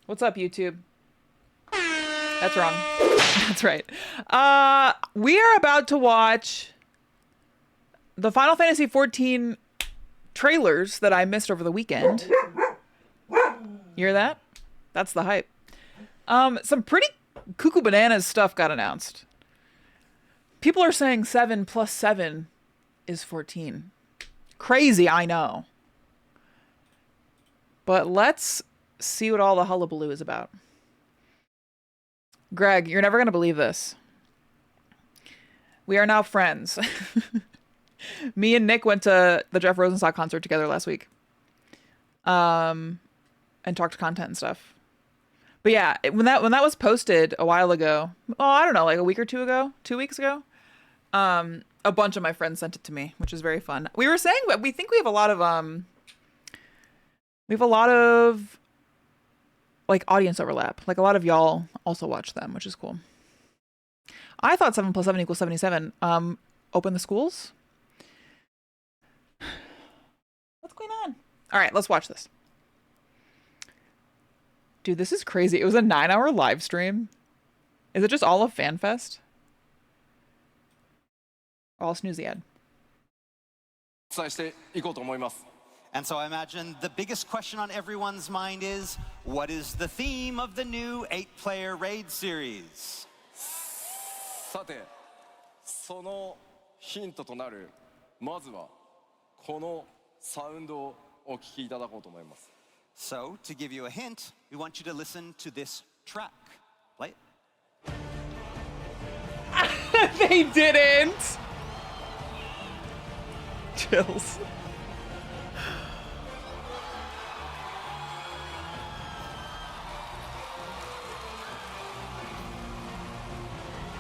What's up, YouTube? That's wrong. That's right. We are about to watch the Final Fantasy XIV trailers that I missed over the weekend. You hear that? That's the hype. Some pretty cuckoo bananas stuff got announced. People are saying 7 plus 7 is 14. Crazy, I know. But let's see what all the hullabaloo is about. Greg, you're never going to believe this. We are now friends. Me and Nick went to the Jeff Rosenstock concert together last week. And talked content and stuff. But yeah, when that was posted a while ago, I don't know, like a week or 2 weeks ago, a bunch of my friends sent it to me, which is very fun. We were saying that we think we have a lot of like audience overlap. Like a lot of y'all also watch them, which is cool. I thought 7 plus 7 equals 77. Open the schools. What's going on? All right, let's watch this. Dude, this is crazy. It was a 9-hour live stream. Is it just all of FanFest? I'll snooze the ad. And so I imagine the biggest question on everyone's mind is, what is the theme of the new 8-player raid series? さて、そのヒントとなる、まずはこのサウンドをお聞きいただこうと思います。So, to give you a hint, we want you to listen to this track. Play it. They didn't! Chills.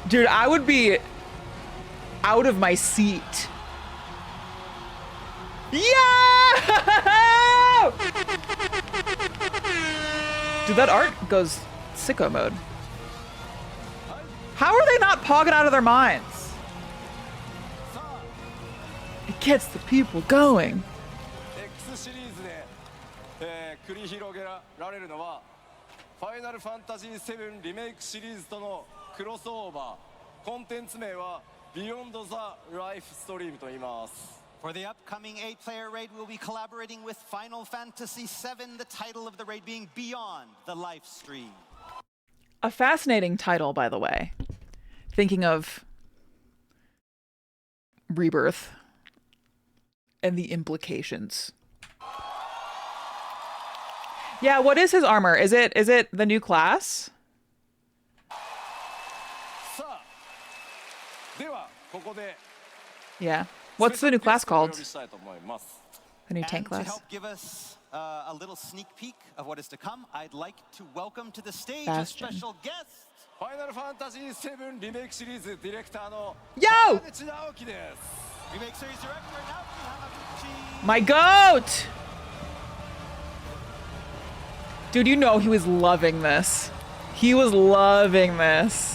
Dude, I would be out of my seat. Yeah! Dude, that art goes sicko mode. How are they not pogging out of their minds? It gets the people going. X シリーズで、繰り広げられるのは、ファイナルファンタジー7リメイクシリーズとのクロスオーバー。コンテンツ名は Beyond the Life Stream と言います。For the upcoming 8-player raid, we'll be collaborating with Final Fantasy VII, the title of the raid being Beyond the Life Stream. A fascinating title, by the way. Thinking of Rebirth and the implications. Yeah, what is his armor? Is it the new class? Yeah. What's the new class called? The new tank class. And to help give us a little sneak peek of what is to come, I'd like to welcome to the stage Bastion. a special guest. Final Fantasy VIIリメイクシリーズディレクターの Yo! 浜口直樹です。 Remake series director Naoki Hamaguchi. My goat! Dude, you know he was loving this. He was loving this.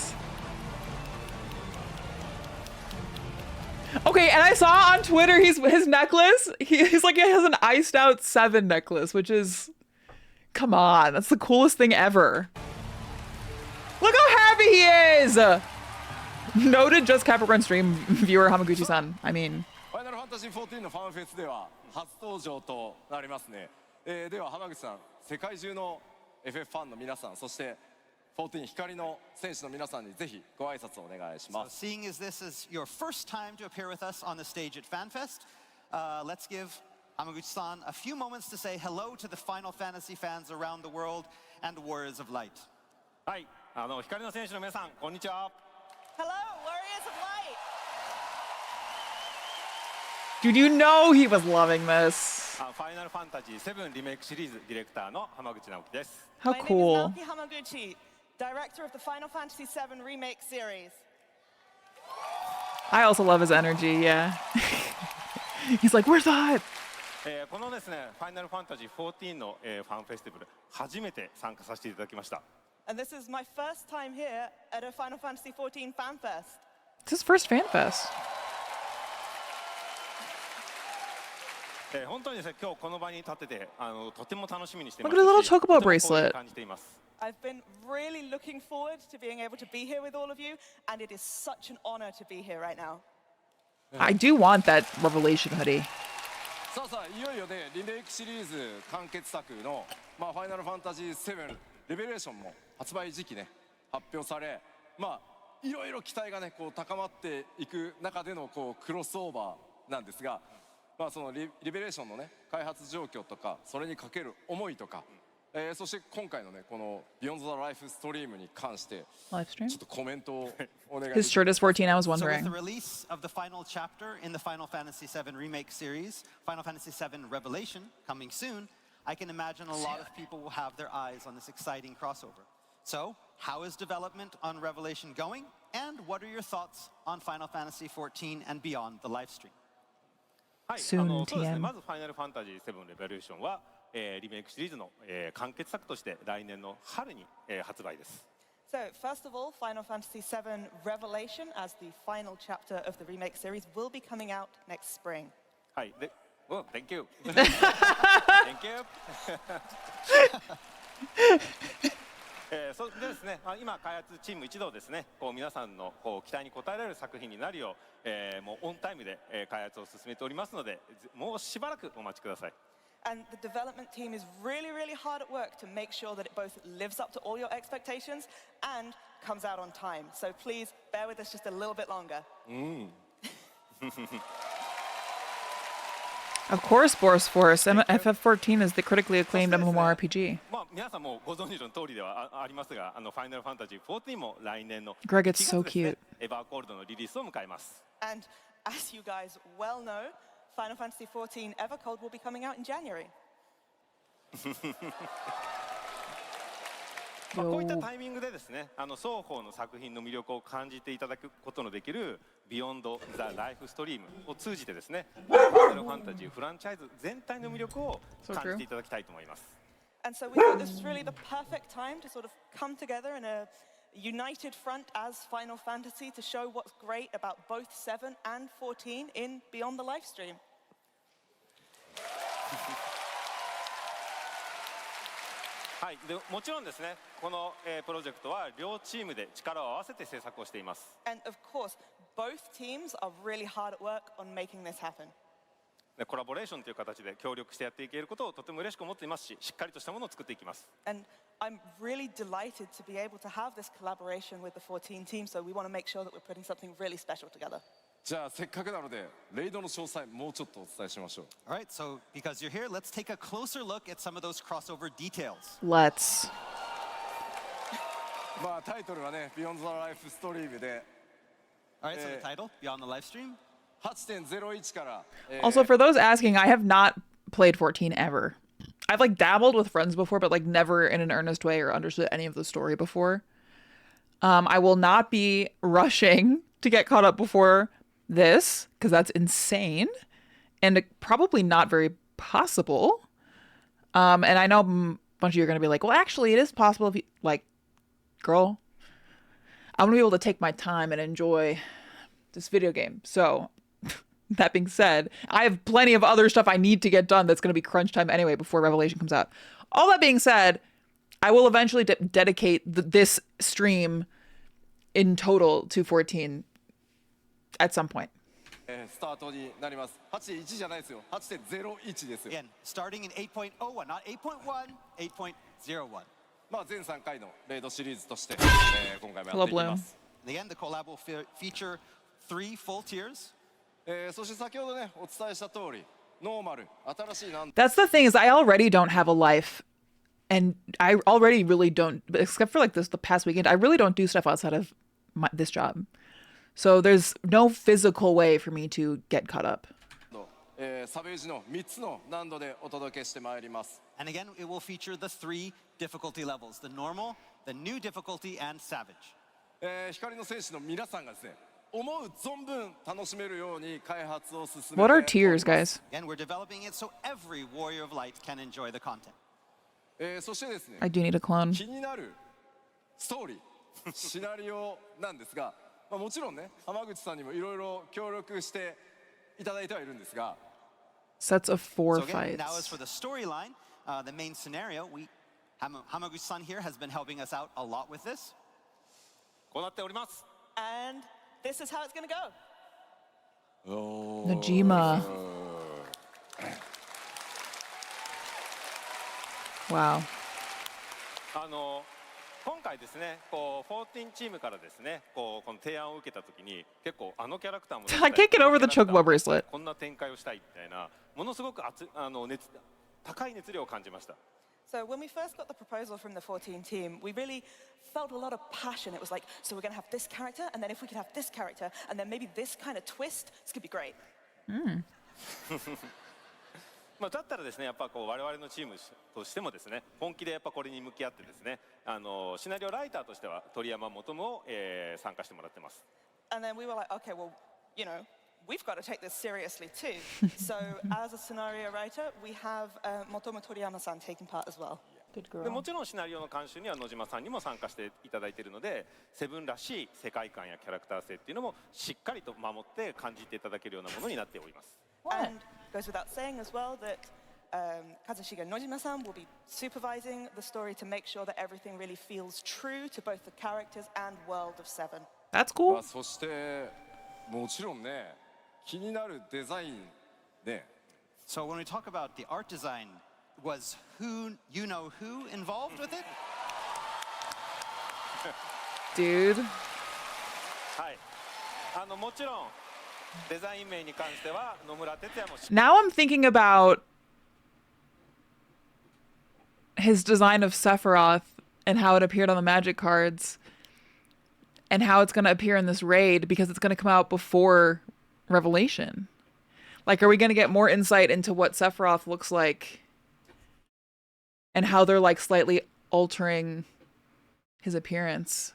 Okay, and I saw on Twitter his necklace. He's like, he has an iced out 7 necklace, which is, come on, that's the coolest thing ever. Look how happy he is! Noted JessCap run stream viewer Hamaguchi-san. I mean, Final Fantasy XIV のファンフェスでは初登場となりますね。では浜口さん、世界中の FF ファンの皆さん、そして14光の選手の皆さんにぜひご挨拶をお願いしま So す。 seeing as this is your first time to appear with us on the stage at FanFest, let's give Hamaguchi-san a few moments to say hello to the Final Fantasy fans around the world and Warriors of Light. はい、光の選手の皆さん、こんにちは。Hello, Warriors of Light! dude, you know he was loving this. ファイナルファンタジー7リメイクシリーズディレクターの浜口直樹です。 How My cool. name is Naoki Hamaguchi, director of the Final Fantasy VII Remake series. I also love his energy, yeah. He's like, where's the hype? このですね、ファイナルファンタジー14の、ファンフェスティバル、初めて参加させていただきました。And this is my first time here at a Final Fantasy XIV fan fest. It's his first fan fest. 本当にですね、今日この場に立ってて、とても楽しみにして Look ま at す the little し、 chocobo とても光栄 bracelet. に感じています。I've been really looking forward to being able to be here with all of you, and it is such an honor to be here right now. I do want that Revelation hoodie. さあさあいよいよねリメイクシリーズ完結作のファイナルファンタジー7レベレーションも発売時期ね発表されいろいろ期待がねこう高まっていく中でのこうクロスオーバーなんですがそのリベレーションのね開発状況とかそれにかける思いとか、そして今回のねこの Beyond the Life Stream に関してちょ Livestream? っとコメントをお願い His します shirt is 14, I was So with wondering. the release of the final chapter in the Final Fantasy VII Remake series, Final Fantasy VII Revelation, coming soon, I can imagine a lot of people will have their eyes on this exciting crossover. So, how is development on Revelation going? And what are your thoughts on Final Fantasy XIV and beyond the live stream? はい、 Soon そうですね。 TM まずファイナルファンタジー7レベルーションは、リメイクシリーズの、完結作として来年の春に、発売です。So, first of all, Final Fantasy VII Revelation, as the final chapter of the remake series, will be coming out next spring. はい。で、Thank you. Thank you. それでですね、今開発チーム一同ですね、こう皆さんのこう期待に応えられる作品になるよう、もうオンタイムで、開発を進めておりますので、もうしばらくお待ちください。And the development team is really, really hard at work to make sure that it both lives up to all your expectations and comes out on time. So please bear with us just a little bit longer. Of course, Boris Force. FF14 is the critically acclaimed そしてですね MMORPG. 皆さんもご存知の通りではありますが、ファイナルファンタジー14も来年の Greg, it's 4 so 月ですね cute. エバーコールドのリリースを迎えます。 And as you guys well know, Final Fantasy XIV Evercold will be coming out in January. こういったタイミングでですね、双方の作品の魅力を感じていただくことのできる Beyond the Life Stream を通じてですね、ファイナルファンタジーフランチャイズ全体の魅力を感じていただきたいと思います。 And so we thought this was really the perfect time to sort of come together in a united front as Final Fantasy to show what's great about both 7 and 14 in Beyond the Livestream. はい、でもちろんですね、この、プロジェクトは両チームで力を合わせて制作をしています。 And of course, both teams are really hard at work on making this happen. でコラボレーションという形で協力してやっていけることをとても嬉しく思っていますし、しっかりとしたものを作っていきます。 And I'm really delighted to be able to have this collaboration with the 14 team, so we want to make sure that we're putting something really special together. じゃあせっかくなのでレイドの詳細もうちょっとお伝えしましょう All right, so because you're here, let's take a closer look at some of those crossover details. Let's. タイトルはね Beyond the Life Stream で All right, so the title, Beyond the live stream. 8.01 から、Also, for those asking, I have not played 14 ever. I've like dabbled with friends before, but like never in an earnest way or understood any of the story before. I will not be rushing to get caught up before this because that's insane and probably not very possible. And I know a bunch of you are going to be like, well, actually, it is possible if you like, girl, I'm going to be able to take my time and enjoy this video game. So that being said, I have plenty of other stuff I need to get done that's going to be crunch time anyway before Revelation comes out. All that being said, I will eventually dedicate this stream in total to 14 at some point. スタートになります。8.1じゃないですよ。8.01ですよ。 Again, starting in 8.01, not 8.1, 8.01. 全3回のレイドシリーズとして、今回もや Hello, っていきます。 And again, the collab will feature 3 full tiers. そして先ほどねお伝えした通り、ノーマル、新しいなん That's the thing is I already don't have a life. And I already really don't, except for like the past weekend, I really don't do stuff outside of this job. So there's no physical way for me to get caught up. サベージの3つの難度でお届けしてまいります。 And again, it will feature the 3 difficulty levels, the normal, the new difficulty, and savage. 光の戦士の皆さんがですね、思う存分楽しめるように開発を進めて What お are ります。 tiers, guys? Again, we're developing it so every warrior of light can enjoy the content. そしてですね、 I do need a clone. 気になるストーリー、シナリオなんですが、もちろんね、浜口さんにもいろいろ協力していただいてはいるんですが、 Sets of 4 So again, now as fights. for the storyline, the main scenario, we Hamaguchi-san here has been helping us out a lot with this. こうなっております。 And this is how it's going to go. Najima. Wow. 今回ですね、こう14チームからですね、この提案を受けたときに結構あのキャラクターも I can't get over the chocobo bracelet. こんな展開をしたいみたいなものすごく高い熱量を感じました。 So when we first got the proposal from the 14 team, we really felt a lot of passion. It was like, so we're going to have this character, and then if we could have this character, and then maybe this kind of twist, this could be great. まあだったらですね、やっぱこう我々のチームとしてもですね、本気でやっぱこれに向き合ってですね、シナリオライターとしては鳥山元夢を、参加してもらってます。 And then we were like, okay, well, you know, we've got to take this seriously too. So as a scenario writer, we have Motomo Toriyama-san taking part as well. Good で girl. もちろんシナリオの監修には野島さんにも参加していただいているので、セブンらしい世界観やキャラクター性っていうのもしっかりと守って感じていただけるようなものになっております。 And goes without saying as well that Kazushige Nojima-san will be supervising the story to make sure that everything really feels true to both the characters and world of Seven. That's ま cool. あそしてもちろんね気になるデザインね So when we talk about the art design, was who involved with it? Dude. はい。もちろんデザイン面に関しては野村哲也もし Now I'm thinking about his design of Sephiroth and how it appeared on the magic cards and how it's going to appear in this raid because it's going to come out before Revelation. Like, are we going to get more insight into what Sephiroth looks like and how they're like slightly altering his appearance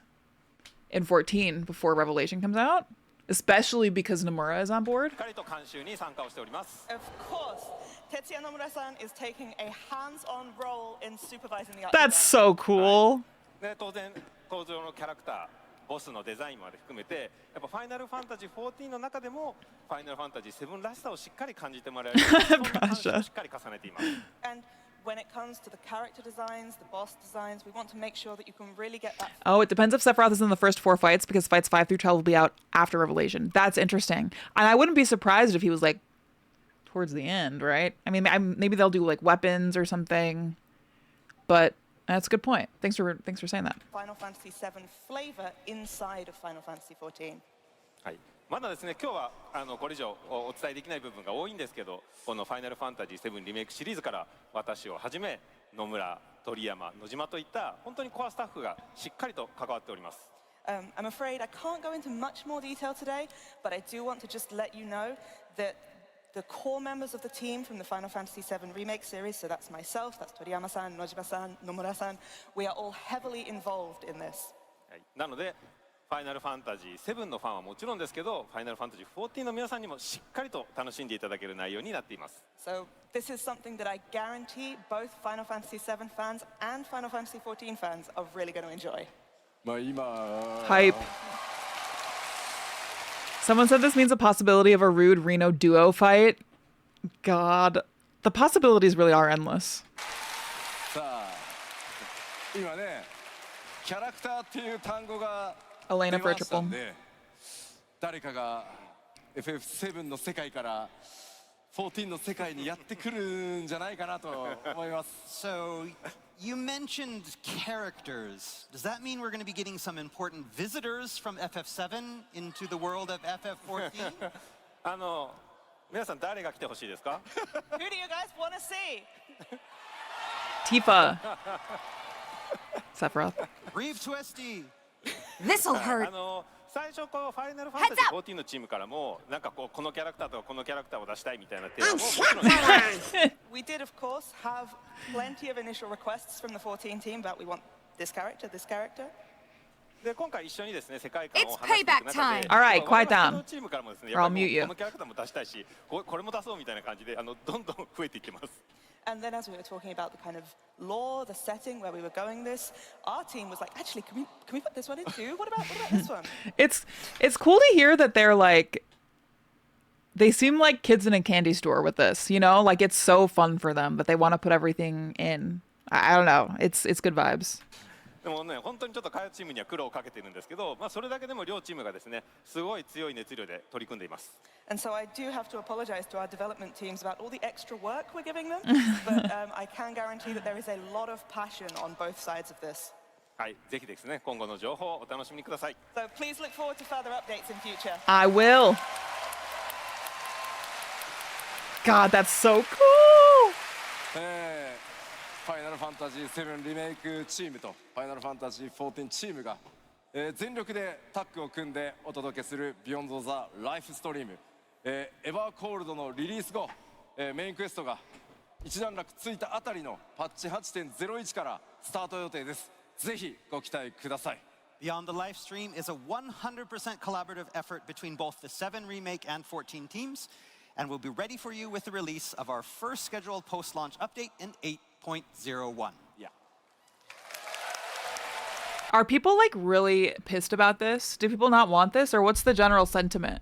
in 14 before Revelation comes out? Especially because Nomura is on board? しっかりと監修に参加をしております。 Of course, Tetsuya Nomura-san is taking a hands-on role in supervising the art That's design. so cool. で当然登場のキャラクター、ボスのデザインまで含めて、やっぱファイナルファンタジー14の中でもファイナルファンタジー7らしさをしっかり感じてもらえるようなそんな監修をしっかり重ねています。 And when it comes to the character designs, the boss designs, we want to make sure that you can really get that. Oh, it depends if Sephiroth is in the first 4 fights because fights 5 through 12 will be out after Revelation. That's interesting. And I wouldn't be surprised if he was like towards the end, right? I mean, maybe they'll do like weapons or something. But that's a good point. Thanks for saying that. Final Fantasy VII flavor inside of Final Fantasy XIV. はい。まだですね、今日はこれ以上お伝えできない部分が多いんですけど、このファイナルファンタジー7リメイクシリーズから私をはじめ野村、鳥山、野島といった本当にコアスタッフがしっかりと関わっております。 I'm afraid I can't go into much more detail today, but I do want to just let you know that the core members of the team from the Final Fantasy VII Remake series, so that's myself, that's Toriyama-san, Nojima-san, Nomura-san, we are all heavily involved in this. はい。なのでファイナルファンタジー7のファンはもちろんですけど、ファイナルファンタジー14の皆さんにもしっかりと楽しんでいただける内容になっています。 So this is something that I guarantee both Final Fantasy VII fans and Final Fantasy XIV fans are really going to enjoy. まあ今 Hype. Someone said this means a possibility of a Rude Reno duo fight. God, the possibilities really are endless. さあ今ねキャラクターっていう単語が Elena 出 for a ました triple. んで誰かが FF7 の世界から14の世界にやってくるんじゃないかなと思います So you mentioned characters. Does that mean we're going to be getting some important visitors from FF7 into the world of FF14? 皆さん誰が来てほしいですか？ Who do you guys want to see? Tifa. Sephiroth. Reeve Twesty. This'll hurt. 最初こうファイナルファンタジー14のチームからもなんかこのキャラクターとこのキャラクターを出したいみたいな提案ももちろん We did, of course, have plenty of initial requests from the 14 team about we want this character, this character. で今回一緒にですね世界観を It's 話していく payback 中で time. All right, quiet down. 我々のチームからもですね Or や I'll っぱり mute you. このキャラクターも出したいしこれも出そうみたいな感じでどんどん増えていきます。 And then as we were talking about the kind of lore, the setting where we were going this, our team was like, actually, can we put this one in too? What about this one? It's cool to hear that they're like they seem like kids in a candy store with this, you know? Like it's so fun for them that they want to put everything in. I don't know. It's good vibes. でもね、本当にちょっと開発チームには苦労をかけてるんですけど、まあそれだけでも両チームがですね、すごい強い熱量で取り組んでいます。And so I do have to apologize to our development teams about all the extra work we're giving them, but I can guarantee that there is a lot of passion on both sides of this. はい、ぜひですね、今後の情報をお楽しみください。So please look forward to further updates in future. I will. God, that's so cool. ファイナルファンタジー7リメイクチームとファイナルファンタジー14チームが、全力でタッグを組んでお届けするビヨンドザライフストリーム、エバーコールドのリリース後、メインクエストが一段落ついたあたりのパッチ 8.01 からスタート予定です。ぜひご期待ください。Beyond the live stream is a 100% collaborative effort between both the 7 remake and 14 teams, and we'll be ready for you with the release of our first scheduled post-launch update in 8.01. Yeah. Are people like really pissed about this? Do people not want this, or what's the general sentiment?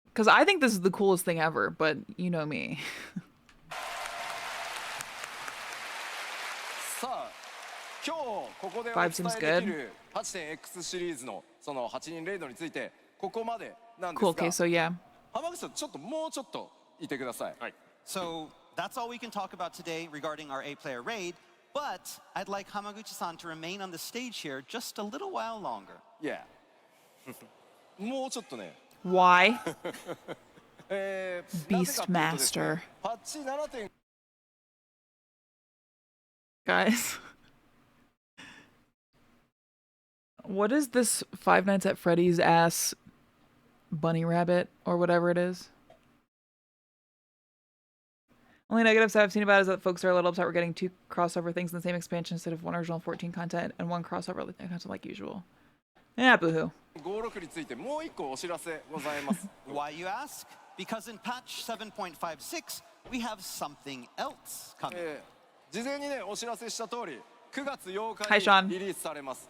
Because I think this is the coolest thing ever, but you know me. さあ、今日ここでお Five 伝 seems えできる 8.X シリーズのその8人レイドについてここまでなんです Cool. が、 Okay, so yeah. 浜口さんちょっともうちょっといてください。はい。 So that's all we can talk about today regarding our 8-player raid, but I'd like Hamaguchi-san to remain on the stage here just a little while longer. Yeah. もうちょっとね。Why? なぜかというとですね Beastmaster. パッチ 7. Guys. What is this Five Nights at Freddy's ass bunny rabbit or whatever it is? Only negatives I've seen about it is that folks are a little upset we're getting 2 crossover things in the same expansion instead of 1 original 14 content and 1 crossover content like usual. Yeah, boohoo. 56についてもう一個お知らせございます。 Why, you ask? Because in patch 7.56, we have something else coming. 事前にねお知らせした通り9月8 Hi, 日 Sean. にリリースされます。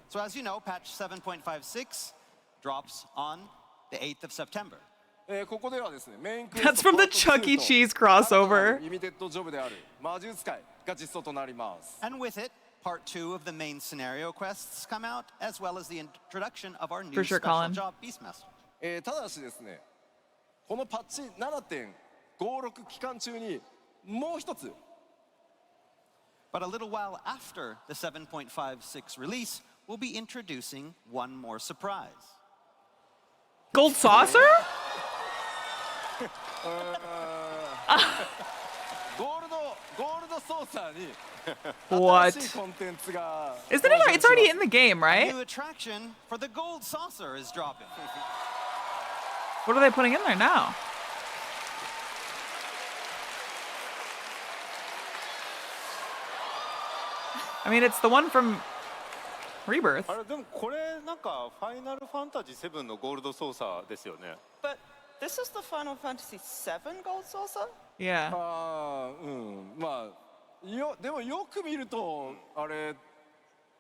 So as you know, patch 7.56 drops on the 8th of September. ここではですねメインクエスト That's from the Chuck E. Cheese crossover. リミテッドジョブである魔術使いが実装となります。 And with it, part 2 of the main scenario quests come out, as well as the introduction of our new For sure, special Colin. job, Beastmaster. ただしですねこのパッチ 7.56 期間中にもう一つ But a little while after the 7.56 release, we'll be introducing one more surprise. Gold saucer? ゴールドソーサーに What? 新しいコンテンツが Isn't it? It's already in the game, right? New attraction for the gold saucer is dropping. What are they putting in there now? I mean, it's the one from Rebirth. あれでもこれなんかファイナルファンタジー7のゴールドソーサーですよね。 But this is the Final Fantasy VII Gold Saucer? Yeah. あーうんまあでもよく見るとあれ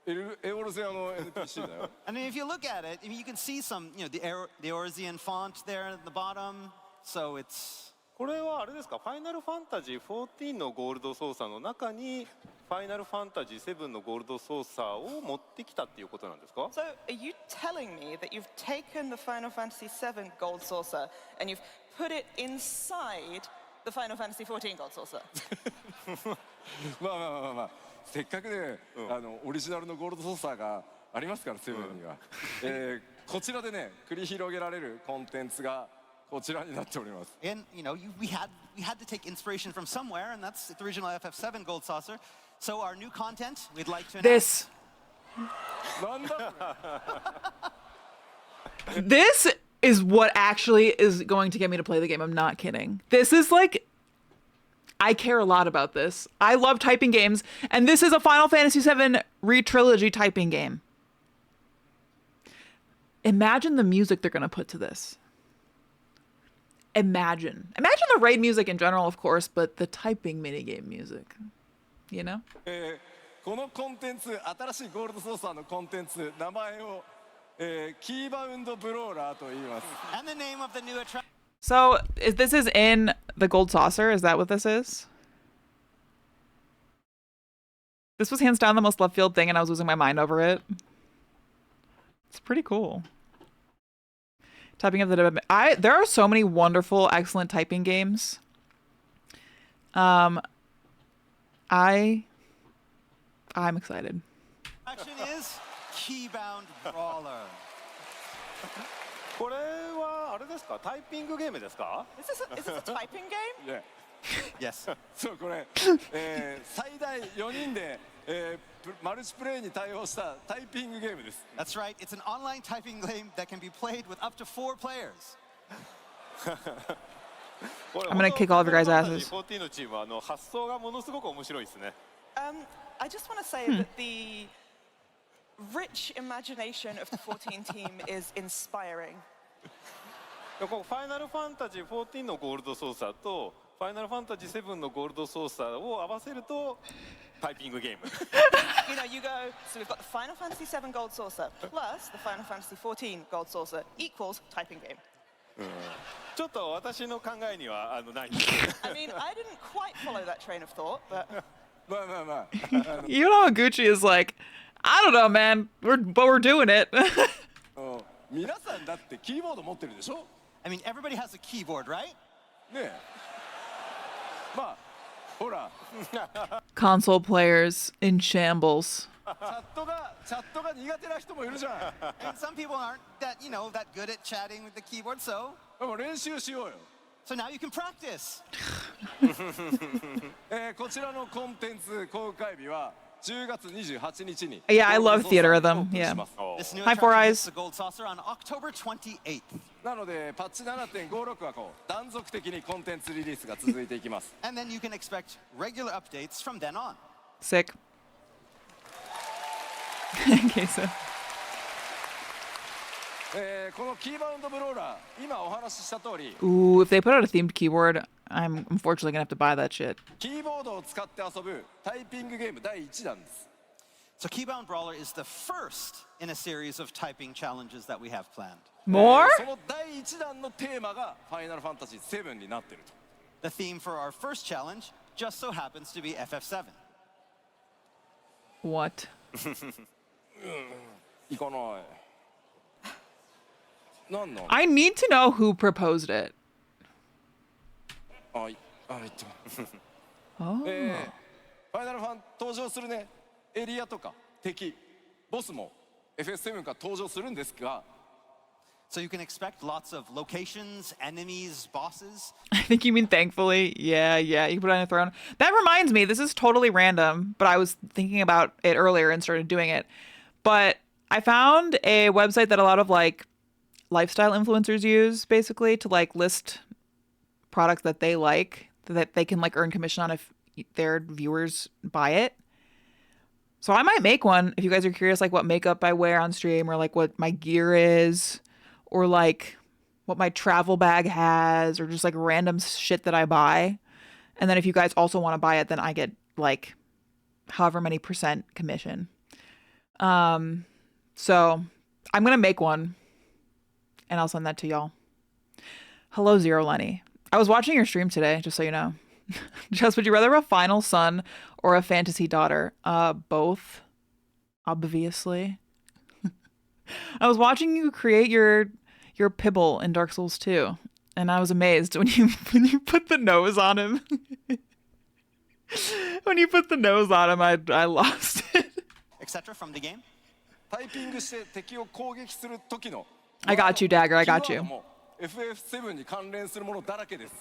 エオルゼアの NPC だよ。 And if you look at it, you can see some, the Eorzean font there at the bottom. So it's これはあれですか、ファイナルファンタジー14のゴールドソーサーの中にファイナルファンタジー7のゴールドソーサーを持ってきたっていうことなんですか？ So are you telling me that you've taken the Final Fantasy VII Gold Saucer and you've put it inside the Final Fantasy XIV Gold Saucer? まあせっかくね、オリジナルのゴールドソーサーがありますからセブンには、こちらでね繰り広げられるコンテンツがこちらになっております。 and we had to take inspiration from somewhere, and that's the original FF7 gold saucer. So our new content, we'd like to announce. This. なんだこれ This is what actually is going to get me to play the game. I'm not kidding. This is like, I care a lot about this. I love typing games, and this is a Final Fantasy VII re-trilogy typing game. Imagine the music they're going to put to this. Imagine the raid music in general, of course, but the typing minigame music, you know? このコンテンツ新しいゴールドソーサーのコンテンツ名前を、キーバウンドブローラーと言います。 And the name of the new attraction. So this is in the gold saucer. Is that what this is? This was hands down the most left field thing, and I was losing my mind over it. It's pretty cool. Typing of the there are so many wonderful, excellent typing games. I'm excited. Action is Keybound Brawler. これはあれですか？タイピングゲームですか？ Is this a typing game? Yeah. Yes. そうこれ、最大4人で、マルチプレイに対応したタイピングゲームです。 That's right. It's an online typing game that can be played with up to 4 players. I'm gonna kick all of your guys' asses. FF14 のチームは発想がものすごく面白いですね。I just want to say that the rich imagination of the 14 team is inspiring. こうファイナルファンタジー14のゴールドソーサーとファイナルファンタジー7のゴールドソーサーを合わせるとタイピングゲーム。You know, you go, so we've got the Final Fantasy 7 Gold Saucer plus the Final Fantasy 14 Gold Saucer equals typing game. ちょっと私の考えにはない。I mean, I didn't quite follow that train of thought, but まあまあまあ。You know, Gucci is like, I don't know, man. But we're doing it. 皆さんだってキーボード持ってるでしょ？ I mean, everybody has a keyboard, right? ねえ。まあほら。Console players in shambles. チャットが苦手な人もいるじゃん。 And some people aren't that, that good at chatting with the keyboard, so でも練習しようよ。 now you can practice. こちらのコンテンツ公開日は10月28日に。Yeah, I love theater rhythm. Yeah. This new Hi, Four attraction Eyes. is the Gold Saucer on October 28th. なのでパッチ 7.56 はこう断続的にコンテンツリリースが続いていきます。 And then you can expect regular updates from then on. Sick. Okay, so. このキーバウンドブローラー、今お話しした通り、 Ooh, if they put out a themed keyboard, I'm unfortunately gonna have to buy that shit. キーボードを使って遊ぶタイピングゲーム第1弾です。 So Keybound Brawler is the first in a series of typing challenges that we have planned. More? その第1弾のテーマがファイナルファンタジー7になってると。 The theme for our first challenge just so happens to be FF7. What? 行かない。なんの？ I need to know who proposed it. 言っても。 Oh. ファイナルファン登場するね。エリアとか敵、ボスも FF7 から登場するんですが。 So you can expect lots of locations, enemies, bosses. I think you mean thankfully. Yeah, you can put it on a throne. That reminds me, this is totally random, but I was thinking about it earlier and started doing it. But I found a website that a lot of like lifestyle influencers use basically to like list products that they like that they can like earn commission on if their viewers buy it. So I might make one if you guys are curious, like what makeup I wear on stream or like what my gear is. Or like what my travel bag has, or just like random shit that I buy. And then if you guys also want to buy it, then I get like however many % commission. So I'm going to make one and I'll send that to y'all. Hello, Zero Lenny. I was watching your stream today, just so you know. Jess, would you rather have a final son or a fantasy daughter? Both, obviously. I was watching you create your Pibble in Dark Souls 2, and I was amazed when you put the nose on him. When you put the nose on him, I lost it. Etc. from the game. タイピングして敵を攻撃する時の I got you, Dagger. I got you. FF7 に関連するものだらけです。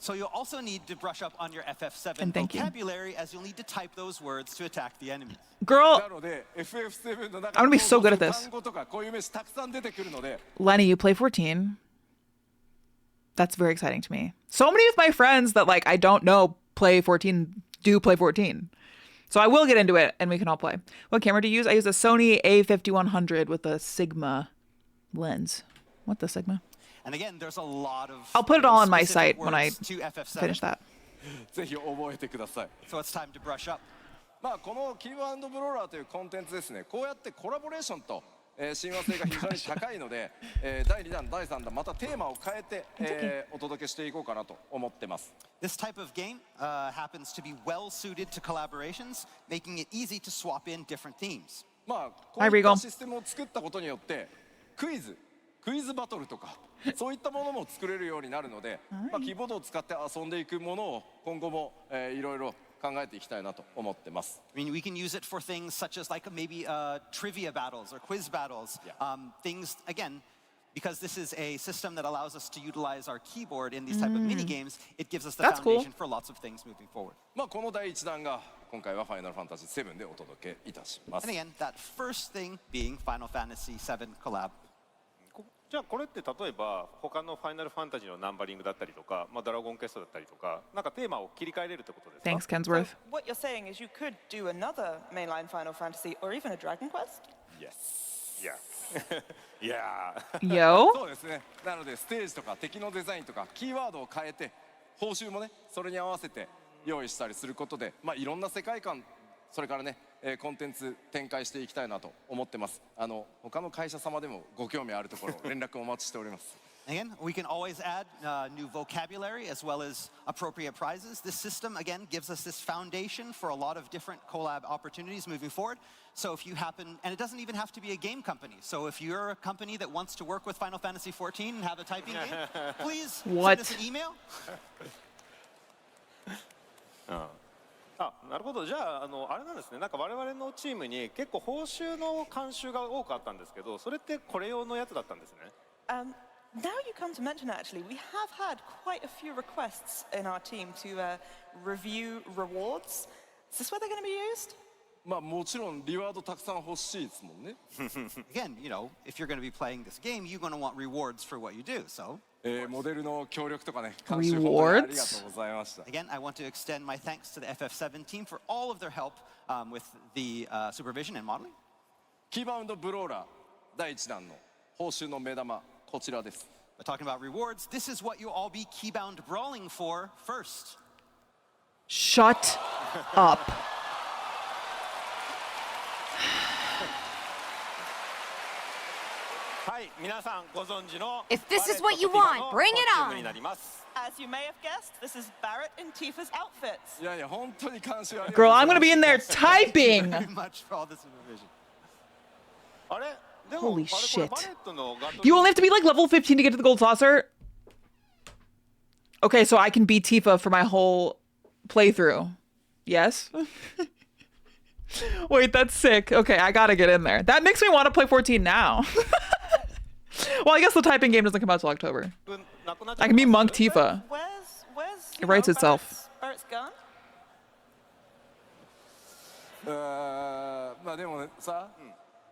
So you'll also need to brush up on your FF7 And thank you. vocabulary as you'll need to type those words to attack the enemies. Girl, なので FF7 の中 I'm gonna be so good at this. 単語とか固有名詞たくさん出てくるので Lenny, you play 14. That's very exciting to me. So many of my friends that like I don't know play 14 do play 14. So I will get into it and we can all play. What camera do you use? I use a Sony A5100 with a Sigma lens. What the Sigma? And again, there's a lot of I'll put it all on my specific site when I words to FF7. finish that. ぜひ覚えてください。 So it's time to brush up. まあこのキーワードブローラーというコンテンツですね。こうやってコラボレーションと、親和性が非常に高いので、第2弾、第3弾またテーマを変えて、お届けしていこうかなと思ってます。This type of game happens to be well suited to collaborations, making it easy to swap in different themes. まあこういったシステムを作ったことによってクイズバトルとかそういったものも作れるようになるので、まあキーボードを使って遊んでいくものを今後もいろいろ考えていきたいなと思ってます。I mean, we can use it for things such as like maybe trivia battles or quiz battles. Things again, because this is a system that allows us to utilize our keyboard in these type of mini games. It gives us the foundation for lots of things moving forward. まあこの第1弾が今回はファイナルファンタジー7でお届けいたします。 And again, that first thing being Final Fantasy VII collab. じゃあこれって例えば他のファイナルファンタジーのナンバリングだったりとか、まあ、ドラゴンクエストだったりとか、なんかテーマを切り替えれるってことですか？ Thanks, Kensworth. What you're saying is you could do another mainline Final Fantasy or even a Dragon Quest? Yes. いやいや Yo? そうですね。なのでステージとか敵のデザインとかキーワードを変えて報酬もねそれに合わせて用意したりすることで、まあいろんな世界観それからね、コンテンツ展開していきたいなと思ってます。他の会社様でもご興味あるところ連絡お待ちしております。Again, we can always add new vocabulary as well as appropriate prizes. This system, again, gives us this foundation for a lot of different collab opportunities moving forward. So if you happen, and it doesn't even have to be a game company. So if you're a company that wants to work with Final Fantasy XIV and have a typing game, please send us an email. あ、なるほど。じゃあ、あれなんですね。なんか我々のチームに結構報酬の慣習が多くあったんですけど、それってこれ用のやつだったんですね。Now you come to mention it, actually, we have had quite a few requests in our team to review rewards. Is this where they're going to be used? まあもちろんリワードたくさん欲しいですもんね。Again, you know, if you're going to be playing this game, you're going to want rewards for what you do. So, モデルの協力とかね、監修本当にありがとうございました。 again, I want to extend my thanks to the FF7 team for all of their help with the supervision and modeling. キーバウンドブローラー第1弾の報酬の目玉こちらです。 But talking about rewards, this is what you'll all be keybound brawling for first. Shut up. If this is what you want, bring it on. As you may have guessed, this is Barrett and Tifa's outfits. いやいや本当に監修ありがとう Girl, ござい I'm ます。 gonna be in there typing. Very much for all the supervision. あれでも Holy あれこれ shit. バレットのガトリン You only have to be like level 15 to get to the gold saucer? Okay, so I can beat Tifa for my whole playthrough. Yes? Wait, that's sick. Okay, I gotta get in there. That makes me want to play 14 now. Well, I guess the typing game doesn't come out till October. なくなっちゃ I っ can た be Monk Tifa. Where's It writes itself. Barrett's gun? まあでもさ、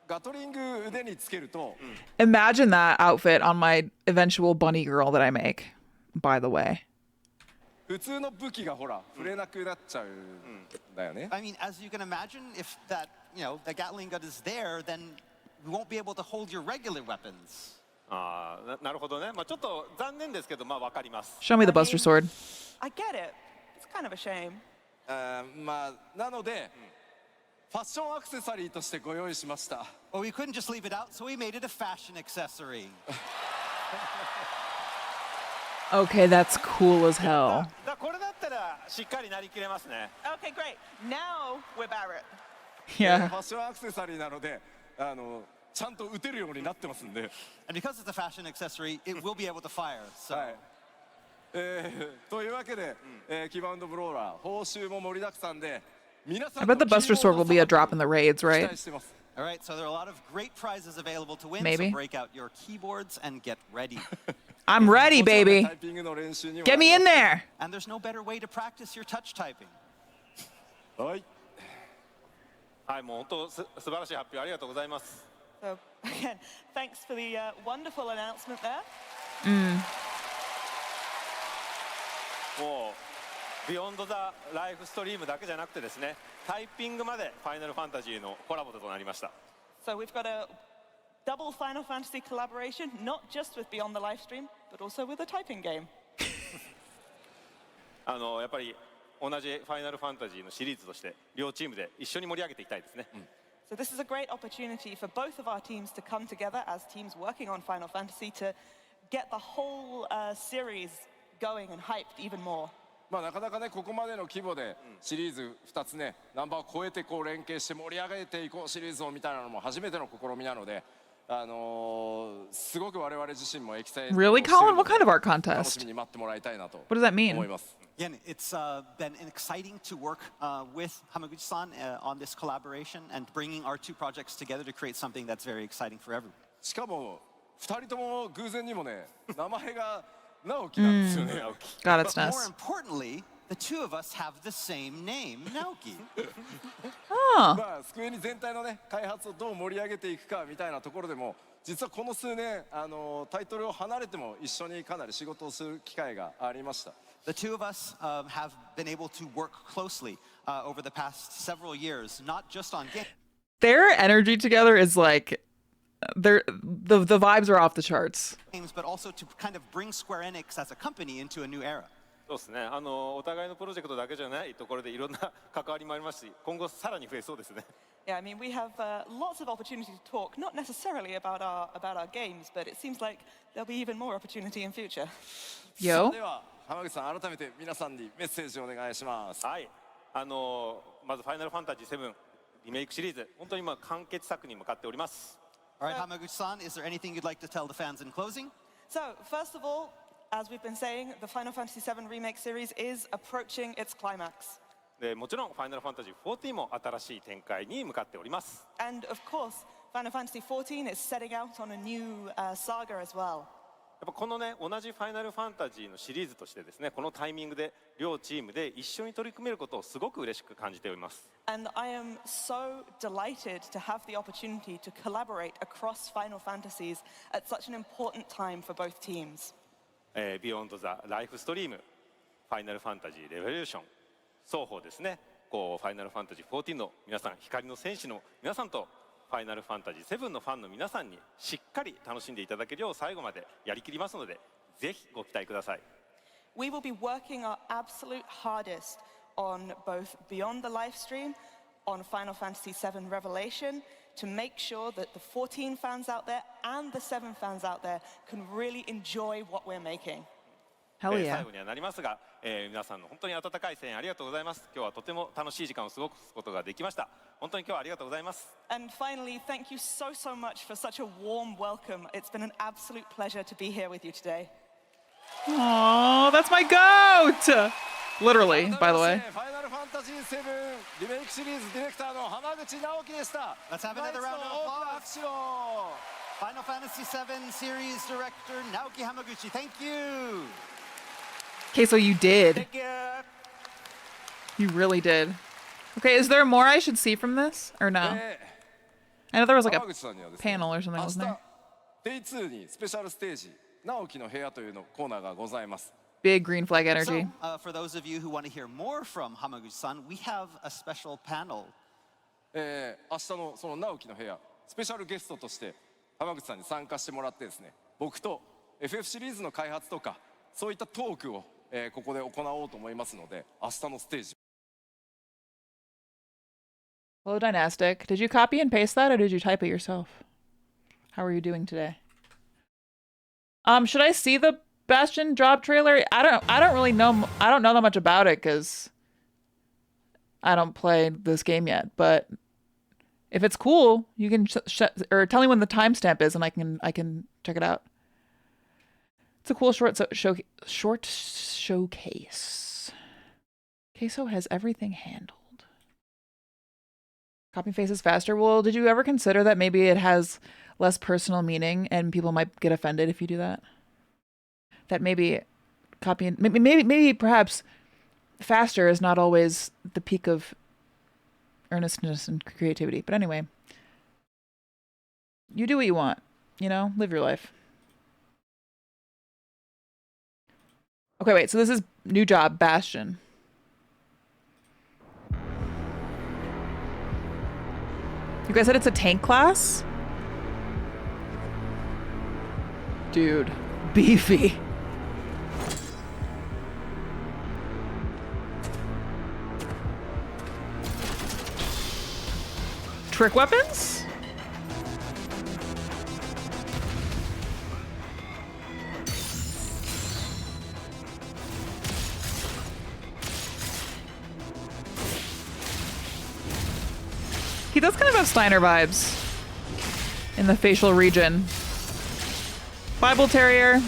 ガトリング腕につけると、 Imagine that outfit on my eventual bunny girl that I make, by the way. 普通の武器がほら触れなくなっちゃうんだよね。 I mean, as you can imagine, if that, you know, the Gatling gun is there, then we won't be able to hold your regular weapons. あーなるほどね。まあちょっと残念ですけど、まあわかります。 Show me the Buster Sword. I get it. It's kind of a shame. まあなので、ファッションアクセサリーとしてご用意しました。 Well, we couldn't just leave it out, so we made it a fashion accessory. Okay, that's cool as hell. だこれだったらしっかりなりきれますね。 Okay, great. Now we're Barrett. フ Yeah. ァッションアクセサリーなので、ちゃんと撃てるようになってますんで。 And because it's a fashion accessory, it will be able to fire. So, はい。というわけで、キーバウンドブローラー報酬も盛りだくさんで、皆さ I んの bet the Buster Sword will be a drop in the raids, 期 right? 待してます。 all right, so there are a lot of great prizes available to win. Maybe. So break out your keyboards and get ready. I'm ready, こちらの baby. タイピングの練習にも Get me in there. And there's no better way to practice your touch typing. はい。はい、もう本当素晴らしい発表ありがとうございます。 So, again, thanks for the wonderful announcement there. もうビヨンドザライフストリームだけじゃなくてですね、タイピングまでファイナルファンタジーのコラボとなりました。 So we've got a double Final Fantasy collaboration, not just with Beyond the Livestream, but also with a typing game. やっぱり同じファイナルファンタジーのシリーズとして両チームで一緒に盛り上げていきたいですね。So this is a great opportunity for both of our teams to come together as teams working on Final Fantasy to get the whole series going and hyped even more. まあなかなかねここまでの規模でシリーズ2つねナンバーを超えてこう連携して盛り上げていこうシリーズをみたいなのも初めての試みなので、すごく我々自身もエキサイト Really, Colin? What kind of art 楽し contest? みに待ってもらいたいなと What does that 思い mean? ます。 Again, it's been exciting to work with Hamaguchi-san on this collaboration and bringing our two projects together to create something that's very exciting for everyone. しかも2人とも偶然にもね名前が直樹なんですよね。 God, it's But more nice. importantly, the two of us have the same name, Naoki. まあスクエニ全体のね開発をどう盛り上げていくかみたいなところでも実はこの数年タイトルを離れても一緒にかなり仕事をする機会がありました。 The two of us have been able to work closely over the past several years, not just on Their energy together is like, the vibes are off the charts. games, but also to kind of bring Square Enix as a company into a new era. そうですね。お互いのプロジェクトだけじゃないところでいろんな関わりもありますし、今後さらに増えそうですね。Yeah, I mean, we have lots of opportunity to talk, not necessarily about our games, but it seems like there'll be even more opportunity in future. さ Yo. あでは浜口さん改めて皆さんにメッセージをお願いします。はい。まずファイナルファンタジー7リメイクシリーズ、本当に今完結作に向かっております。 All right, Hamaguchi-san, is there anything you'd like to tell the fans in closing? So, first of all, as we've been saying, the Final Fantasy VII Remake series is approaching its climax. でもちろんファイナルファンタジー14も新しい展開に向かっております。 And of course, Final Fantasy XIV is setting out on a new saga as well. やっぱこのね同じファイナルファンタジーのシリーズとしてですね、このタイミングで両チームで一緒に取り組めることをすごく嬉しく感じております。 And I am so delighted to have the opportunity to collaborate across Final Fantasies at such an important time for both teams. ビヨンドザライフストリーム、ファイナルファンタジーレボリューション、双方ですね、こうファイナルファンタジー14の皆さん、光の戦士の皆さんとファイナルファンタジー7のファンの皆さんにしっかり楽しんでいただけるよう最後までやりきりますので、ぜひご期待ください。 We will be working our absolute hardest on both Beyond the Livestream, on Final Fantasy VII Revelation, to make sure that the 14 fans out there and the 7 fans out there can really enjoy what we're making. Hell 最 yeah. 後にはなりますが、皆さんの本当に温かい声援ありがとうございます。今日はとても楽しい時間を過ごすことができました。本当に今日はありがとうございます。 And finally, thank you so much for such a warm welcome. It's been an absolute pleasure to be here with you today. Aw, that's my goat! Literally, by the way. ファイナルファンタジー7リメイクシリーズディレクターの浜口直樹でした。 Let's have another round of 大きな applause. 拍手を。 Final Fantasy VII Series Director Naoki Hamaguchi, thank you. Okay, so you did. Thank you. You really did. Okay, is there more I should see from this? Or no? I know there was like 浜 a 口さんにはですね panel or something, 明 wasn't 日 there? Day2 にスペシャルステージ直樹の部屋というのコーナーがございます。 Big green flag energy. So, for those of you who want to hear more from Hamaguchi-san, we have a special panel. 明日のその直樹の部屋スペシャルゲストとして浜口さんに参加してもらってですね、僕と FF シリーズの開発とかそういったトークを、ここで行おうと思いますので、明日のステージ Hello, Dynastic. Did you copy and paste that or did you type it yourself? How are you doing today? Should I see the Bastion job trailer? I don't really know. I don't know that much about it because I don't play this game yet. But if it's cool, you can or tell me when the timestamp is, and I can check it out. It's a cool short showcase. Queso has everything handled. Copy faces faster. Well, did you ever consider that maybe it has less personal meaning and people might get offended if you do that? That maybe copying, maybe perhaps faster is not always the peak of earnestness and creativity. But anyway, you do what you want, you know, live your life. Okay, wait, so this is new job, Bastion. You guys said it's a tank class? Dude, beefy. trick weapons? He does kind of have Steiner vibes in the facial region. Bible Terrier.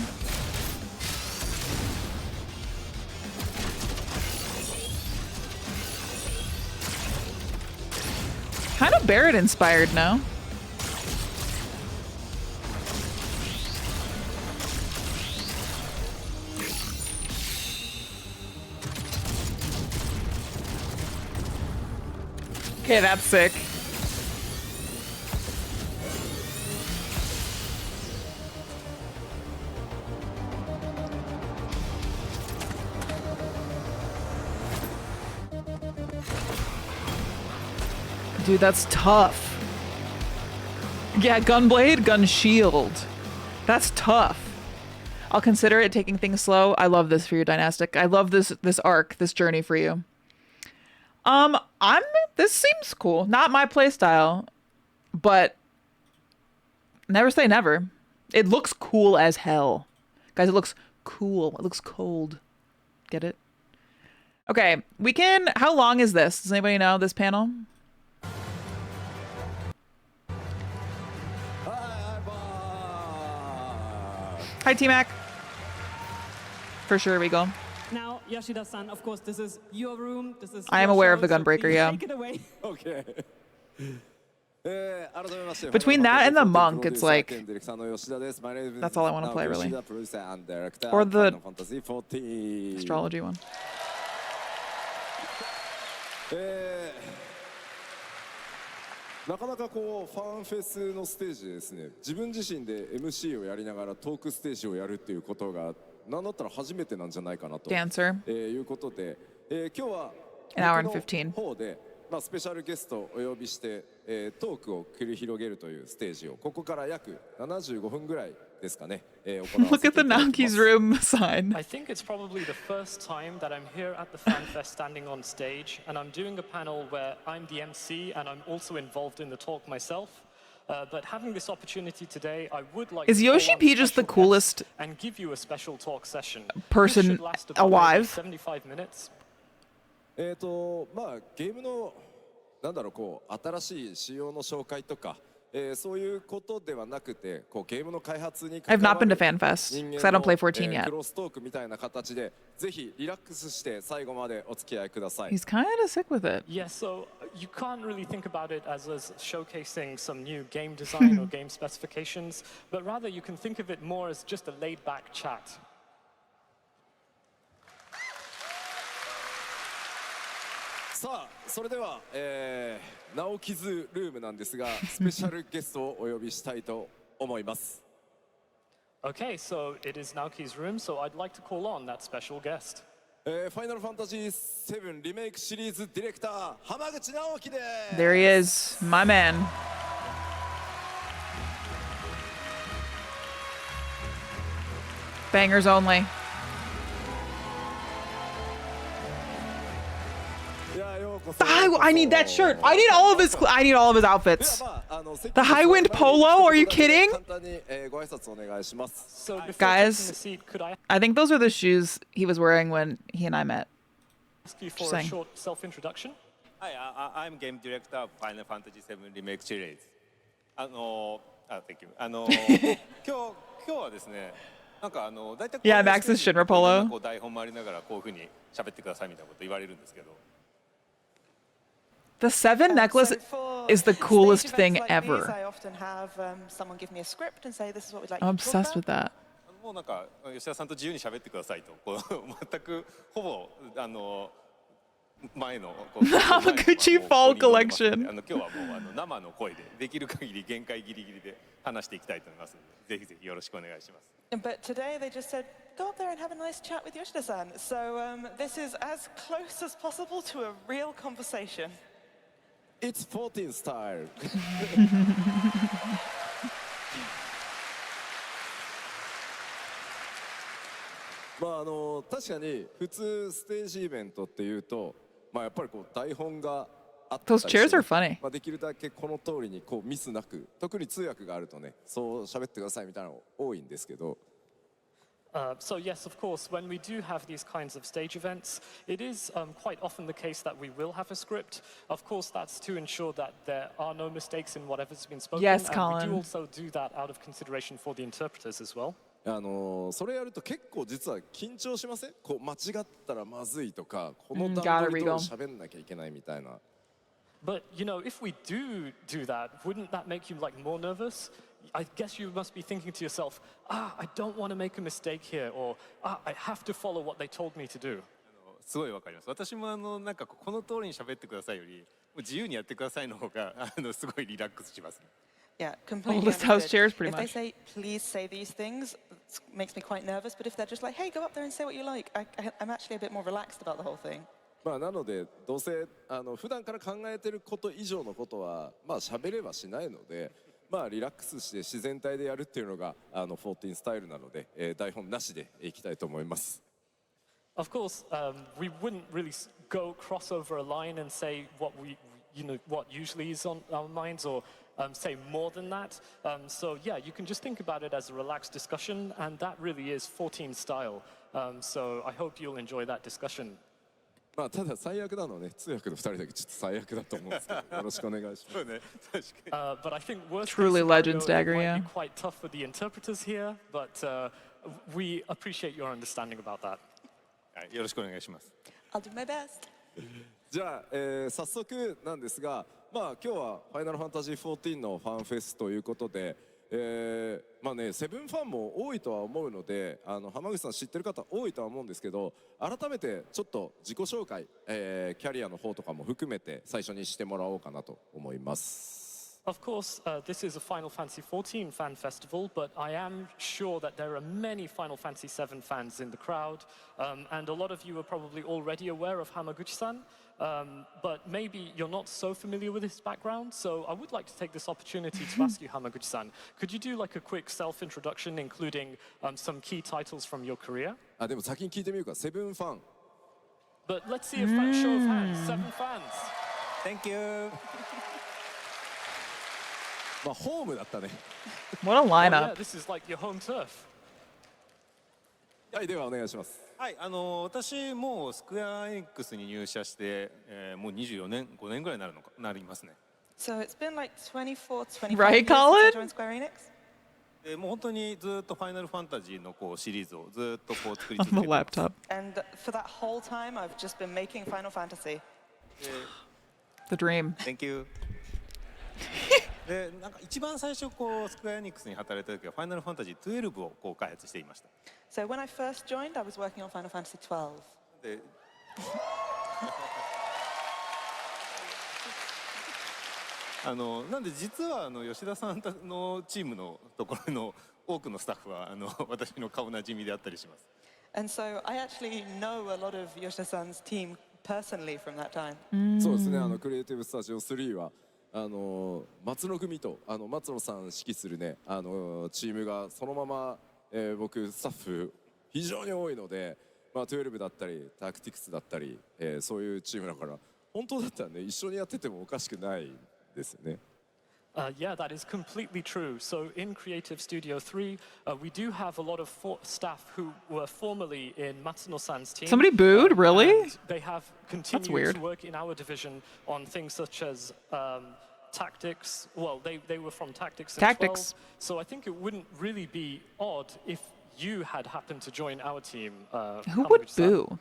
Kind of Barrett inspired, no? Okay, that's sick. Dude, that's tough. Yeah, Gunblade, Gun Shield. That's tough. I'll consider it, taking things slow. I love this for you, Dynastic. I love this arc, this journey for you. This seems cool. Not my playstyle, but never say never. It looks cool as hell. Guys, it looks cool. It looks cold. Get it? Okay, we can... How long is this? Does anybody know this panel? Hi, T-Mac. For sure, we go. Now, Yoshida-san, of course, this is your room. This is I am your aware show, of the so Gunbreaker, please yeah. Take it away. Okay. Between that and the monk, it's like... That's all I want to play, really. Or the astrology one. なかなかこうファンフェスのステージでですね、自分自身で MC をやりながらトークステージをやるっていうことがなんだったら初めてなんじゃないかなということで、今日は方でスペシャルゲストをお呼びして、トークを繰り広げるというステージをここから約75分ぐらいですかね。Look at the Naoki's room sign. I think it's probably the first time that I'm here at the FanFest standing on stage, and I'm doing a panel where I'm the MC and I'm also involved in the talk myself. But having this opportunity today, I would like Is Yoshi P just the coolest and give you a special talk session. person alive? 75 minutes. まあゲームのなんだろうこう新しい仕様の紹介とか。そういうことではなくて、こうゲームの開発に I've not been to FanFest because I don't play 14 yet. クロストークみたいな形で、ぜひリラックスして最後までお付き合いください。He's kind of sick with it. Yeah, so you can't really think about it as showcasing some new game design or game specifications, but rather you can think of it more as just a laid-back chat. さあ、それでは、ナオキズルームなんですが、スペシャルゲストをお呼びしたいと思います。Okay, so it is Naoki's room, so I'd like to call on that special guest. ファイナルファンタジー7リメイクシリーズディレクター浜口直樹です。There he is, my man. Bangers only. I need that shirt. I need all of his. I need all of his outfits. The high wind polo? Are you kidding? So Guys, I think those are the shoes he was wearing when he and I met. ask you for a short self-introduction. Hi, I'm game director of Final Fantasy 7 Remake Series. Thank you. 今日はですね、なんかだいたい Yeah, Max's Shinra polo. こう台本もありながらこういう風に喋ってくださいみたいなこと言われるんですけど。The 7 necklace is the coolest thing ever. I often have someone give me a script and say this is what we'd like I'm you to talk obsessed with about. that. もうなんか吉田さんと自由に喋ってくださいと、こう全くほぼ前のHamaguchi Fall Collection. 今日はもう生の声でできる限り限界ギリギリで話していきたいと思いますので、ぜひぜひよろしくお願いします。But today they just said, go up there and have a nice chat with Yoshida-san. So this is as close as possible to a real conversation. It's 14 style. まあ確かに普通ステージイベントっていうと、まあやっぱりこう台本があったり Those して chairs ね are funny. まあ、できるだけこの通りにこうミスなく、特に通訳があるとね、そう喋ってくださいみたいなの多いんですけど、 So yes, of course, when we do have these kinds of stage events, it is quite often the case that we will have a script. Of course, that's to ensure that there are no mistakes in whatever's been spoken. Yes, and we Colin. do also do that out of consideration for the interpreters as well. それやると結構実は緊張しません？こう間違ったらまずいとか、この gotta 段取り Regal. 通り喋んなきゃいけないみたいな。 But, you know, if we do that, wouldn't that make you, like, more nervous? I guess you must be thinking to yourself, I don't want to make a mistake here, or I have to follow what they told me to do. すごいわかります。私もなんかこの通りに喋ってくださいより、もう自由にやってくださいの方がすごいリラックスしますね。Yeah, completely Oldest house understood. chairs, pretty If they much. say, please say these things, it makes me quite nervous. But if they're just like, hey, go up there and say what you like, I'm actually a bit more relaxed about the whole thing. まあなのでどうせ普段から考えてること以上のことはまあ喋ればしないので、まあリラックスして自然体でやるっていうのが14スタイルなので、台本なしでいきたいと思います。 Of course, we wouldn't really go cross over a line and say what what usually is on our minds, or say more than that. So yeah, you can just think about it as a relaxed discussion, and that really is 14 style. So I hope you'll enjoy that discussion. まあただ最悪なのはね、通訳の2人だけちょっと最悪だと思うんですけど、よろしくお願いします。そうね、確か But I think worst Truly case legend scenario, stagger, it might yeah. be quite tough for the interpreters here, but we appreciate your understanding about that. に、はい、よろしくお願いします。 I'll do my best. じゃあ、早速なんですが、まあ今日はファイナルファンタジー14のファンフェスということで、まあね、セブンファンも多いとは思うので、浜口さん知ってる方多いとは思うんですけど、改めてちょっと自己紹介、キャリアの方とかも含めて最初にしてもらおうかなと思います。 Of course, this is a Final Fantasy XIV fan festival, but I am sure that there are many Final Fantasy VII fans in the crowd, and a lot of you are probably already aware of Hamaguchi-san, but maybe you're not so familiar with his background, so I would like to take this opportunity to ask you, Hamaguchi-san, could you do like a quick self-introduction, including some key titles from your career? あ、でも先に聞いてみるか、セブンファン。 But let's see a show of hands, 7 fans. Thank you. まあホームだったね。 What a Oh, yeah, lineup. this is like your home turf. はい、ではお願いします。はい、私もうスクエアエニックスに入社して、もう24年、5年ぐらいになりますね。 So it's been like 24, 25 Right, years since I Colin? joined Square Enix. でもう本当にずっとファイナルファンタジーのこうシリーズをずっとこう作り On 続 the けてます。 laptop. And for that whole time, I've just been making Final Fantasy. The dream. Thank you. でなんか一番最初こうスクエアエニックスに働いた時はファイナルファンタジー12をこう開発していました。 So when I first joined, I was working on Final Fantasy 12. でなんで実は吉田さんのチームのところの多くのスタッフは私の顔なじみであったりします。 And so I actually know a lot of Yoshida-san's team personally from that time. そうですね、クリエイティブスタジオ3は松野組と松野さん指揮するねチームがそのまま、僕スタッフ非常に多いので、まあ、12だったりタクティクスだったり、そういうチームだから本当だったらね一緒にやっててもおかしくないですよね。Yeah, that is completely true. So in Creative Studio 3, we do have a lot of staff who were formerly in Matsuno-san's team. Somebody booed? Really? And they have continued weird. to work in our division on things such as tactics. Well, they were from tactics and Tactics. 12. So I think it wouldn't really be odd if you had happened to join our team. Who would Hamaguchi-san. boo?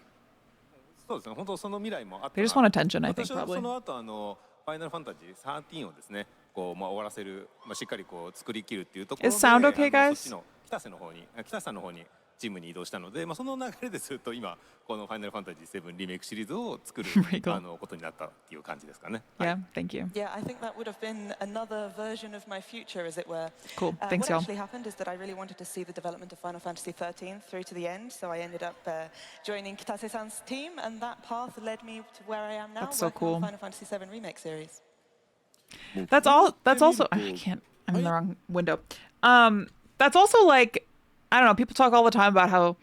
そうですね、本当その未来もあった They な。 just want attention, I think, 私は probably. その後ファイナルファンタジー13をですね、こう終わらせる、しっかりこう作り切るっていうところで、 Is sound okay, guys? そっちの北瀬さんの方にチームに移動したので、その流れですると今このファイナルファンタジー7リメイクシリーズを作る Regal. ことになったっていう感じですかね。 Yeah, thank you. Yeah, I think that would have been another version of my future, as it were. Cool. Thanks, what y'all. actually happened is that I really wanted to see the development of Final Fantasy 13 through to the end, so I ended up joining Kitase-san's team, and that path led me to where I am now, That's so working cool. on the Final Fantasy 7 Remake series. That's all. That's also. I can't. I'm in the wrong window. That's also like, I don't know. People talk all the time about how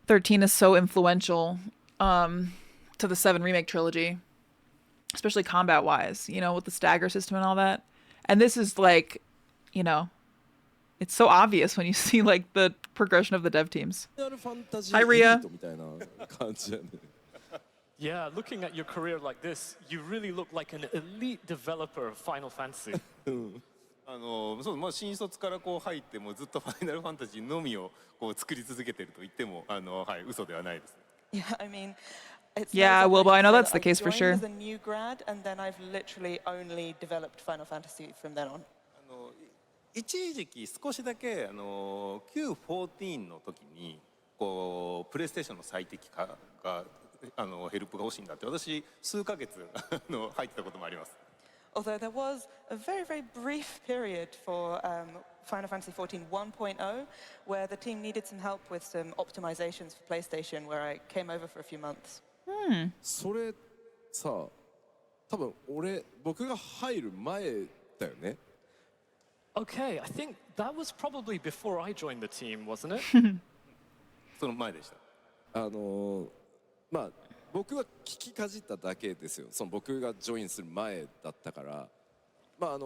13 is so influential to the 7 remake trilogy. especially combat wise, you know, with the stagger system and all that. And this is like, you know, it's so obvious when you see like the progression of the dev teams. Hi, Rhea. Yeah, looking at your career like this, you really look like an elite developer of Final Fantasy. そうまあ新卒からこう入ってもうずっとファイナルファンタジーのみをこう作り続けてると言ってもはい嘘ではないです。Yeah, I mean, it's Yeah, nice Wilbur, I know to say that's that the case I for joined sure. as a new grad, and then I've literally only developed Final Fantasy from then on. 一時期少しだけQ14 の時にこうプレイステーションの最適化がヘルプが欲しいんだって私数ヶ月入ってたこともあります。Although there was a very, very brief period for Final Fantasy XIV 1.0 where the team needed some help with some optimizations for PlayStation, where I came over for a few months. それさ、多分僕が入る前だよね。Okay, I think that was probably before I joined the team, wasn't it? その前でした。まあ僕は聞きかじっただけですよ。その僕がジョインする前だったから、まあ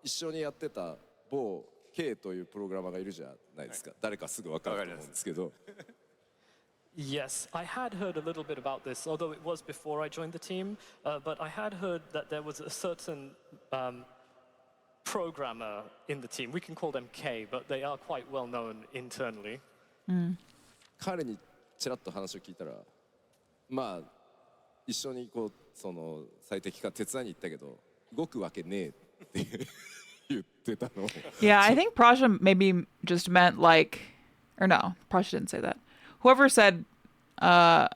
一緒にやってた某 K というプログラマーがいるじゃないですか。誰かすぐ分かると思うんですけど。Yes, I had heard a little bit about this, although it was before I joined the team. But I had heard that there was a certain programmer in the team. We can call them K, but they are quite well known internally. 彼にちらっと話を聞いたら、まあ一緒にこうその最適化手伝いに行ったけど動くわけねえって言ってたの。Yeah, I think Prasha maybe just meant like, or no, Prasha didn't say that. Whoever said, oh,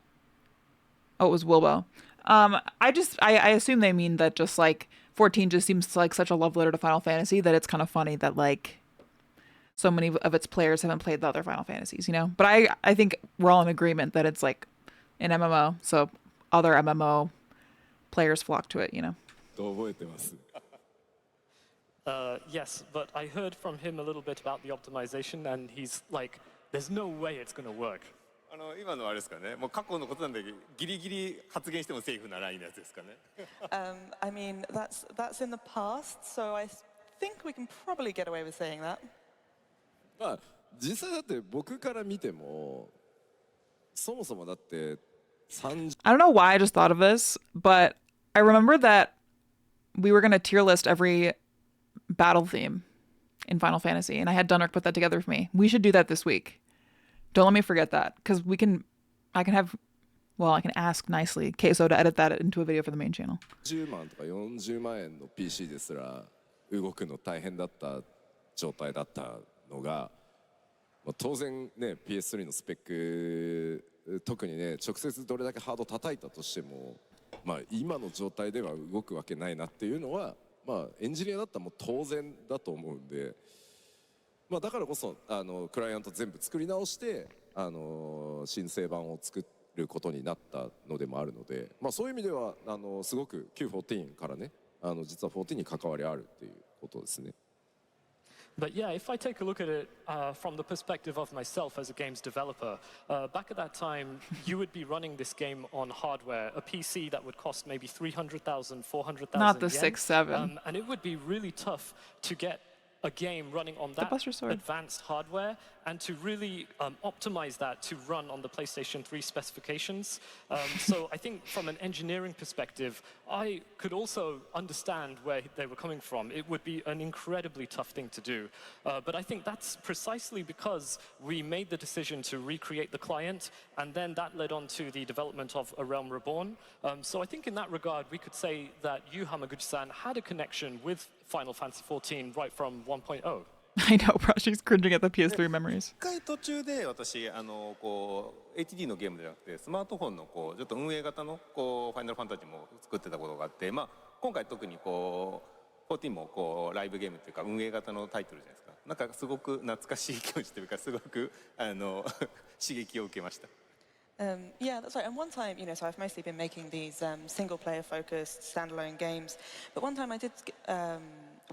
it was Wilbo. I assume they mean that just like 14 just seems like such a love letter to Final Fantasy that it's kind of funny that like so many of its players haven't played the other Final Fantasies, you know? But I think we're all in agreement that it's like an MMO, so other MMO players flock to it, you know? 覚えてます。Yes, but I heard from him a little bit about the optimization, and he's like, there's no way it's going to work. 今のあれですかね。もう過去のことなんでギリギリ発言してもセーフなラインのやつですかね。I mean, that's in the past, so I think we can probably get away with saying that. まあ実際だって僕から見てもそもそもだって I don't know why I just thought of this, but I remember that we were going to tier list every battle theme in Final Fantasy, and I had Dunrick put that together for me. We should do that this week. Don't let me forget that, because I can ask nicely Queso to edit that into a video for the main channel. 10万とか40万円の PC ですら動くの大変だった状態だったのが、まあ、当然ね PS3 のスペック特にね直接どれだけハード叩いたとしても、まあ、今の状態では動くわけないなっていうのは、まあ、エンジニアだったらもう当然だと思うんで、まあ、だからこそクライアント全部作り直して新生版を作ることになったのでもあるので、まあ、そういう意味ではすごく Q14 からね実は14に関わりあるっていうことですね。But yeah, if I take a look at it from the perspective of myself as a games developer, back at that time, you would be running this game on hardware, a PC that would cost maybe 300,000, 400,000 Not the yen. 6-7. And it would be really tough to get a game running on that advanced hardware and to really optimize that to run on the PlayStation 3 specifications. So I think from an engineering perspective, I could also understand where they were coming from. It would be an incredibly tough thing to do. But I think that's precisely because we made the decision to recreate the client, and then that led on to the development of A Realm Reborn. So I think in that regard, we could say that you, Hamaguchi-san, had a connection with Final Fantasy XIV right from 1.0. I know, Prashi's cringing at the PS3 memories. 一回途中で私こう HD のゲームじゃなくてスマートフォンのこうちょっと運営型のこうファイナルファンタジーも作ってたことがあって、まあ今回特にこう14もこうライブゲームっていうか運営型のタイトルじゃないですか。なんかすごく懐かしい気持ちというかすごく刺激を受けました。Yeah, that's right. And one time, so I've mostly been making these single-player focused standalone games. But one time I did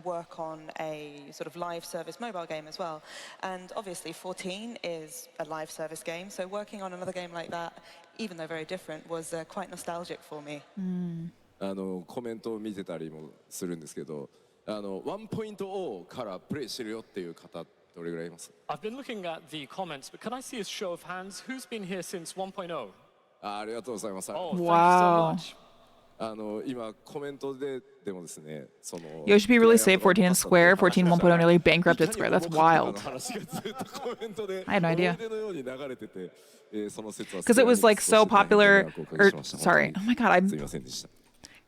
work on a sort of live service mobile game as well. And obviously 14 is a live service game. So working on another game like that, even though very different, was quite nostalgic for me. コメントを見てたりもするんですけど、1.0 からプレイしてるよっていう方どれぐらいいます？ I've been looking at the comments, but can I see a show of hands? Who's been here since 1.0? ありがとうございます。 Oh, thank you so Wow. much. 今コメントでもですね、その Yoshi P really saved 14 in Square. 14 1.0 nearly bankrupted Square. That's wild. I had no idea. Because it was like so popular. Sorry. Oh my god, I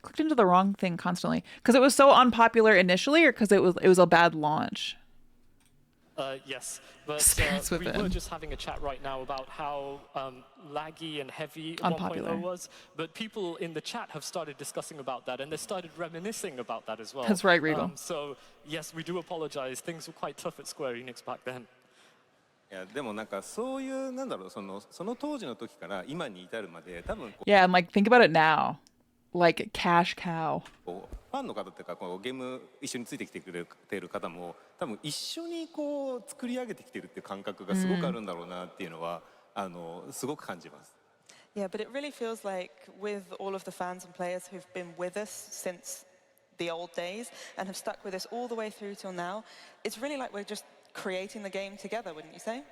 clicked into the wrong thing constantly. Because it was so unpopular initially, or because it was a bad launch. Yes, but Spirits we within. were just having a chat right now about how laggy and heavy Unpopular. 1.0 was, but people in the chat have started discussing about that, and they started reminiscing about that as well. That's right, Regal. So, yes, we do apologize. Things were quite tough at Square Enix back then. いやでもなんかそういうなんだろうその当時の時から今に至るまで多分 Yeah, and like think about it now. Like cash cow. こうファンの方っていうかこうゲーム一緒についてきてくれている方も多分一緒にこう作り上げてきてるっていう感覚がすごくあるんだろうなっていうのはすごく感じます。 Yeah, but it really feels like with all of the fans and players who've been with us since the old days and have stuck with us all the way through till now, it's really like we're just creating the game together, wouldn't you say?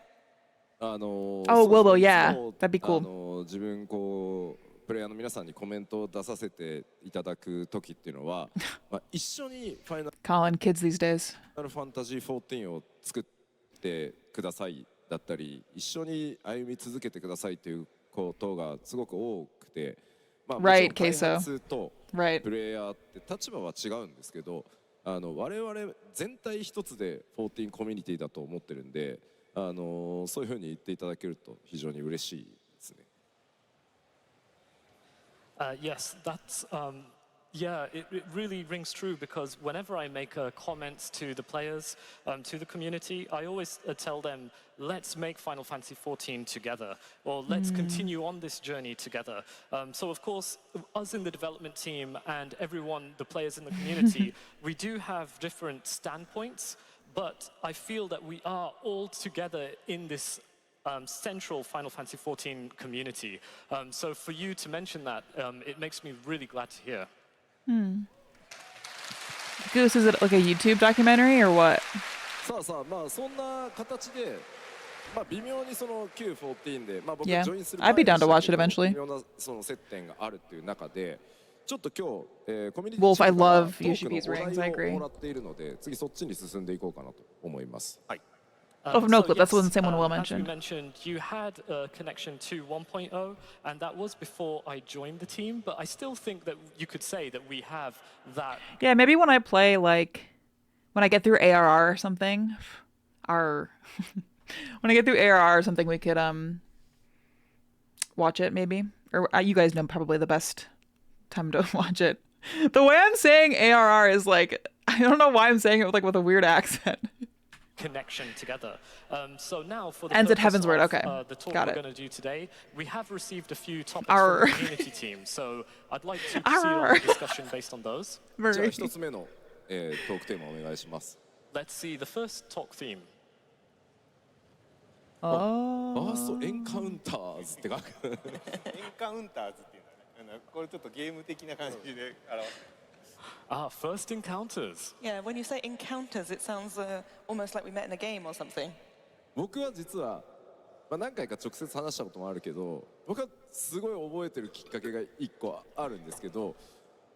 Oh, Wilbo, yeah. That'd be cool. 自分こうプレイヤーの皆さんにコメントを出させていただく時っていうのは、一緒にファイナル Colin, kids these days. ファンタジー14を作ってくださいだったり、一緒に歩み続けてくださいということがすごく多くて、もちろん開発とプレイヤーって立場は違うんですけど、我々全体一つで14コミュニティだと思ってるんで、そういうふうに言っていただけると非常に嬉しいですね。Yes, that's yeah, it really rings true because whenever I make comments to the players, to the community, I always tell them, let's make Final Fantasy XIV together, or let's continue on this journey together. So of course, us in the development team and everyone, the players in the community, we do have different standpoints, but I feel that we are all together in this central Final Fantasy XIV community. So for you to mention that, it makes me really glad to hear. Goose, is it like a YouTube documentary or what? さあさあ、まあそんな形で、まあ微妙にその旧14で、まあ僕 Yeah. ジョインする I'd be down to watch it 微 eventually. 妙なその接点があるっていう中で、ちょっと今日、コミュニティ Wolf, I チームから love トークの Yoshipi's お rings. I 題を agree. もらっているので、次そっちに進んでいこうかなと思います。はい。Oh, from Noclip. That's the same one Will As you mentioned. mentioned, you had a connection to 1.0, and that was before I joined the team, but I still think that you could say that we have that. Yeah, maybe when I play, like, when I get through ARR or something, when I get through ARR or something, we could watch it maybe. Or you guys know probably the best time to watch it. The way I'm saying ARR is like, I don't know why I'm saying it with a weird accent. Connection together. So now for the Ends at purpose Heavensward. of, Okay, the talk got we're it. going to do today, we have received a few topics Arr. from the community team, so I'd like to proceed on the discussion based on those. じゃあ一つ目の、トークテーマお願いします。 Let's see the first talk theme. ファーストエンカウンターズって書く。エンカウンターズっていうのはね、これちょっとゲーム的な感じで表す。First encounters. Yeah, when you say encounters, it sounds almost like we met in a game or something. 僕は実は、まあ、何回か直接話したこともあるけど、僕はすごい覚えてるきっかけが一個あるんですけど、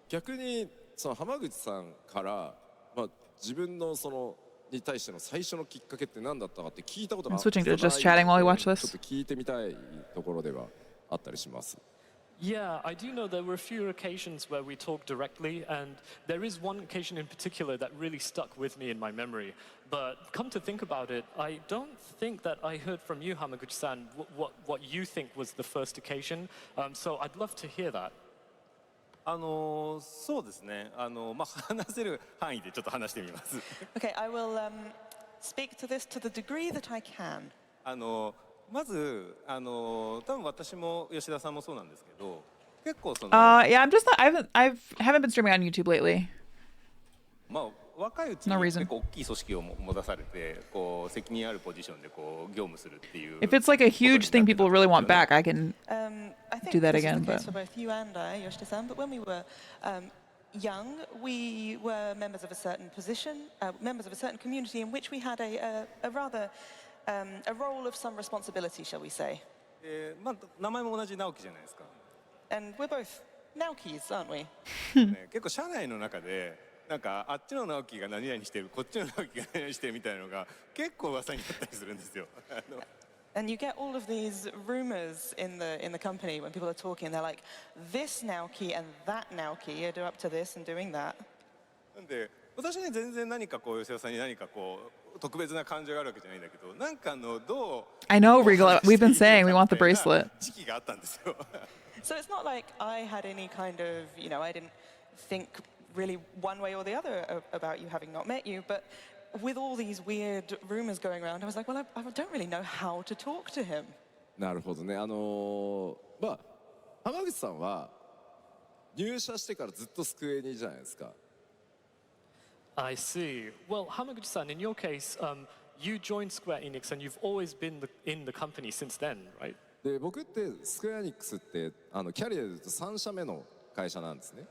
逆にその浜口さんから、まあ、自分のそのに対しての最初のきっかけって何だったかって聞いたことが Switching to just chatting while we watch ちょっ this. と聞いてみたいところではあったりします。Yeah, I do know there were a few occasions where we talked directly, and there is one occasion in particular that really stuck with me in my memory. But come to think about it, I don't think that I heard from you, Hamaguchi-san, what you think was the first occasion. So I'd love to hear that. そうですね。まあ話せる範囲でちょっと話してみます。Okay, I will speak to this to the degree that I can. まず多分私も吉田さんもそうなんですけど、結構その Yeah, I'm just not. I haven't been streaming on YouTube lately. まあ若いうち No に reason. 結構大きい組織を持たされてこう責任あるポジションでこう業務するっていう If it's like a huge thing people really want back, I can I think do that this again, is the case but- for both you and I, Yoshida-san, but when we were young, we were members of a certain position, members of a certain community in which we had a rather, a role of some responsibility, shall we say. まあ、名前も同じ直樹じゃないですか、 And we're both Naokis, aren't we? ね、結構社内の中でなんかあっちの直樹が何々してるこっちの直樹が何々してるみたいなのが結構噂になったりするんですよAnd you get all of these rumors in the company when people are talking. They're like, this Naoki and that Naoki are up to this and doing that. なんで私ね全然何かこう吉田さんに何かこう特別な感情があるわけじゃないんだけどなんかどう I know, Regal. We've been saying we want the bracelet. 時期があったんですよ So it's not like I had any kind of, I didn't think really one way or the other about you having not met you, but with all these weird rumors going around, I was like, well, I don't really know how to talk to him. なるほどね。まあ浜口さんは入社してからずっとスクエニじゃないですか。I see. Well, Hamaguchi-san, in your case, you joined Square Enix and you've always been in the company since then, right? で僕ってスクエアニックスってキャリアで言うと3社目の会社なんですね。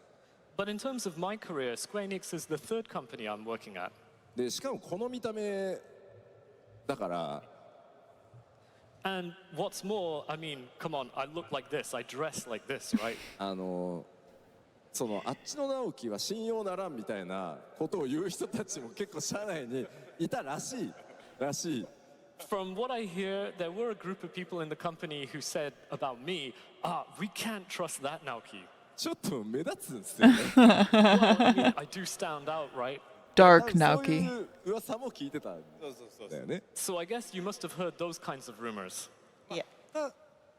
But in terms of my career, Square Enix is the third company I'm working at. でしかもこの見た目だから And what's more, I mean, come on, I look like this, I dress like this, right? そのあっちの直樹は信用ならんみたいなことを言う人たちも結構社内にいたらしい。From what I hear, there were a group of people in the company who said about me, we can't trust that Naoki. ちょっと目立つんですよね。Well, I mean, I do stand out, right? Dark そう Naoki. いう噂も聞いてたんだよね。 So I guess you must have heard those kinds of rumors. Yeah.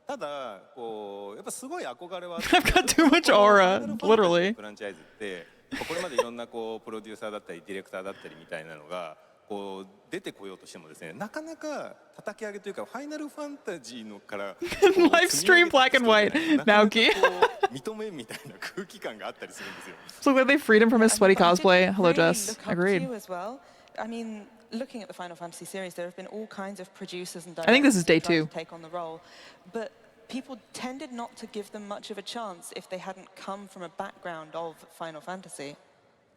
ただこうやっぱすごい憧れは I've got too much aura, literally. フランチャイズってこれまでいろんなこうプロデューサーだったりディレクターだったりみたいなのがこう出てこようとしてもですねなかなか叩き上げというかファイナルファンタジーのから Live stream black and white, Naoki. 認めみたいな空気感があったりするんですよ So glad they freed him from his sweaty And I did cosplay. Hello, really Jess. look up to Agreed. you as well. I mean, looking at the Final Fantasy series, there have been all kinds of producers and I think this is day directors who tried 2. to take on the role, but people tended not to give them much of a chance if they hadn't come from a background of Final Fantasy.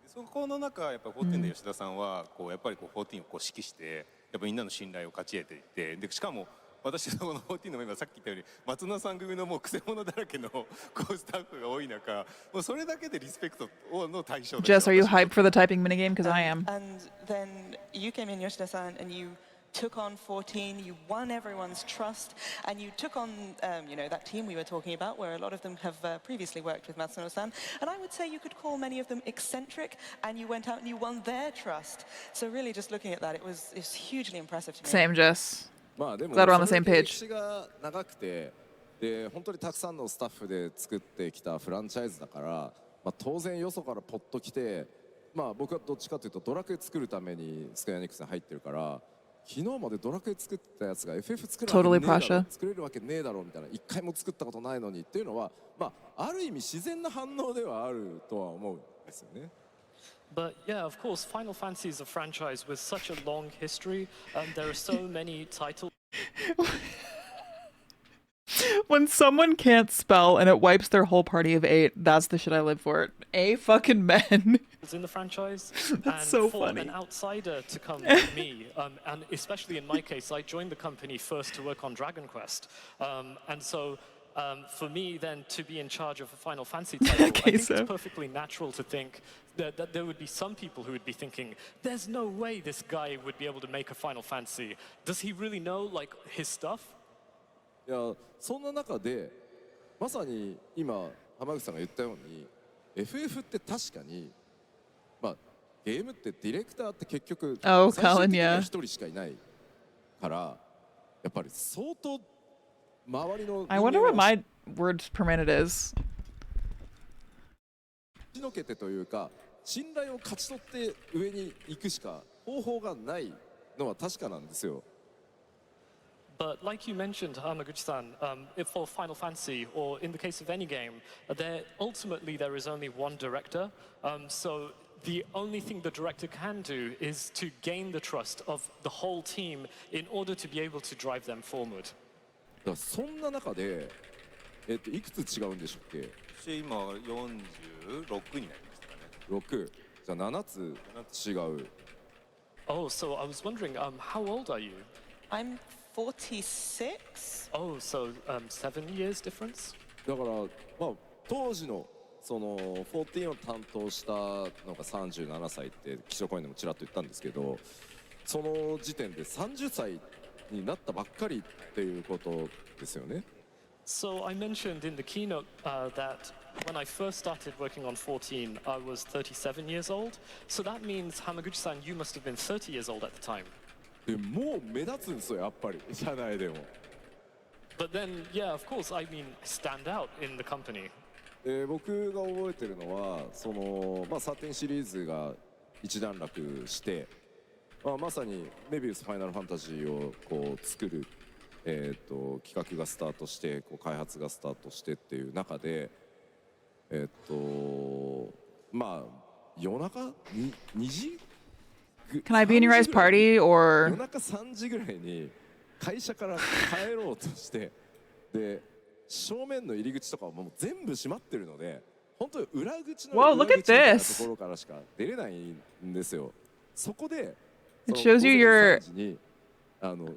そこの中やっぱ14で吉田さんはこうやっぱりこう14をこう指揮してやっぱみんなの信頼を勝ち得ていってでしかも私のこの14のメンバーさっき言ったように松野さん組のもう癖者だらけのこうスタッフが多い中もうそれだけでリスペクトの対象ですよ Jess, are you hyped for the typing minigame? Because I am. And then you came in, Yoshida-san, and you took on 14, you won everyone's trust, and you took on, that team we were talking about, where a lot of them have previously worked with Matsuno-san. And I would say you could call many of them eccentric, and you went out and you won their trust. So really, just looking at that, it's hugely impressive to me. Same, Jess. まあでも Glad we're on the それ same だけ page. 歴史が長くてで本当にたくさんのスタッフで作ってきたフランチャイズだから、まあ、当然よそからポッと来て、まあ、僕はどっちかというとドラクエ作るためにスクエアニックスに入ってるから昨日までドラクエ作ったやつが FF 作るわけねえだ Totally ろ Pasha. 作れるわけねえだろみたいな一回も作ったことないのにっていうのは、まあ、ある意味自然な反応ではあるとは思うんですよね。 But yeah, of course, Final Fantasy is a franchise with such a long history. There are so many titles When someone can't spell and it wipes their whole party of 8, that's the shit I live for. A fucking men. in the franchise. That's and so for funny. an outsider to come like me, and especially in my case, I joined the company first to work on Dragon Quest. And so for me then to be in charge of a Final Fantasy title, I think so. it's perfectly natural to think that there would be some people who would be thinking, there's no way this guy would be able to make a Final Fantasy. Does he really know like his stuff? いやそんな中でまさに今浜口さんが言ったように FF って確かにまあゲームってディレクターって結局 Oh, 最終 Colin, 的には yeah. 一人しかいないからやっぱり相当周りの I wonder what my words per minute is. 打ちのけてというか信頼を勝ち取って上に行くしか方法がないのは確かなんですよ。 But like you mentioned, Hamaguchi-san, if for Final Fantasy, or in the case of any game, ultimately there is only one director. So the only thing the director can do is to gain the trust of the whole team in order to be able to drive them forward. だからそんな中で、いくつ違うんでしょうっけ？私今46になりましたかね。6。じゃあ7つ違う。Oh, so I was wondering, how old are you? I'm 46. Oh, so 7 years difference? だからまあ当時のその14を担当したのが37歳って基礎コインでもちらっと言ったんですけど、その時点で30歳になったばっかりっていうことですよね。So I mentioned in the keynote that when I first started working on 14, I was 37 years old. So that means, Hamaguchi-san, you must have been 30 years old at the time. でもう目立つんですよやっぱり社内でも。But then, yeah, of course, I mean, I stand out in the company. 僕が覚えてるのはその、13シリーズが一段落して、まさにメビウスファイナルファンタジーをこう作る、企画がスタートしてこう開発がスタートしてっていう中で夜中に2時 Can I be in your guys' party 夜 or 中3時ぐらいに会社から帰ろうとしてで正面の入り口とかはもう全部閉まってるので本当に裏口の Whoa, 裏 look at 口みたいな this. ところからしか出れないんですよ。そこで It shows you your その午前3時に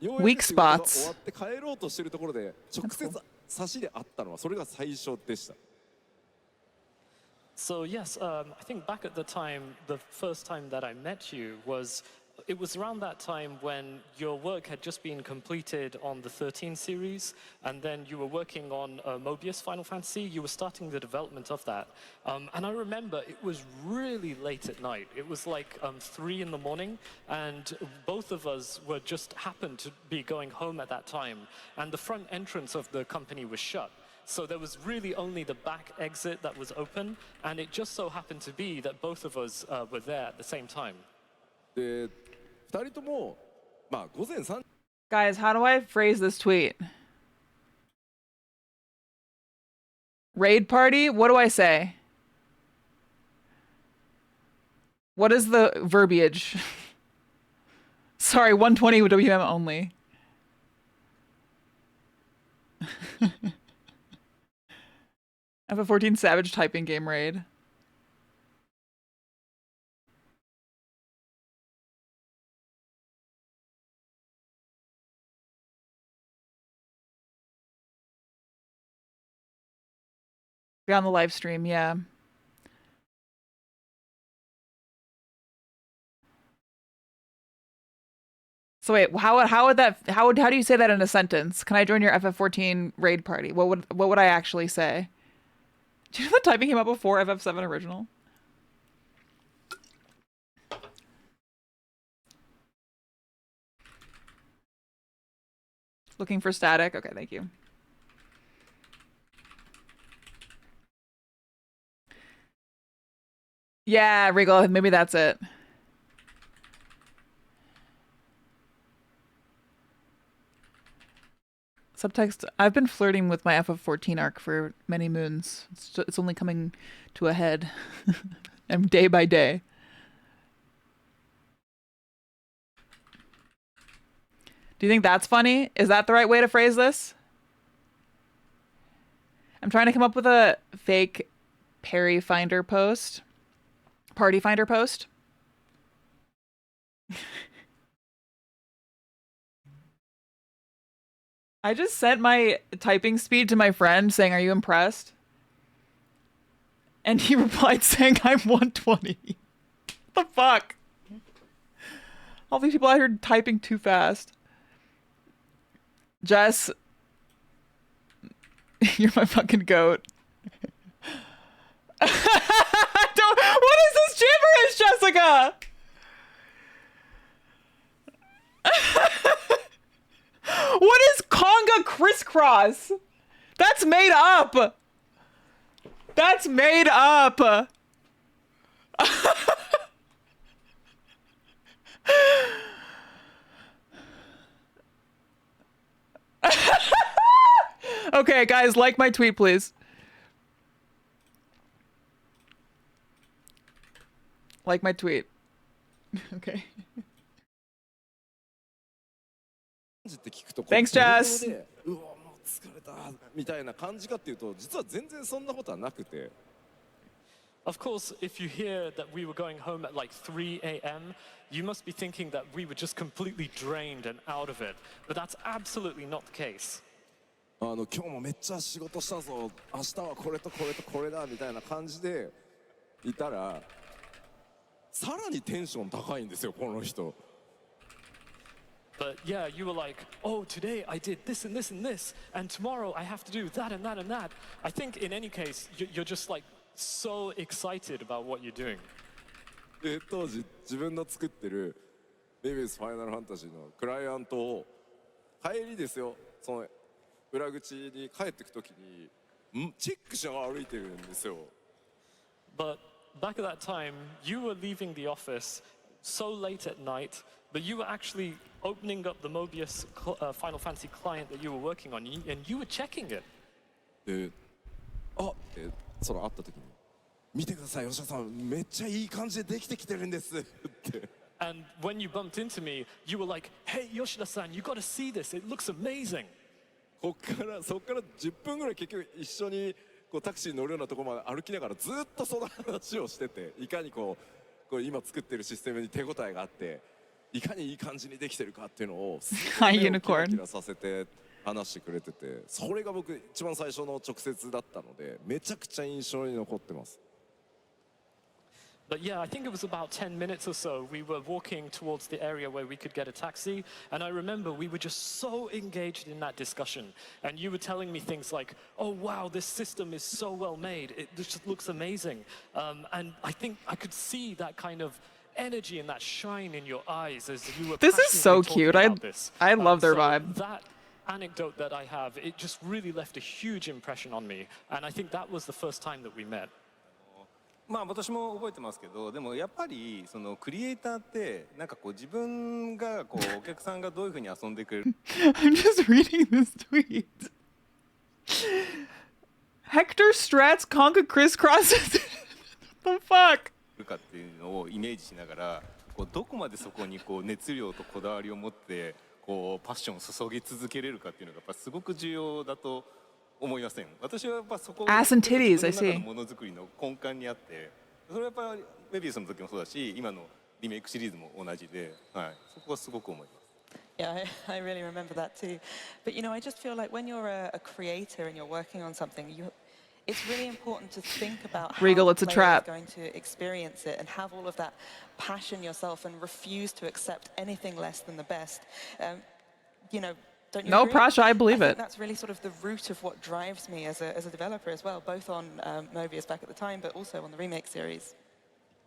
ようや weak く仕事が spots. 終わって帰ろうとしてるところで直接差しで会ったのはそれが最初でした。So yes, I think back at the time, the first time that I met you it was around that time when your work had just been completed on the 13 series, and then you were working on Mobius Final Fantasy. You were starting the development of that. And I remember it was really late at night. It was like 3 in the morning, and both of us were just happened to be going home at that time. And the front entrance of the company was shut. So there was really only the back exit that was open, and it just so happened to be that both of us were there at the same time. で2人とも午前3 guys, how do I phrase this tweet? Raid party? What do I say? What is the verbiage? Sorry, 120 WM only. FF14 Savage typing game raid. Be on the live stream, yeah. So wait, how do you say that in a sentence? Can I join your FF14 raid party? What would I actually say? Do you know the typing came out before FF7 original? Looking for static? Okay, thank you. Yeah, Regal, maybe that's it. Subtext, I've been flirting with my FF14 arc for many moons. It's only coming to a head. And day by day. Do you think that's funny? Is that the right way to phrase this? I'm trying to come up with a fake Party Finder post. I just sent my typing speed to my friend saying, "Are you impressed?" And he replied saying, "I'm 120. What the fuck? All these people out here typing too fast. Jess, you're my fucking goat. What is this gibberish, Jessica? What is conga crisscross? That's made up. That's made up. Okay, guys, like my tweet, please. Like my tweet. Okay. Thanks, Jess. うわもう疲れたみたいな感じかっていうと実は全然そんなことはなくて Of course, if you hear that we were going home at like 3 a.m., you must be thinking that we were just completely drained and out of it. But that's absolutely not the case. 今日もめっちゃ仕事したぞ明日はこれとこれとこれだみたいな感じでいたらさらにテンション高いんですよこの人 But yeah, you were like, oh, today I did this and this and this, and tomorrow I have to do that and that and that. I think in any case, you're just like so excited about what you're doing. で当時自分の作ってるメビウスファイナルファンタジーのクライアントを帰りですよその裏口に帰ってくときにチェックしながら歩いてるんですよ But back at that time, you were leaving the office so late at night, but you were actually opening up the Mobius Final Fantasy client that you were working on, and you were checking it. でってその会った時に見てください吉田さんめっちゃいい感じでできてきてるんですって And when you bumped into me, you were like, hey, Yoshida-san, you got to see this. It looks amazing. そっから10分ぐらい結局一緒にこうタクシーに乗るようなところまで歩きながらずっとその話をしてていかにこう今作ってるシステムに手応えがあっていかにいい感じにできてるかっていうのをすごい目をキラキラさせて話してくれててそれが僕一番最初の直接だったのでめちゃくちゃ印象に残ってます。 But yeah, I think it was about 10 minutes or so. We were walking towards the area where we could get a taxi. And I remember we were just so engaged in that discussion. And you were telling me things like, oh, wow, this system is so well made. It just looks amazing. And I think I could see that kind of energy and that shine in your eyes as you were This is so passionately cute. talking about this. I love their So vibe. that anecdote that I have, it just really left a huge impression on me. And I think that was the first time that we met. まあ私も覚えてますけどでもやっぱりそのクリエイターってなんかこう自分がこうお客さんがどういうふうに遊んでくれる I'm just reading this tweet. Hector Strats Conga crisscrosses. What the fuck? かっていうのをイメージしながらこうどこまでそこにこう熱量とこだわりを持ってこうパッションを注ぎ続けれるかっていうのがやっぱすごく重要だと思いません。私はやっぱそこが Ass and titties, I 自分の中 see. のものづくりの根幹にあってそれはやっぱりメビウスの時もそうだし今のリメイクシリーズも同じで、はい、そこはすごく思います。 Yeah, I really remember that too. But you know, I just feel like when you're a creator and you're working on something, it's really important to think about how Regal, the it's a player is trap. going to experience it and have all of that passion yourself and refuse to accept anything less than the best. You know, don't you No, agree? Prasha, I believe think it. that's really sort of the root of what drives me as a developer as well, both on Mobius back at the time, but also on the remake series.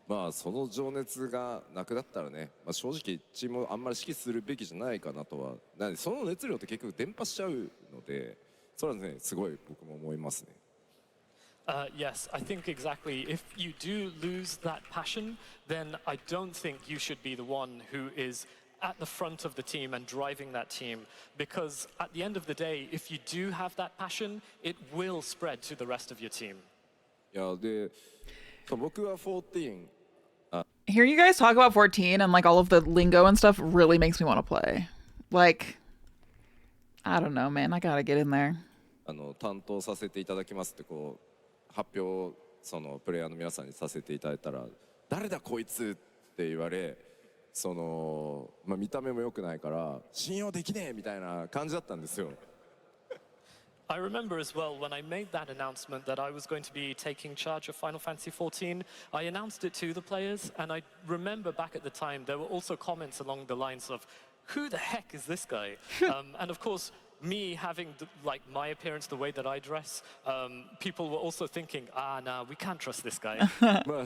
まあその情熱がなくなったらね、まあ、正直チームをあんまり指揮するべきじゃないかなとはなんでその熱量って結局伝播しちゃうのでそれはねすごい僕も思いますね。Yes, I think exactly. If you do lose that passion, then I don't think you should be the one who is at the front of the team and driving that team. Because at the end of the day, if you do have that passion, it will spread to the rest of your team. いやで僕は14 Hearing you guys talk about 14 and like all of the lingo and stuff really makes me want to play. Like, I don't know, man. I gotta get in there. 担当させていただきますってこう発表そのプレイヤーの皆さんにさせていただいたら誰だこいつって言われその、まあ、見た目も良くないから信用できねえみたいな感じだったんですよ。I remember as well when I made that announcement that I was going to be taking charge of Final Fantasy XIV, I announced it to the players, and I remember back at the time there were also comments along the lines of, who the heck is this guy? And of course, me having like my appearance, the way that I dress, people were also thinking, nah, we can't trust this guy. まあ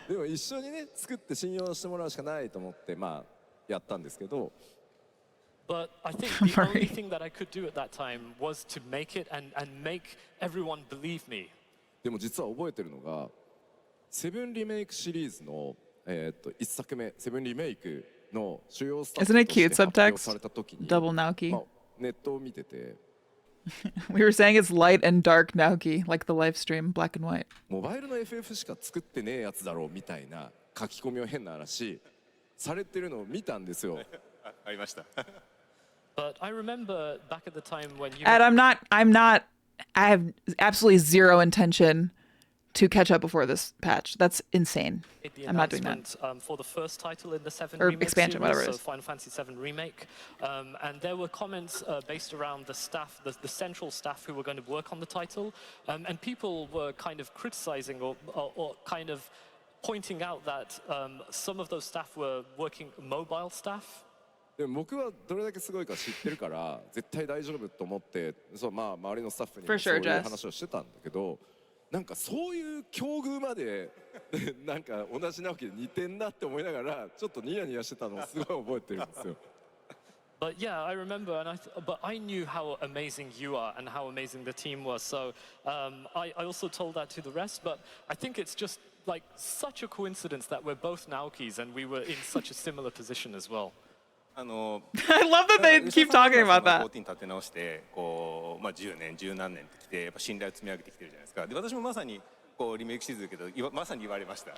でも一緒にね作って信用してもらうしかないと思ってまあやったんですけど。But I think the only thing that I could do at that time was to make it and make everyone believe me. でも実は覚えてるのがセブンリメイクシリーズの一作目セブンリメイクの主要スタッフ Isn't it として cute 発表 subtext? された時に Double Naoki. まあネットを見てて We were saying it's light and dark Naoki, like the live stream, black and white. モバイルの FF しか作ってねえやつだろうみたいな書き込みを変な話されてるのを見たんですよ。ありました。But I remember back at the time when you. And I have absolutely zero intention to catch up before this patch. That's insane. I'm not doing that. For the first title in the 7 Or remake expansion, series, whatever it so is. Final Fantasy 7 Remake. And there were comments based around the staff, the central staff who were going to work on the title. And people were kind of criticizing or kind of pointing out that some of those staff were working mobile staff. でも僕はどれだけすごいか知ってるから絶対大丈夫と思ってそう、まあ、周りのスタッフにも For そう sure, いう Jess. 話をしてたんだけどなんかそういう境遇までなんか同じ直樹で似てんなって思いながらちょっとニヤニヤしてたのをすごい覚えてるんですよ。But yeah, I remember, but I knew how amazing you are and how amazing the team was. So I also told that to the rest. But I think it's just like such a coincidence that we're both Naokis and we were in such a similar position as well. I love that they keep talking about that. 14立て直してこう、まあ、10年10何年ってきてやっぱ信頼を積み上げてきてるじゃないですか。で私もまさにこうリメイクシリーズだけどまさに言われました。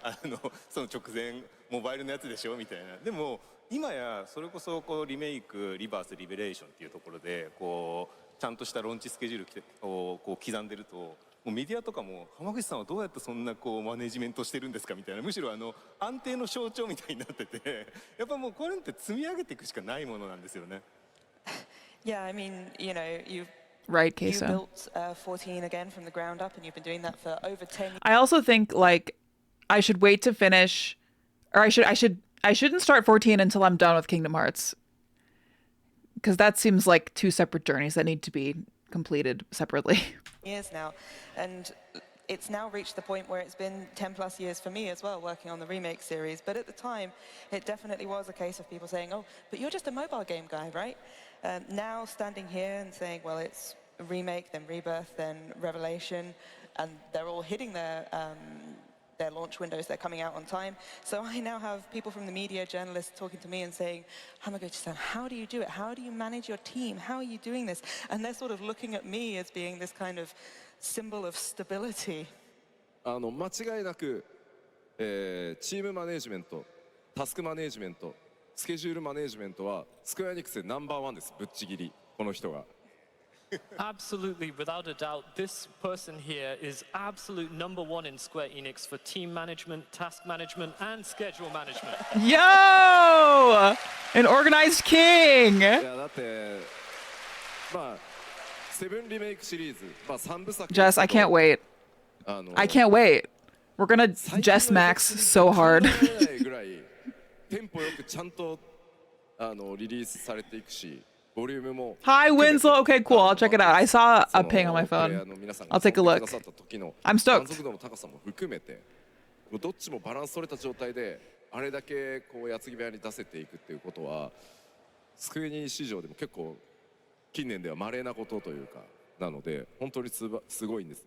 その直前モバイルのやつでしょみたいな。でも今やそれこそこうリメイクリバースリベレーションっていうところでこうちゃんとしたローンチスケジュールをこう刻んでると。もうメディアとかも浜口さんはどうやってそんなこうマネジメントしてるんですかみたいなむしろ安定の象徴みたいになっててやっぱもうこれって積み上げていくしかないものなんですよね。Yeah, I mean, you know, you Queso. built 14 again from the ground up, and you've been doing that for over 10 years. I also think like I should wait to finish, or I shouldn't start 14 until I'm done with Kingdom Hearts, because that seems like two separate journeys that need to be completed separately. Years now, and it's now reached the point where it's been 10 plus years for me as well working on the remake series. But at the time it definitely was a case of people saying, oh, but you're just a mobile game guy, right? Now standing here and saying, well, it's remake, then rebirth, then revelation, and they're all hitting their launch windows, they're coming out on time. So I now have people from the media, journalists talking to me and saying, Hamaguchi-san, how do you do it? How do you manage your team? How are you doing this? And they're sort of looking at me as being this kind of symbol of stability. 間違いなく、チームマネージメント、タスクマネージメント、スケジュールマネージメントはスクエアエニックスでナンバーワンです。ぶっちぎりこの人が。Absolutely, without a doubt, this person here is absolute number one in Square Enix for team management, task management, and schedule management. Yo! An organized king! いやだってまあセブンリメイクシリーズ、まあ3部作。Jess, I can't wait. I can't wait. We're gonna Jess Max so hard. ぐらいテンポよくちゃんとリリースされていくし。Hi, Winslow. Okay, cool. I'll check it out. I saw a ping on my phone. I'll take a look. I'm stoked. 満足度の高さも含めて、どっちもバランス取れた状態であれだけこう矢継ぎ早に出せていくっていうことは、スクエニ市場でも結構近年では稀なことというかなので、本当にすごいんです。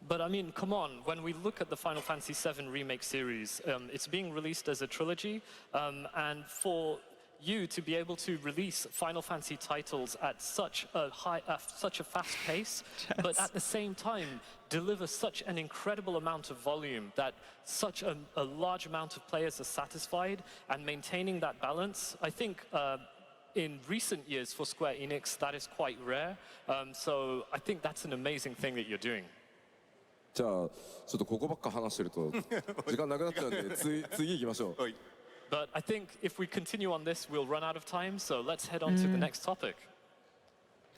But I mean, come on, when we look at the Final Fantasy VII Remake series, it's being released as a trilogy, and for you to be able to release Final Fantasy titles at such a fast pace, but at the same time deliver such an incredible amount of volume that such a large amount of players are satisfied and maintaining that balance, I think in recent years for Square Enix that is quite rare. So I think that's an amazing thing that you're doing. じゃあちょっとここばっか話してると時間なくなっちゃうんで次行きましょう。But I think if we continue on this, we'll run out of time. So let's head on to the next topic.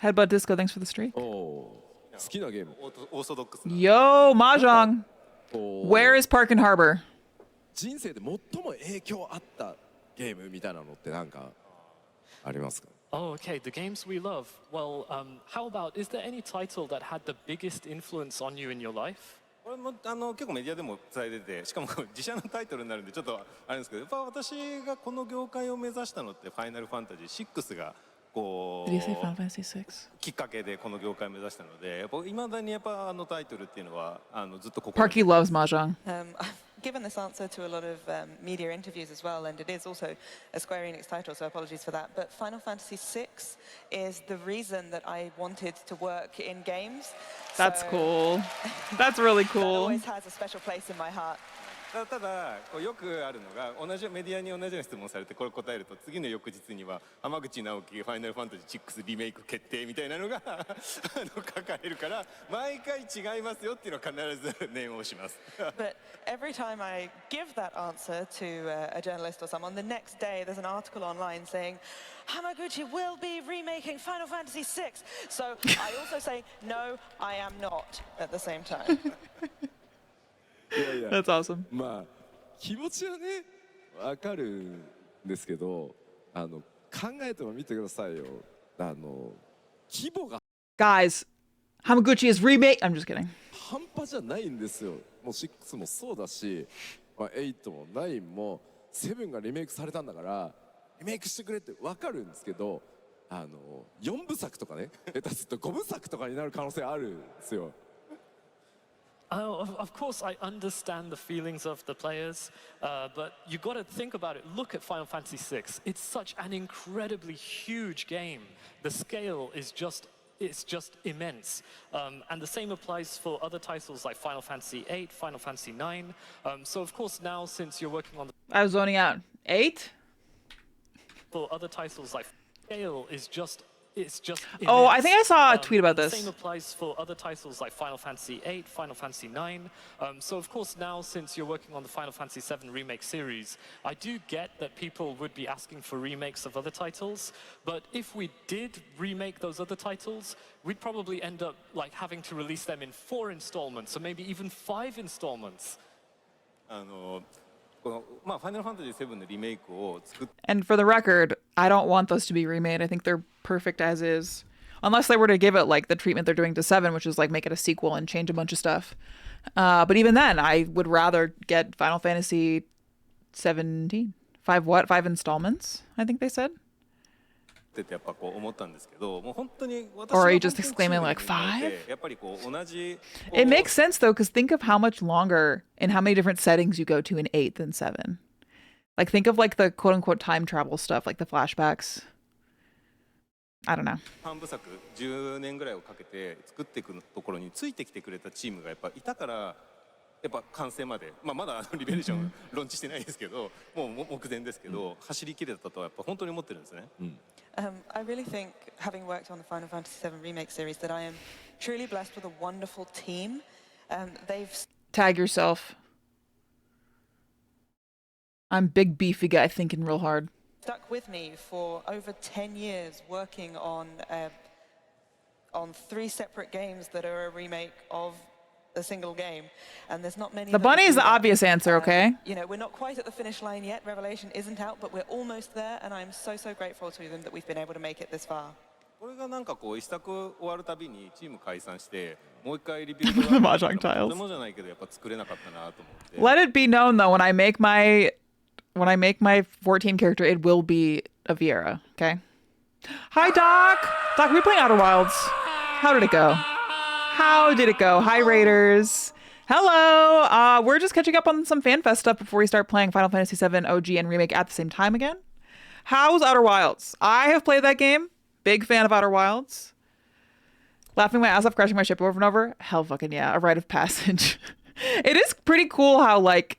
Headbutt Disco, thanks for the streak. 好きなゲーム。オーソドックスな。Yo, Mahjong. Where is Park and Harbor? 人生で最も影響あったゲームみたいなのってなんかありますか？ Oh, okay. The games we love. Well, how about, is there any title that had the biggest influence on you in your life? これも結構メディアでも伝えてて、しかも自社のタイトルになるんでちょっとあれですけど、やっぱ私がこの業界を目指したのってファイナルファンタジー6がこう Did you say Final Fantasy 6? きっかけでこの業界を目指したので、やっぱ未だにやっぱタイトルっていうのはずっと心に。Parky loves Mahjong. I've given this answer to a lot of media interviews as well, and it is also a Square Enix title, so apologies for that. But Final Fantasy VI is the reason that I wanted to work in games. That's cool. That's really That cool. always has a special place in my heart. ただこうよくあるのが同じメディアに同じような質問されてこれ答えると次の翌日には浜口直樹ファイナルファンタジー6リメイク決定みたいなのが書かれるから毎回違いますよっていうのは必ず念を押します。But every time I give that answer to a journalist or someone, the next day there's an article online saying, Hamaguchi will be remaking Final Fantasy VI. So I also say, no, I am not at the same time. いやいや That's awesome. まあ気持ちはねわかるんですけど考えてもみてくださいよ規模が Guys, Hamaguchi is remake. I'm just kidding. 半端じゃないんですよ。もう6もそうだし、まあ、8も9も7がリメイクされたんだからリメイクしてくれってわかるんですけど4部作とかね下手すると5部作とかになる可能性あるんですよ。Of course, I understand the feelings of the players, but you got to think about it. Look at Final Fantasy VI. It's such an incredibly huge game. The scale is just immense. And the same applies for other titles like Final Fantasy VIII, Final Fantasy IX. So of course now, since you're working on I was zoning out. 8? for other titles like scale is just Oh, I immense. think I saw a tweet about The this. same applies for other titles like Final Fantasy VIII, Final Fantasy IX. So of course now, since you're working on the Final Fantasy VII remake series, I do get that people would be asking for remakes of other titles. But if we did remake those other titles, we'd probably end up like having to release them in 4 installments, or maybe even 5 installments. このまあファイナルファンタジー7のリメイクを作っ And for the record, I don't want those to be remade. I think they're perfect as is. Unless they were to give it like the treatment they're doing to 7, which is like make it a sequel and change a bunch of stuff. But even then, I would rather get Final Fantasy 17. 5 what? 5 installments, I think they said. てやっぱこう思ったんですけど、もう本当に私 Or は are you 本当 just に exclaiming チーム like に見え 5? てやっぱりこう同じこう It makes sense though, because think of how much longer and how many different settings you go to in 8 than 7. Like think of like the quote unquote time travel stuff, like the flashbacks. I don't know. 3部作10年ぐらいをかけて作っていくところについてきてくれたチームがやっぱいたからやっぱ完成まで、まあ、まだリベレーションローンチしてないですけど、もう目前ですけど、走り切れたとはやっぱ本当に思ってるんですね。I really think, having worked on the Final Fantasy VII Remake series, that I am truly blessed with a wonderful team. They've Tag yourself. I'm big beefy guy thinking real hard. stuck with me for over 10 years working on 3 separate games that are a remake of a single game, and there's not many. The that bunny do is the that. obvious answer, okay? You know, we're not quite at the finish line yet. Revelation isn't out, but we're almost there, and I'm so grateful to them that we've been able to make it this far. これがなんかこう一作終わるたびにチーム解散してもう一回リビルドが Mahjong tiles. とてもじゃないけどやっぱ作れなかったなと思って。 Let it be known though, when I make my 14 character, it will be a Viera, okay? Hi Doc! Doc, are we playing Outer Wilds? How did it go? How did it go? Hi Raiders. Hello! We're just catching up on some FanFest stuff before we start playing Final Fantasy VII OG and Remake at the same time again. How's Outer Wilds? I have played that game. Big fan of Outer Wilds. Laughing my ass off, crashing my ship over and over. Hell fucking yeah, a rite of passage. It is pretty cool how like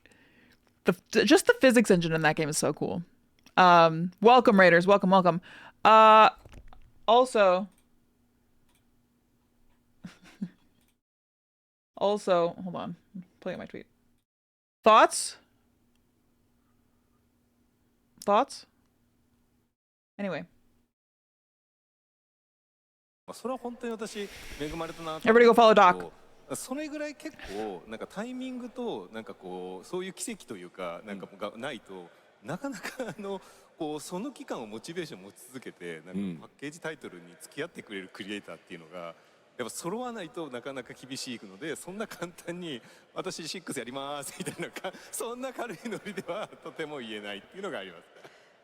just the physics engine in that game is so cool. Welcome Raiders, welcome. Also, hold on, I'm pulling up my tweet. Thoughts? Anyway. それは本当に私恵まれたなと Everybody go follow Doc. それぐらい結構なんかタイミングとなんかこうそういう奇跡というかなんかがないとなかなかこうその期間をモチベーション持ち続けてなんかパッケージタイトルに付き合ってくれるクリエイターっていうのがやっぱ揃わないとなかなか厳しいのでそんな簡単に私6やりますみたいなそんな軽いノリではとても言えないっていうのがあります。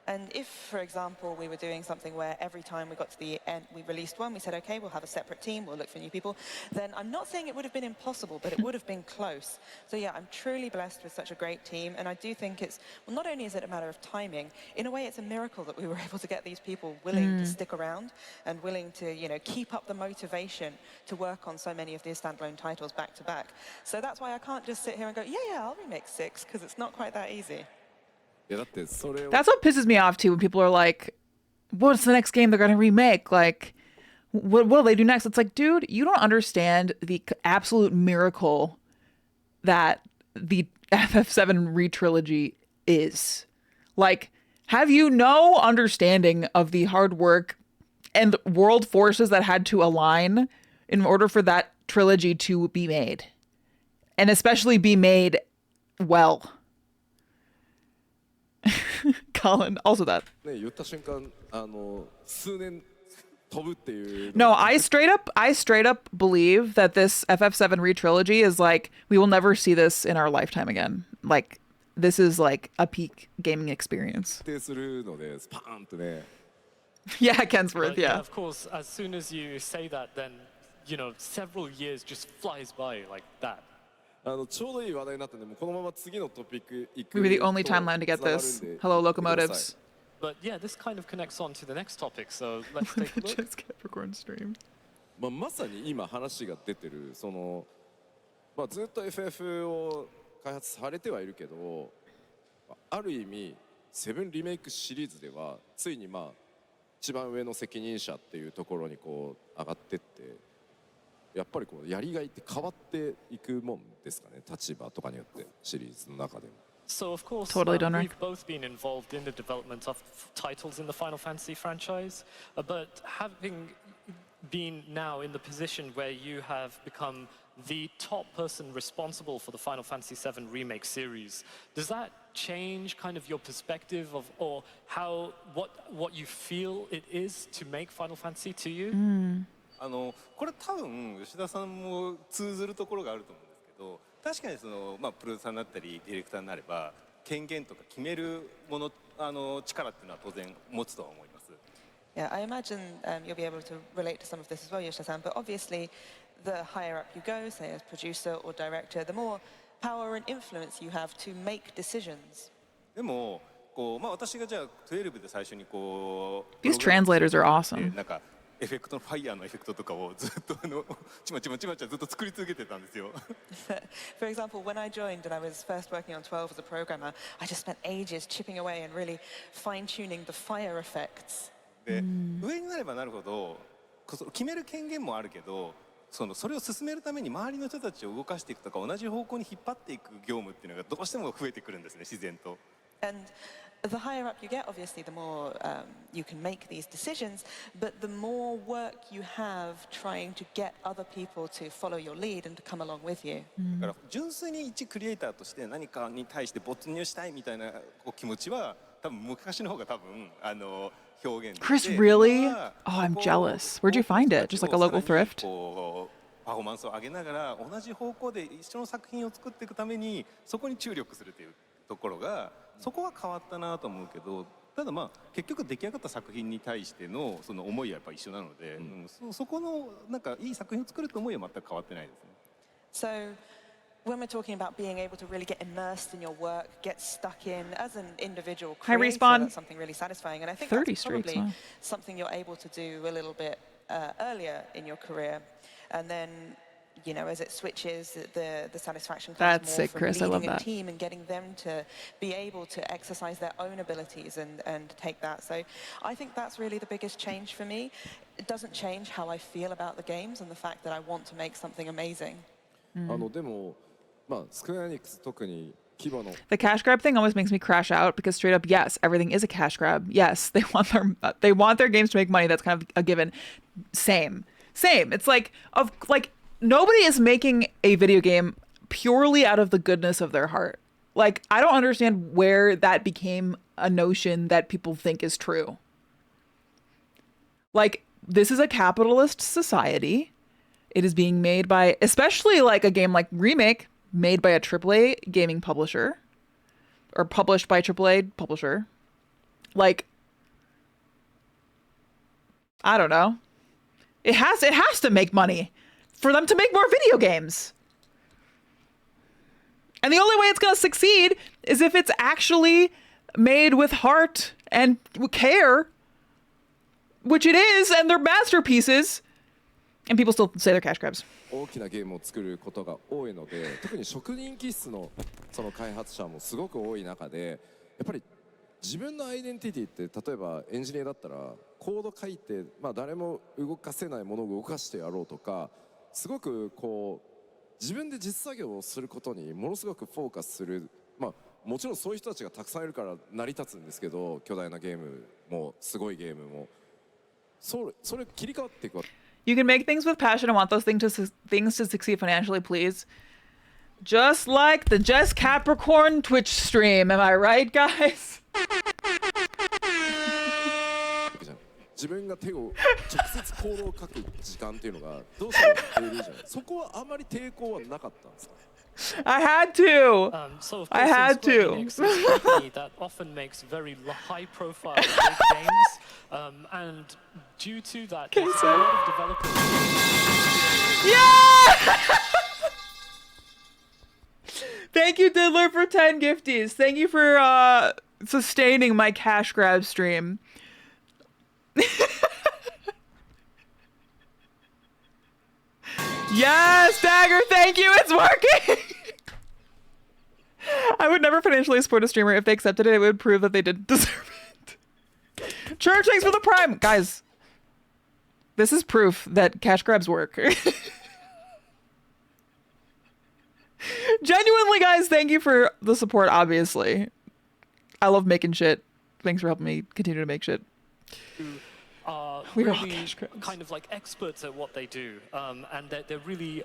And if, for example, we were doing something where every time we got to the end, we released one, we said, okay, we'll have a separate team, we'll look for new people, then I'm not saying it would have been impossible, but it would have been close. So yeah, I'm truly blessed with such a great team, and I do think it's, well, not only is it a matter of timing, in a way it's a miracle that we were able to get these people willing to stick around and willing to, you know, keep up the motivation to work on so many of these standalone titles back to back. So that's why I can't just sit here and go, yeah, I'll remake 6, because it's not quite that easy. いやだってそれを That's what pisses me off too when people are like, what's the next game they're gonna remake? Like, what'll they do next? It's like, dude, you don't understand the absolute miracle that the FF7 re-trilogy is. Like, have you no understanding of the hard work and world forces that had to align in order for that trilogy to be made? And especially be made well. Colin, also that. ね言った瞬間数年飛ぶっていう No, I straight up believe that this FF7 re-trilogy is like, we will never see this in our lifetime again. Like, this is like a peak gaming experience. 定するのでスパーンとね Yeah, Kensworth, But, yeah. of course, as soon as you say that, then, you know, several years just flies by like that. ちょうどいい話題になったんでもうこのまま次のトピック行く We were the only timeline to get つながるん this. で Hello, 言ってください locomotives. But yeah, this kind of connects on to the next topic, so let's take a look. JessCap record stream. まさに今話が出てるその、ずっと FF を開発されてはいるけどある意味7リメイクシリーズではついに一番上の責任者っていうところにこう上がってってやっぱりこうやりがいって変わっていくもんですかね立場とかによってシリーズの中でも。 So of course, Totally done, Rick. we've both been involved in the development of titles in the Final Fantasy franchise, but having been now in the position where you have become the top person responsible for the Final Fantasy VII Remake series, does that change kind of your perspective of, or how, what you feel it is to make Final Fantasy to you? これ多分吉田さんも通ずるところがあると思うんですけど確かにその、プロデューサーになったりディレクターになれば権限とか決めるもの力っていうのは当然持つとは思います。 Yeah, I imagine you'll be able to relate to some of this as well, Yoshida-san, but obviously the higher up you go, say as producer or director, the more power and influence you have to make decisions. でもこう、私がじゃあ12で最初にこう These translators are awesome. なんかエフェクトのファイヤーのエフェクトとかをずっとちまちまずっと作り続けてたんですよ。For example, when I joined and I was first working on 12 as a programmer, I just spent ages chipping away and really fine-tuning the fire effects. で、上になればなるほど決める権限もあるけどそれを進めるために周りの人たちを動かしていくとか同じ方向に引っ張っていく業務っていうのがどうしても増えてくるんですね自然と。And the higher up you get, obviously, the more you can make these decisions, but the more work you have trying to get other people to follow your lead and to come along with you. だから純粋に一クリエイターとして何かに対して没入したいみたいな気持ちは多分昔の方が多分表現できて Chris, really? Oh, I'm jealous. Where'd you find it? Just like a local thrift? こうパフォーマンスを上げながら同じ方向で一緒の作品を作っていくためにそこに注力するというところがそこは変わったなと思うけどただ結局出来上がった作品に対してのその思いはやっぱ一緒なので、そこのなんかいい作品を作ると思いは全く変わってないですね。So when we're talking about being able to really get immersed in your work, get stuck in as an individual Hi, creator, Respawn. that's something really satisfying. And I think 30 that's streaks, probably wow. something you're able to do a little bit earlier in your career. And then, you know, as it switches, the satisfaction comes That's more sick, from Chris. I love leading a that. team and getting them to be able to exercise their own abilities and take that. So I think that's really the biggest change for me. It doesn't change how I feel about the games and the fact that I want to make something amazing. でもスクエアエニックス特に規模の The cash grab thing always makes me crash out because straight up, yes, everything is a cash grab. Yes, they want their games to make money. That's kind of a given. Same. It's like nobody is making a video game purely out of the goodness of their heart. Like, I don't understand where that became a notion that people think is true. Like, this is a capitalist society. It is being made by, especially like a game like Remake, made by a AAA gaming publisher or published by a AAA publisher. like, I don't know. It has to make money for them to make more video games. And the only way it's going to succeed is if it's actually made with heart and care, which it is, and they're masterpieces, and people still say they're cash grabs. 大きなゲームを作ることが多いので、特に職人気質のその開発者もすごく多い中で、やっぱり自分のアイデンティティって例えばエンジニアだったらコード書いて、まあ誰も動かせないものを動かしてやろうとか、すごくこう自分で実作業をすることにものすごくフォーカスする。まあもちろんそういう人たちがたくさんいるから成り立つんですけど、巨大なゲームもすごいゲームもそれ切り替わっていくわ。You can make things with passion and want those things to succeed financially, please. Just like the Jess Capricorn Twitch stream, am I right, guys? 自分が手を直接コードを書く時間っていうのがどうしても減るじゃない。そこはあまり抵抗はなかったんですか。I had to. So of course, I had to. Enix is a company that often makes very high-profile big games, and due to that, there's a lot of developers. Yeah! Thank you, Diddler, for 10 gifties. Thank you for sustaining my cash grab stream. Yes, Dagger, thank you, it's working! I would never financially support a streamer. If they accepted it, it would prove that they didn't deserve it. Church, thanks for the prime! Guys, this is proof that cash grabs work. Genuinely, guys, thank you for the support, obviously. I love making shit. Thanks for helping me continue to make shit. We are really kind of like experts at what they do, and they're really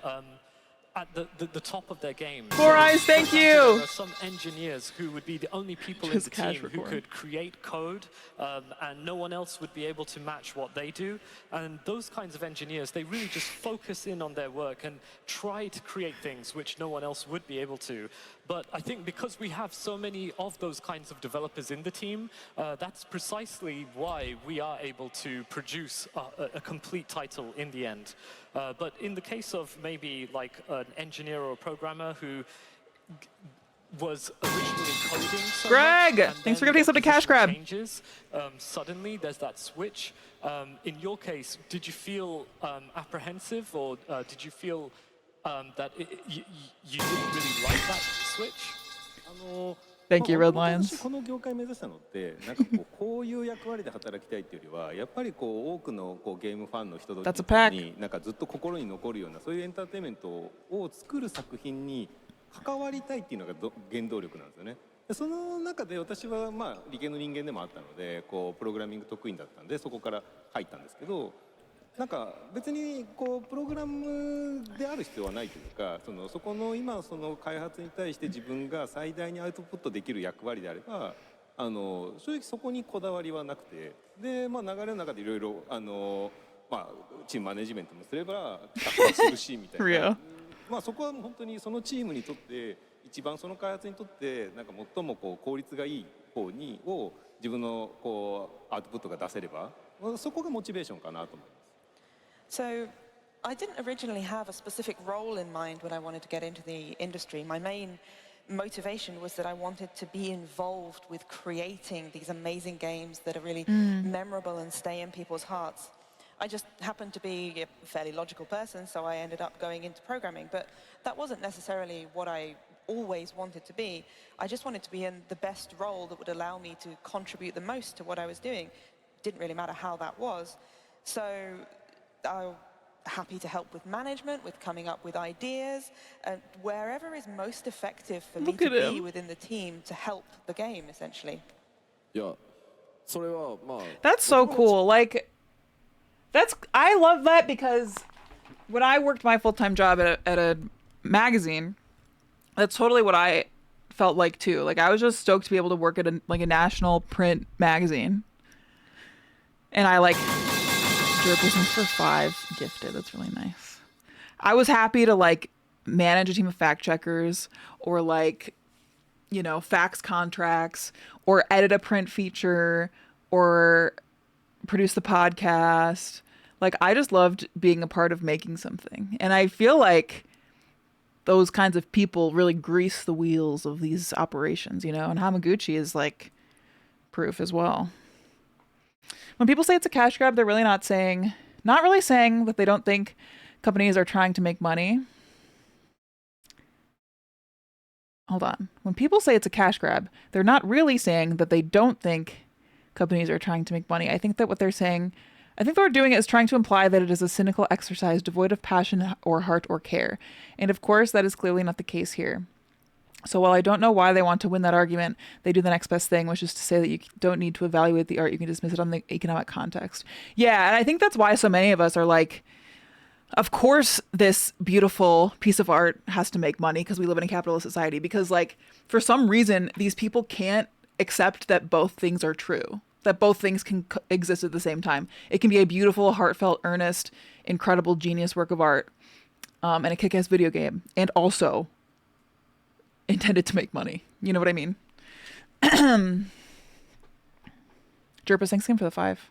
at the top of their game. Four Eyes, thank you! There are some engineers who would be the only people in the team who could create code, and no one else would be able to match what they do. And those kinds of engineers, they really just focus in on their work and try to create things which no one else would be able to. But I think because we have so many of those kinds of developers in the team, that's precisely why we are able to produce a complete title in the end. But in the case of maybe like an engineer or a programmer who was originally coding so Greg, much, thanks for giving us up to cash grab. Changes, suddenly there's that switch. In your case, did you feel apprehensive, or did you feel that you didn't really like that switch? Thank you, Red Lions. この業界目指したのってなんかこういう役割で働きたいっていうよりはやっぱり多くのゲームファンの人になんかずっと心に残るようなそういうエンターテインメントを作る作品に関わりたいっていうのが原動力なんですよね。その中で私はまあ理系の人間でもあったのでプログラミング得意だったんでそこから入ったんですけど。なんか別にプログラムである必要はないというかそこの今その開発に対して自分が最大にアウトプットできる役割であれば正直そこにこだわりはなくてで、まあ、流れの中でいろいろまあ、チームマネジメントもすればするしみたいなまあそこは本当にそのチームにとって一番その開発にとってなんか最も効率がいい方を自分のアウトプットが出せればそこがモチベーションかなと思います。So, I didn't originally have a specific role in mind when I wanted to get into the industry. My main motivation was that I wanted to be involved with creating these amazing games that are really memorable and stay in people's hearts. I just happened to be a fairly logical person, so I ended up going into programming. But that wasn't necessarily what I always wanted to be. I just wanted to be in the best role that would allow me to contribute the most to what I was doing. It didn't really matter how that was. So, I'm happy to help with management, with coming up with ideas, and wherever is most effective for me to be within the team to help the game, essentially. Yeah, that's so cool. Like, I love that because when I worked my full-time job at a magazine, that's totally what I felt like too. Like I was just stoked to be able to work at a national print magazine, and I like. Persons for 5 gifted. That's really nice. I was happy to like manage a team of fact checkers or like you know, fax contracts or edit a print feature or produce the podcast. Like, I just loved being a part of making something. And I feel like those kinds of people really grease the wheels of these operations, you know, and Hamaguchi is like proof as well. When people say it's a cash grab, they're really not really saying that they don't think companies are trying to make money. Hold on. When people say it's a cash grab, they're not really saying that they don't think companies are trying to make money. I think that what they're doing is trying to imply that it is a cynical exercise devoid of passion or heart or care. And of course, that is clearly not the case here. So while I don't know why they want to win that argument, they do the next best thing, which is to say that you don't need to evaluate the art. You can dismiss it on the economic context. Yeah, and I think that's why so many of us are like, of course this beautiful piece of art has to make money because we live in a capitalist society. Because, like, for some reason, these people can't accept that both things are true, that both things can exist at the same time. It can be a beautiful, heartfelt, earnest, incredible, genius work of art and a kick-ass video game, and also intended to make money. You know what I mean? Jerpus, thanks again for the 5.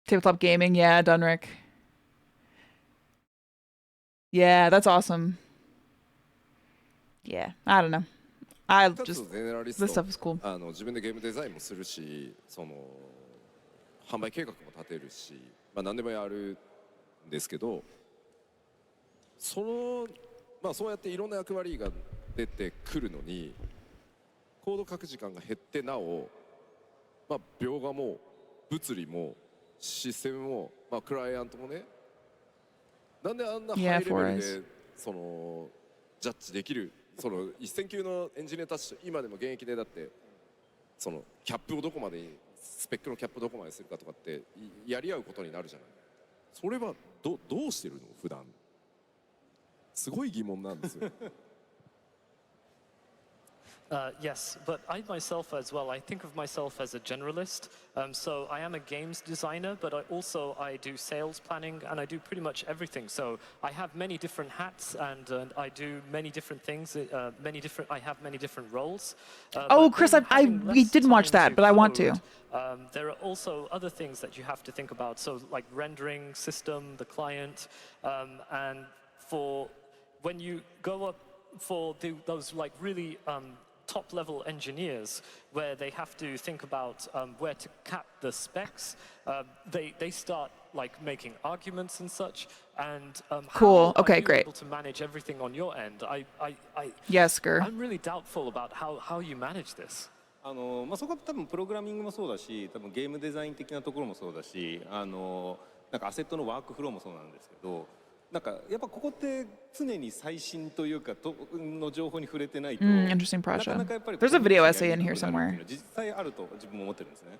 Tabletop gaming, yeah, Dunrick. Yeah, that's awesome. Yeah, I don't know. This stuff is cool. 自分でゲームデザインもするし、その販売計画も立てるし、まあ何でもやるんですけど、そうやっていろんな役割が出てくるのに、コード書く時間が減ってなお、まあ描画も物理もシステムも、まあクライアントもね、なんであんなハイレベルでそのジャッジできる。その一線級のエンジニアたちと今でも現役でだってそのキャップをどこまでスペックのキャップをどこまでするかとかってやり合うことになるじゃない。それはどうしてるの普段。すごい疑問なんですよ。Yes, but I myself as well, I think of myself as a generalist. So I am a games designer, but I do sales planning and I do pretty much everything. So I have many different hats and I do many different things. I have many different roles. Oh, Chris, we didn't watch that, but I want to. There are also other things that you have to think about. So like rendering system, the client, and for when you go up for those like really top-level engineers where they have to think about where to cap the specs, they start like making arguments and such. And cool. How okay, are you great. able to manage everything on your end? Yes, Gur. I'm really doubtful about how you manage this. まあそこは多分プログラミングもそうだし、多分ゲームデザイン的なところもそうだし、なんかアセットのワークフローもそうなんですけど。なんかやっぱここって常に最新というかの情報に触れてないと、interesting project. There's a video essay in here somewhere. 実際あると自分も思ってるんですね。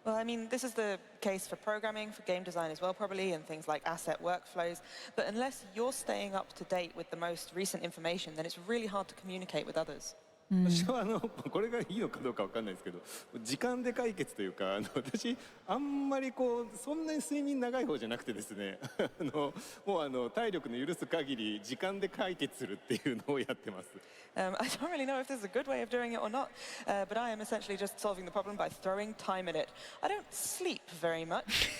Well, I mean, this is the case for programming, for game design as well, probably, and things like asset workflows. But unless you're staying up to date with the most recent information, then it's really hard to communicate with others. 私はこれがいいのかどうかわかんないですけど、時間で解決というか、私あんまりこうそんなに睡眠長い方じゃなくてですね、もう体力の許す限り時間で解決するっていうのをやってます。I don't really know if this is a good way of doing it or not, but I am essentially just solving the problem by throwing time in it. I don't sleep very much,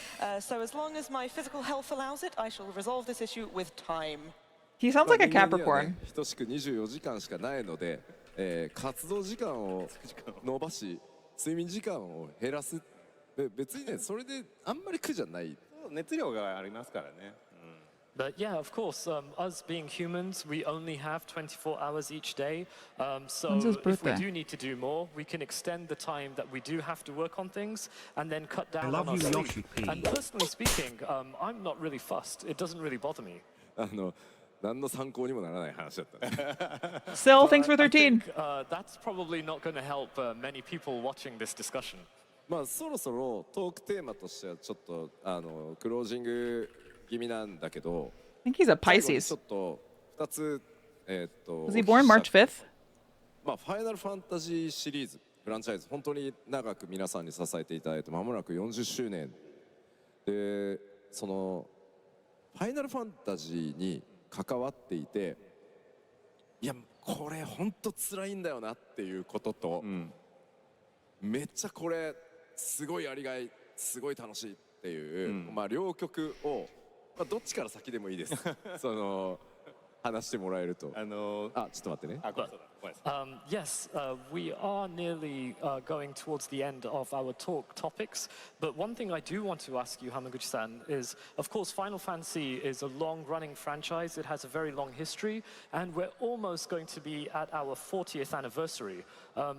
so as long as my physical health allows it, I shall resolve this issue with time. He sounds like a Capricorn. 等しく24時間しかないので、活動時間を伸ばし、睡眠時間を減らす。別にね、それであんまり苦じゃない。熱量がありますからね。But yeah, of course, us being humans, we only have 24 hours each day. So if we do need to do more, we can extend the time that we do have to work on things and then cut down on our sleep. And personally speaking, I'm not really fussed. It doesn't really bother me. 何の参考にもならない話だった。Still, thanks for 13. That's probably not going to help many people watching this discussion. まあそろそろトークテーマとしてはちょっとクロージング気味なんだけど。I think he's a Pisces. ちょっと2つWas he born March 5th? まあファイナルファンタジーシリーズフランチャイズ本当に長く皆さんに支えていただいて間もなく40周年でそのファイナルファンタジーに関わっていて、いやこれ本当辛いんだよなっていうことと、めっちゃこれすごいやりがい、すごい楽しいっていう、まあ両極を、まあ、どっちから先でもいいです。その話してもらえると。ちょっと待ってね。Yes, we are nearly going towards the end of our talk topics, but one thing I do want to ask you, Hamaguchi-san, is, of course, Final Fantasy is a long-running franchise. It has a very long history, and we're almost going to be at our 40th anniversary.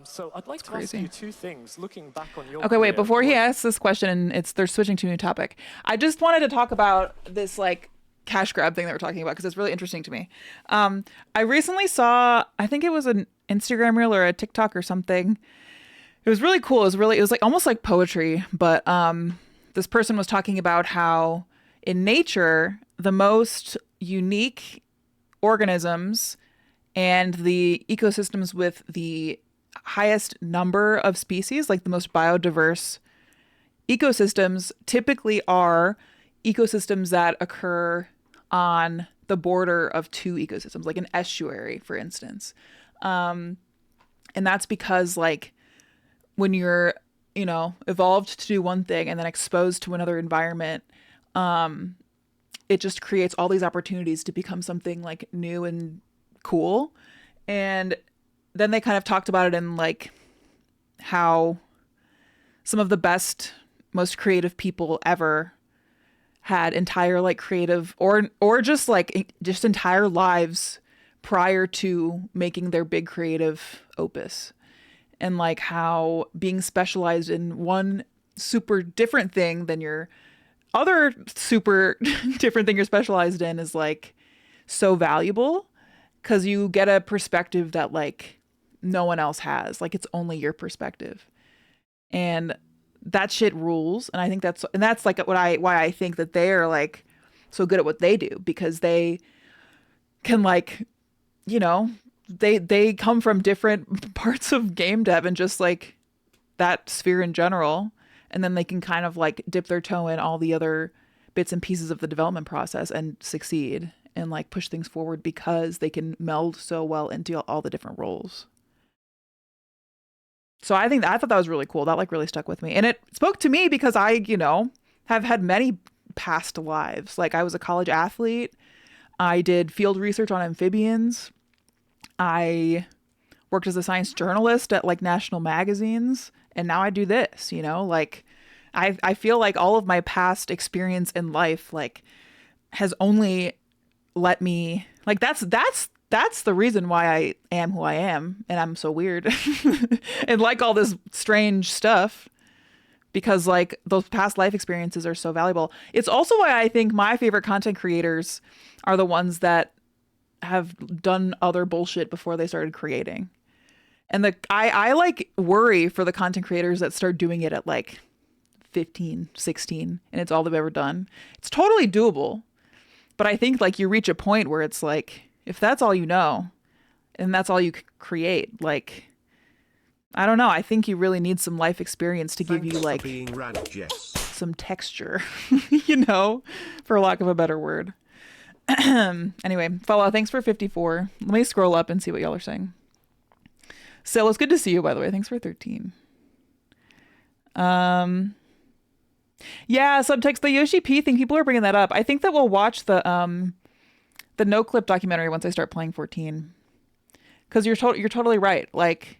So I'd like to ask you two things, looking back on your Okay, wait, career, before he asks this question, and they're switching to a new topic, I just wanted to talk about this, like, cash grab thing that we're talking about because it's really interesting to me. I recently saw, I think it was an Instagram reel or a TikTok or something. It was really cool. It was like almost like poetry, but this person was talking about how in nature the most unique organisms and the ecosystems with the highest number of species, like the most biodiverse ecosystems, typically are ecosystems that occur on the border of two ecosystems, like an estuary, for instance. And that's because, like, when you're, you know, evolved to do one thing and then exposed to another environment, it just creates all these opportunities to become something like new and cool. And then they kind of talked about it in like how some of the best, most creative people ever had entire like creative or just entire lives prior to making their big creative opus. And like how being specialized in one super different thing than your other super different thing you're specialized in is like so valuable because you get a perspective that like no one else has. Like it's only your perspective. And that shit rules. And I think that's like why I think that they are like so good at what they do, because they can like, you know, they come from different parts of game dev and just like that sphere in general. And then they can kind of like dip their toe in all the other bits and pieces of the development process and succeed and like push things forward because they can meld so well into all the different roles. So I thought that was really cool. That like really stuck with me. And it spoke to me because I, you know, have had many past lives. Like I was a college athlete. I did field research on amphibians. I worked as a science journalist at like national magazines. And now I do this, you know, like I feel like all of my past experience in life like has only let me like that's the reason why I am who I am, and I'm so weird and like all this strange stuff, because like those past life experiences are so valuable. It's also why I think my favorite content creators are the ones that have done other bullshit before they started creating. And I like worry for the content creators that start doing it at like 15, 16 and it's all they've ever done. It's totally doable. But I think like you reach a point where it's like, if that's all you know and that's all you create, like, I don't know. I think you really need some life experience to give you like some texture, you know, for lack of a better word. Anyway, Fallout, thanks for 54. Let me scroll up and see what y'all are saying. Sil, it's good to see you, by the way. Thanks for 13. Yeah, subtext, the Yoshi P thing, people are bringing that up. I think that we'll watch the no clip documentary once I start playing 14. Because you're totally right. Like,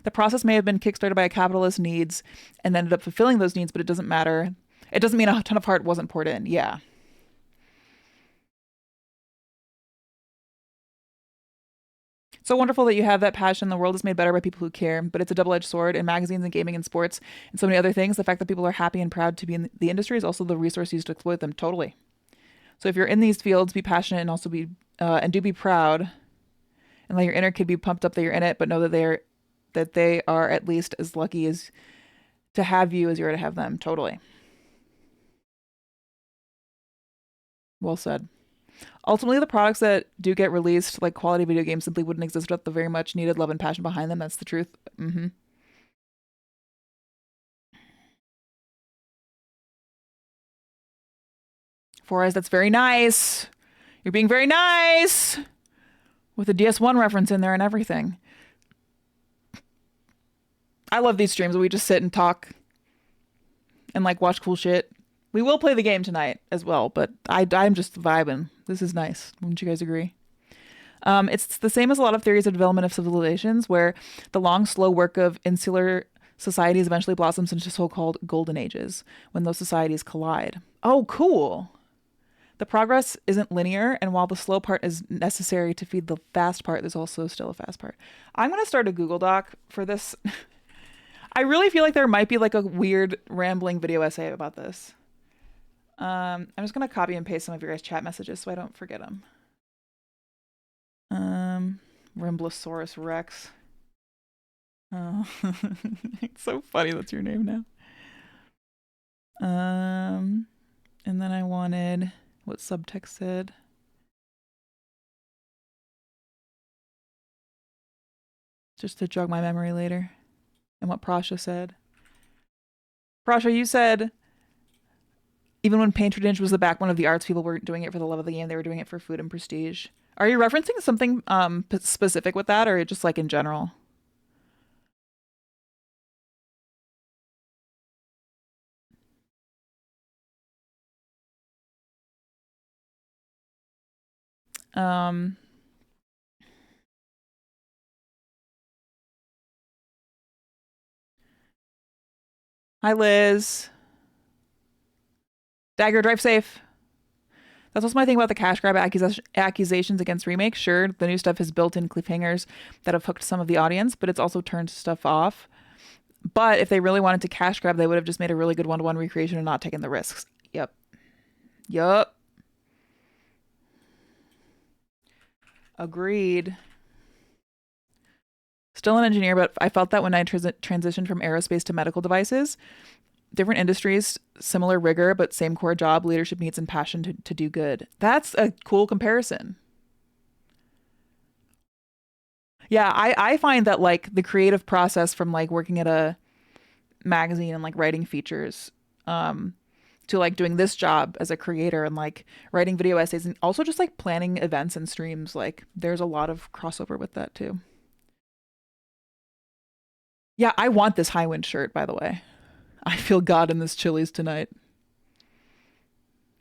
the process may have been kickstarted by a capitalist needs and ended up fulfilling those needs, but it doesn't matter. It doesn't mean a ton of heart wasn't poured in. Yeah. So wonderful that you have that passion. The world is made better by people who care, but it's a double-edged sword in magazines and gaming and sports and so many other things. The fact that people are happy and proud to be in the industry is also the resource used to exploit them. Totally. So if you're in these fields, be passionate and also and do be proud and let your inner kid be pumped up that you're in it, but know that they are at least as lucky as to have you as you are to have them. Totally. Well said. Ultimately, the products that do get released, like quality video games, simply wouldn't exist without the very much needed love and passion behind them. That's the truth. Mm-hmm. Four Eyes, that's very nice. You're being very nice with a DS1 reference in there and everything. I love these streams where we just sit and talk and like watch cool shit. We will play the game tonight as well, but I'm just vibing. This is nice. Wouldn't you guys agree? It's the same as a lot of theories of development of civilizations, where the long, slow work of insular societies eventually blossoms into so-called golden ages, when those societies collide. Oh, cool. The progress isn't linear, and while the slow part is necessary to feed the fast part, there's also still a fast part. I'm going to start a Google Doc for this. I really feel like there might be like a weird rambling video essay about this. I'm just going to copy and paste some of your guys' chat messages so I don't forget them. Rimblosaurus Rex. Oh, it's so funny that's your name now. And then I wanted what subtext said. Just to jog my memory later. And what Prasha said. Prasha, you said even when patronage was the backbone of the arts, people weren't doing it for the love of the game. They were doing it for food and prestige. Are you referencing something specific with that, or just like in general? Hi, Liz. Dagger, drive safe. That's also my thing about the cash grab accusations against remakes. Sure, the new stuff has built-in cliffhangers that have hooked some of the audience, but it's also turned stuff off. But if they really wanted to cash grab, they would have just made a really good one-to-one recreation and not taken the risks. Yep. Agreed. Still an engineer, but I felt that when I transitioned from aerospace to medical devices, different industries, similar rigor, but same core job, leadership needs, and passion to do good. That's a cool comparison. Yeah, I find that like the creative process from like working at a magazine and like writing features to like doing this job as a creator and like writing video essays and also just like planning events and streams, like there's a lot of crossover with that too. Yeah, I want this high wind shirt, by the way. I feel God in this Chili's tonight.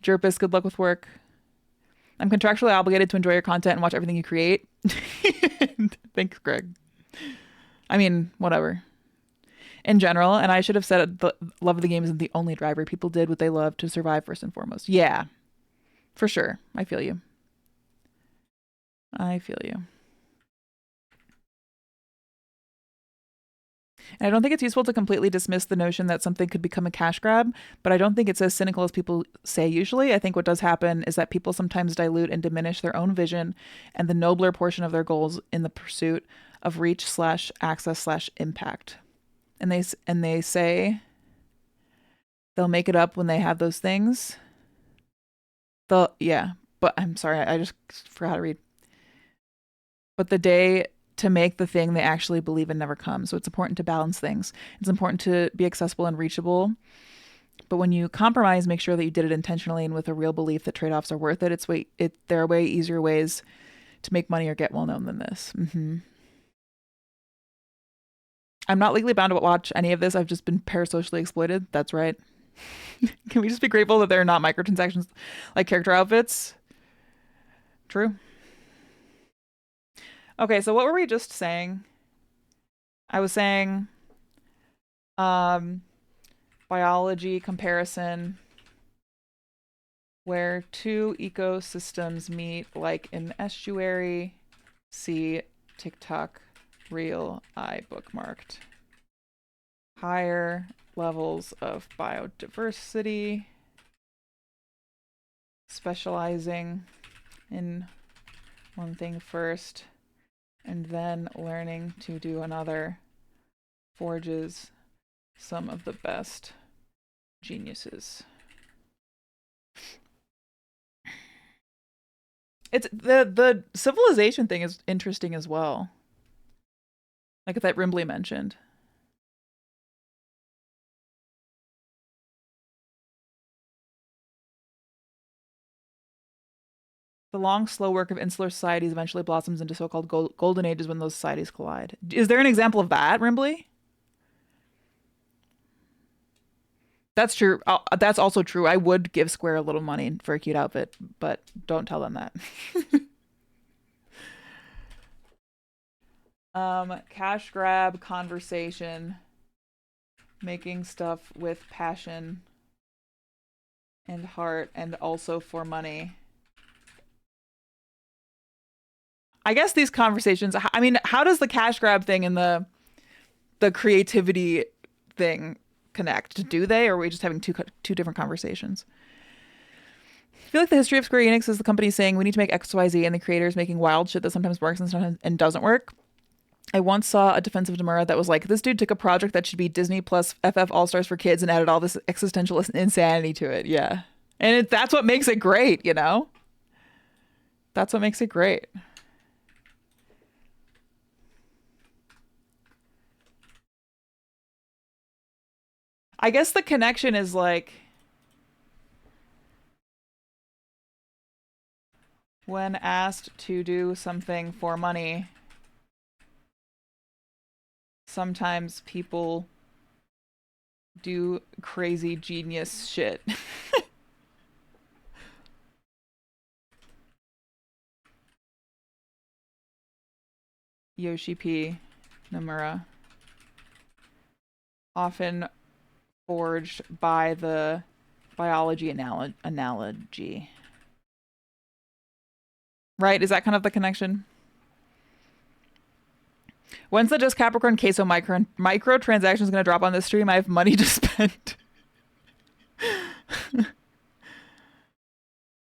Jerpis, good luck with work. I'm contractually obligated to enjoy your content and watch everything you create. Thanks, Greg. I mean, whatever. In general, and I should have said the love of the game isn't the only driver. People did what they love to survive first and foremost. Yeah, for sure. I feel you. And I don't think it's useful to completely dismiss the notion that something could become a cash grab, but I don't think it's as cynical as people say usually. I think what does happen is that people sometimes dilute and diminish their own vision and the nobler portion of their goals in the pursuit of reach/access/impact. And they say they'll make it up when they have those things. Yeah, but I'm sorry, I just forgot how to read. But the day to make the thing they actually believe in never comes. So it's important to balance things. It's important to be accessible and reachable. But when you compromise, make sure that you did it intentionally and with a real belief that trade-offs are worth it. There are way easier ways to make money or get well known than this. I'm not legally bound to watch any of this. I've just been parasocially exploited. That's right. Can we just be grateful that there are not microtransactions like character outfits? True. Okay, so what were we just saying? I was saying biology comparison where two ecosystems meet, like in estuary. See TikTok reel I bookmarked. Higher levels of biodiversity, specializing in one thing first and then learning to do another forges some of the best geniuses. It's the civilization thing is interesting as well. Like that Rimbley mentioned. The long, slow work of insular societies eventually blossoms into so-called golden ages when those societies collide. Is there an example of that, Rimbley? That's true. That's also true. I would give Square a little money for a cute outfit, but don't tell them that. Cash grab, conversation, making stuff with passion and heart, and also for money. I guess these conversations, I mean, how does the cash grab thing and the creativity thing connect? Do they, or are we just having two different conversations? I feel like the history of Square Enix is the company saying we need to make XYZ, and the creators making wild shit that sometimes works and sometimes and doesn't work. I once saw a defense of Nomura that was like, this dude took a project that should be Disney plus FF All-Stars for kids and added all this existential insanity to it. Yeah. And that's what makes it great, you know? That's what makes it great. I guess the connection is like, when asked to do something for money, sometimes people do crazy genius shit. Yoshi P. Nomura. Often forged by the biology analogy. Right? Is that kind of the connection? When's the Just Capricorn Queso microtransactions going to drop on this stream? I have money to spend.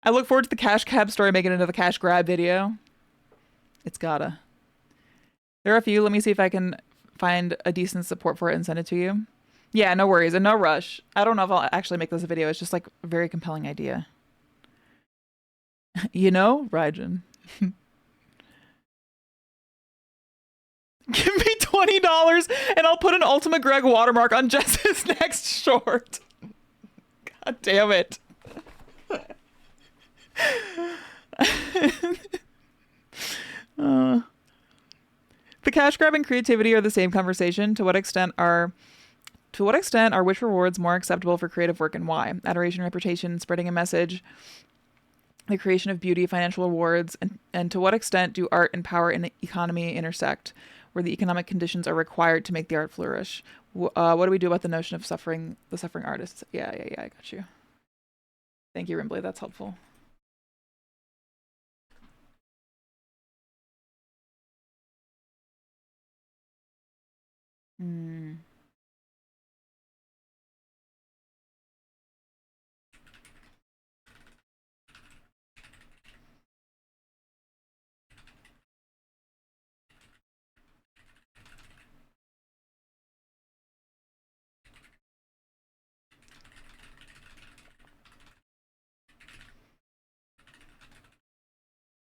I look forward to the cash cab story making it into the cash grab video. It's gotta. There are a few. Let me see if I can find a decent support for it and send it to you. Yeah, no worries and no rush. I don't know if I'll actually make this a video. It's just like a very compelling idea. You know, Raijin. Give me $20 and I'll put an Ultimate Greg watermark on Jess's next short. God damn it. The cash grab and creativity are the same conversation. To what extent are wish rewards more acceptable for creative work, and why? Adoration, reputation, spreading a message, the creation of beauty, financial rewards, and to what extent do art and power and economy intersect, where the economic conditions are required to make the art flourish? What do we do about the notion of the suffering artists? Yeah, I got you. Thank you, Rimbley. That's helpful.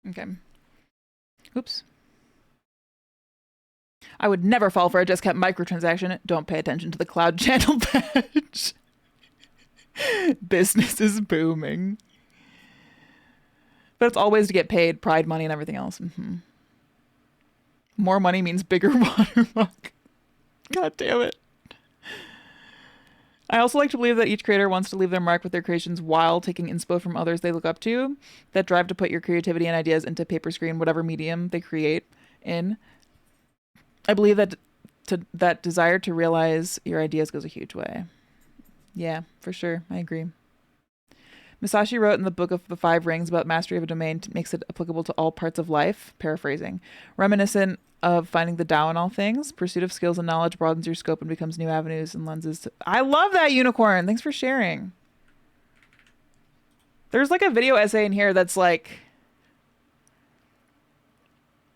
Okay. Oops. I would never fall for a JessCap microtransaction. Don't pay attention to the cloud channel badge. Business is booming. But it's always to get paid, pride money and everything else. More money means bigger watermark. God damn it. I also like to believe that each creator wants to leave their mark with their creations while taking inspo from others they look up to. That drive to put your creativity and ideas into paper, screen, whatever medium they create in. I believe that that desire to realize your ideas goes a huge way. Yeah, for sure. I agree. Musashi wrote in the Book of the Five Rings about mastery of a domain makes it applicable to all parts of life, paraphrasing. Reminiscent of finding the Tao in all things, pursuit of skills and knowledge broadens your scope and becomes new avenues and lenses to... I love that, Unicorn! Thanks for sharing. There's like a video essay in here that's like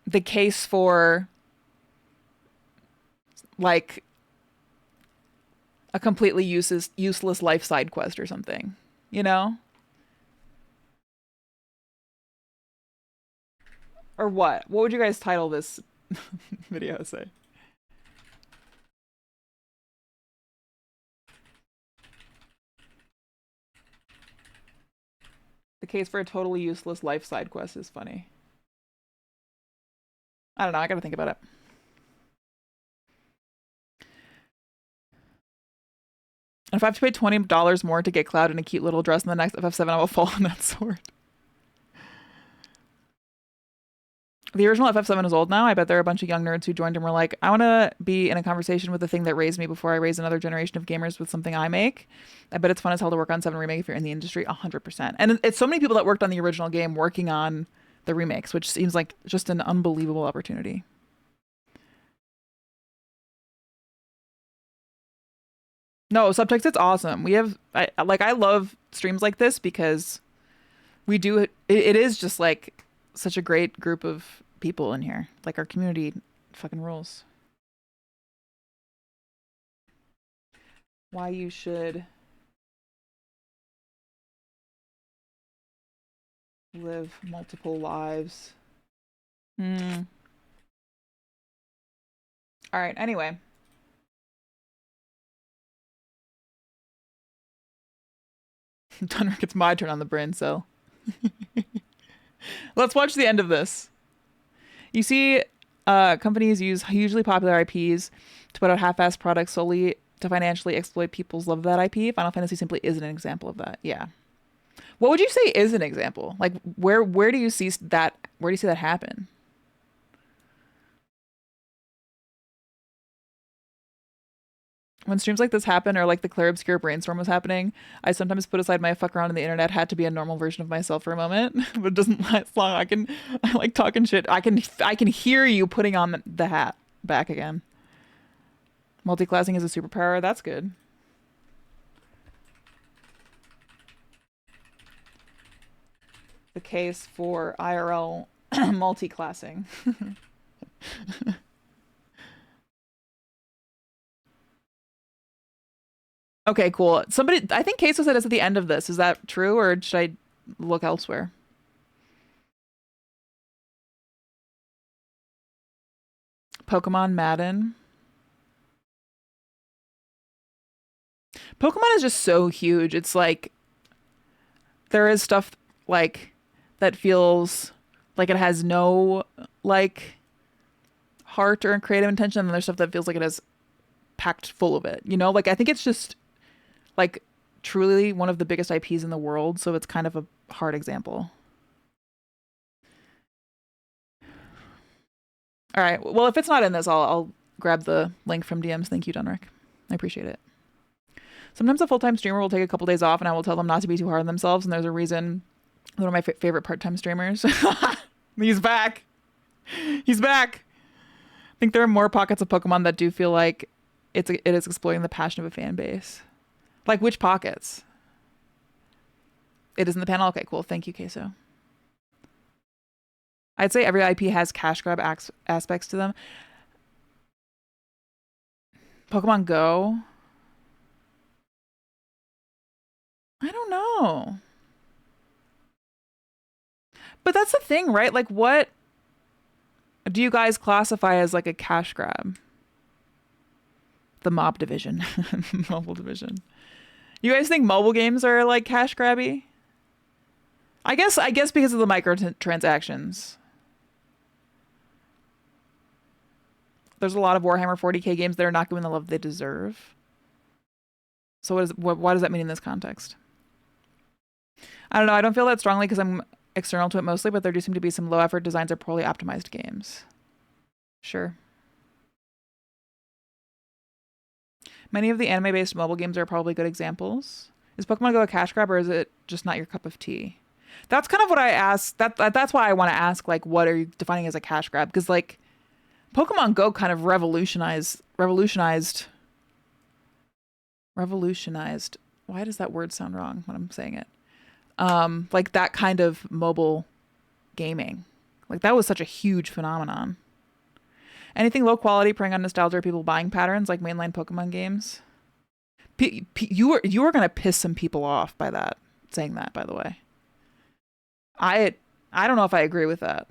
the case for like a completely useless life side quest or something, you know? Or what? What would you guys title this video essay? The case for a totally useless life side quest is funny. I don't know. I gotta think about it. And if I have to pay $20 more to get Cloud in a cute little dress in the next FF7, I will fall on that sword. The original FF7 is old now. I bet there are a bunch of young nerds who joined and were like, I want to be in a conversation with the thing that raised me before I raise another generation of gamers with something I make. I bet it's fun as hell to work on 7 Remake if you're in the industry. 100%. And it's so many people that worked on the original game working on the remakes, which seems like just an unbelievable opportunity. No, Subtext, it's awesome. We have, I love streams like this because we do, it is just like such a great group of people in here. Like our community fucking rules. Why you should live multiple lives. All right, anyway. Dunrick, it's my turn on the brain cell. Let's watch the end of this. You see, companies use hugely popular IPs to put out half-assed products solely to financially exploit people's love of that IP. Final Fantasy simply isn't an example of that. Yeah. What would you say is an example? Like, where do you see that? Where do you see that happen? When streams like this happen, or like the Claire Obscure Brainstorm was happening, I sometimes put aside my fuck around on the internet had to be a normal version of myself for a moment, but it doesn't last long. I like talking shit. I can hear you putting on the hat back again. Multiclassing is a superpower. That's good. The case for IRL multiclassing. Okay, cool. Somebody, I think Queso said it's at the end of this. Is that true, or should I look elsewhere? Pokemon Madden. Pokemon is just so huge. It's like there is stuff like that feels like it has no like heart or creative intention, and there's stuff that feels like it has packed full of it. You know, like I think it's just like truly one of the biggest IPs in the world, so it's kind of a hard example. All right. Well, if it's not in this, I'll grab the link from DMs. Thank you, Dunrick. I appreciate it. Sometimes a full-time streamer will take a couple days off, and I will tell them not to be too hard on themselves. And there's a reason. One of my favorite part-time streamers. He's back. He's back. I think there are more pockets of Pokemon that do feel like it is exploiting the passion of a fan base. Like which pockets? It is in the panel? Okay, cool. Thank you, Queso. I'd say every IP has cash grab aspects to them. Pokemon Go? I don't know. But that's the thing, right? Like what do you guys classify as like a cash grab? The mob division. Mobile division. You guys think mobile games are like cash grabby? I guess because of the microtransactions. There's a lot of Warhammer 40k games that are not given the love they deserve. So why does that mean in this context? I don't know. I don't feel that strongly because I'm external to it mostly, but there do seem to be some low effort designs or poorly optimized games. Sure. Many of the anime-based mobile games are probably good examples. Is Pokemon Go a cash grab, or is it just not your cup of tea? That's kind of what I asked. That's why I want to ask, like, what are you defining as a cash grab? Because, like, Pokemon Go kind of revolutionized. Why does that word sound wrong when I'm saying it? Like that kind of mobile gaming. Like that was such a huge phenomenon. Anything low quality preying on nostalgia or people buying patterns like mainline Pokemon games. You were gonna piss some people off by that, saying that, by the way. I don't know if I agree with that.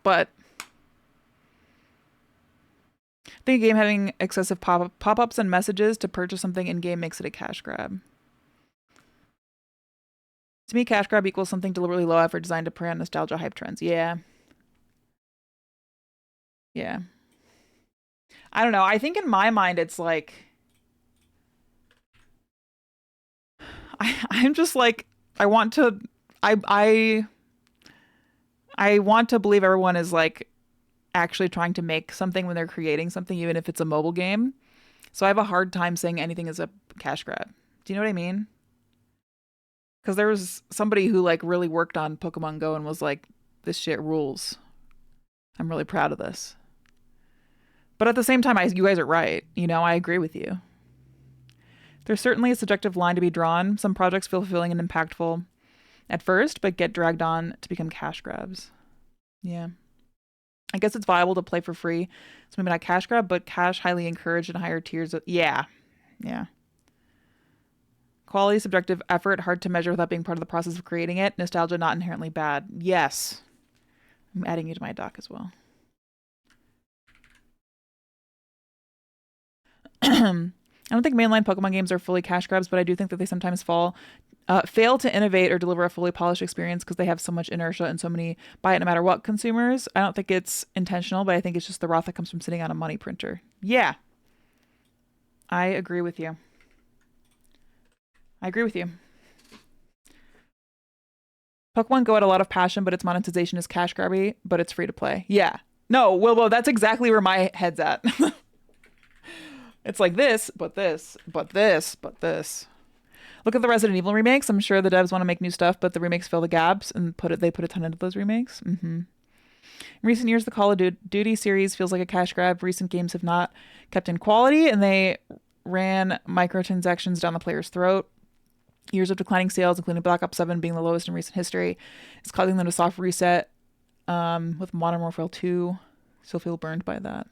But think a game having excessive pop-ups and messages to purchase something in-game makes it a cash grab. To me, cash grab equals something deliberately low effort designed to prey on nostalgia hype trends. Yeah. Yeah. I don't know. I think in my mind, it's like... I'm just like... I want to believe everyone is like actually trying to make something when they're creating something, even if it's a mobile game. So I have a hard time saying anything is a cash grab. Do you know what I mean? Because there was somebody who like really worked on Pokemon Go and was like, this shit rules. I'm really proud of this. But at the same time, you guys are right. You know, I agree with you. There's certainly a subjective line to be drawn. Some projects feel fulfilling and impactful at first, but get dragged on to become cash grabs. Yeah. I guess it's viable to play for free. So maybe not cash grab, but cash highly encouraged in higher tiers. Yeah. Yeah. Quality, subjective effort, hard to measure without being part of the process of creating it. Nostalgia, not inherently bad. Yes. I'm adding you to my doc as well. I don't think mainline Pokemon games are fully cash grabs, but I do think that they sometimes fail to innovate or deliver a fully polished experience because they have so much inertia and so many buy it no matter what consumers. I don't think it's intentional, but I think it's just the wrath that comes from sitting on a money printer. Yeah. I agree with you. I agree with you. Pokemon Go had a lot of passion, but its monetization is cash grabby, but it's free to play. Yeah. No, Wilbo, that's exactly where my head's at. It's like this, but this, but this, but this. Look at the Resident Evil remakes. I'm sure the devs want to make new stuff, but the remakes fill the gaps and they put a ton into those remakes. In recent years, the Call of Duty series feels like a cash grab. Recent games have not kept in quality, and they ran microtransactions down the player's throat. Years of declining sales, including Black Ops 7 being the lowest in recent history, is causing them to soft reset with Modern Warfare 2. Still feel burned by that.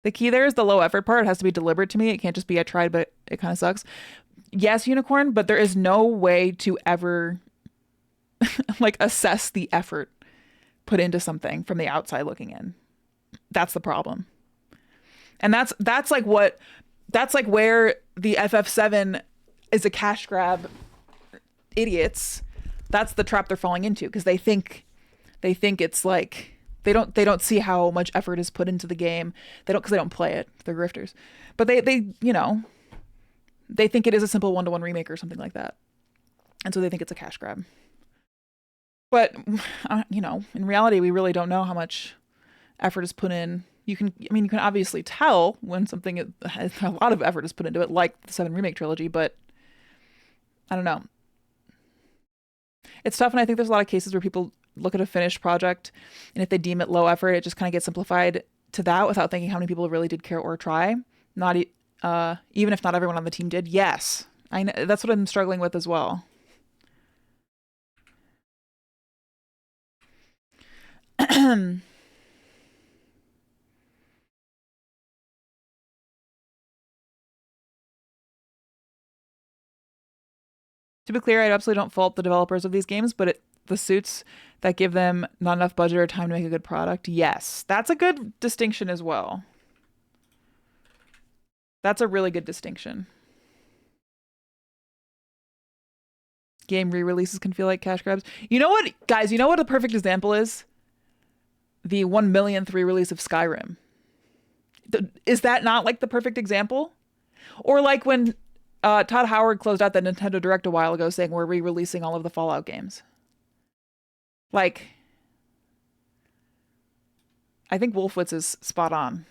The key there is the low effort part. It has to be deliberate to me. It can't just be I tried, but it kind of sucks. Yes, Unicorn, but there is no way to ever like assess the effort put into something from the outside looking in. That's the problem. And that's like where the FF7 is a cash grab idiots. That's the trap they're falling into because they think it's like they don't see how much effort is put into the game. Because they don't play it. They're grifters. But they you know, they think it is a simple one-to-one remake or something like that. And so they think it's a cash grab. But you know, in reality, we really don't know how much effort is put in. You can obviously tell when something has a lot of effort is put into it, like the 7 remake trilogy, but I don't know. It's tough, and I think there's a lot of cases where people look at a finished project, and if they deem it low effort, it just kind of gets simplified to that without thinking how many people really did care or try. Not even if not everyone on the team did. Yes, I know, that's what I'm struggling with as well. To be clear, I absolutely don't fault the developers of these games, but the suits that give them not enough budget or time to make a good product. Yes, that's a good distinction as well. That's a really good distinction. Game re-releases can feel like cash grabs. You know what, guys? You know what a perfect example is? The 1 millionth re-release of Skyrim. Is that not like the perfect example? Or like when Todd Howard closed out the Nintendo Direct a while ago saying we're re-releasing all of the Fallout games. Like, I think Wolfwitz is spot on.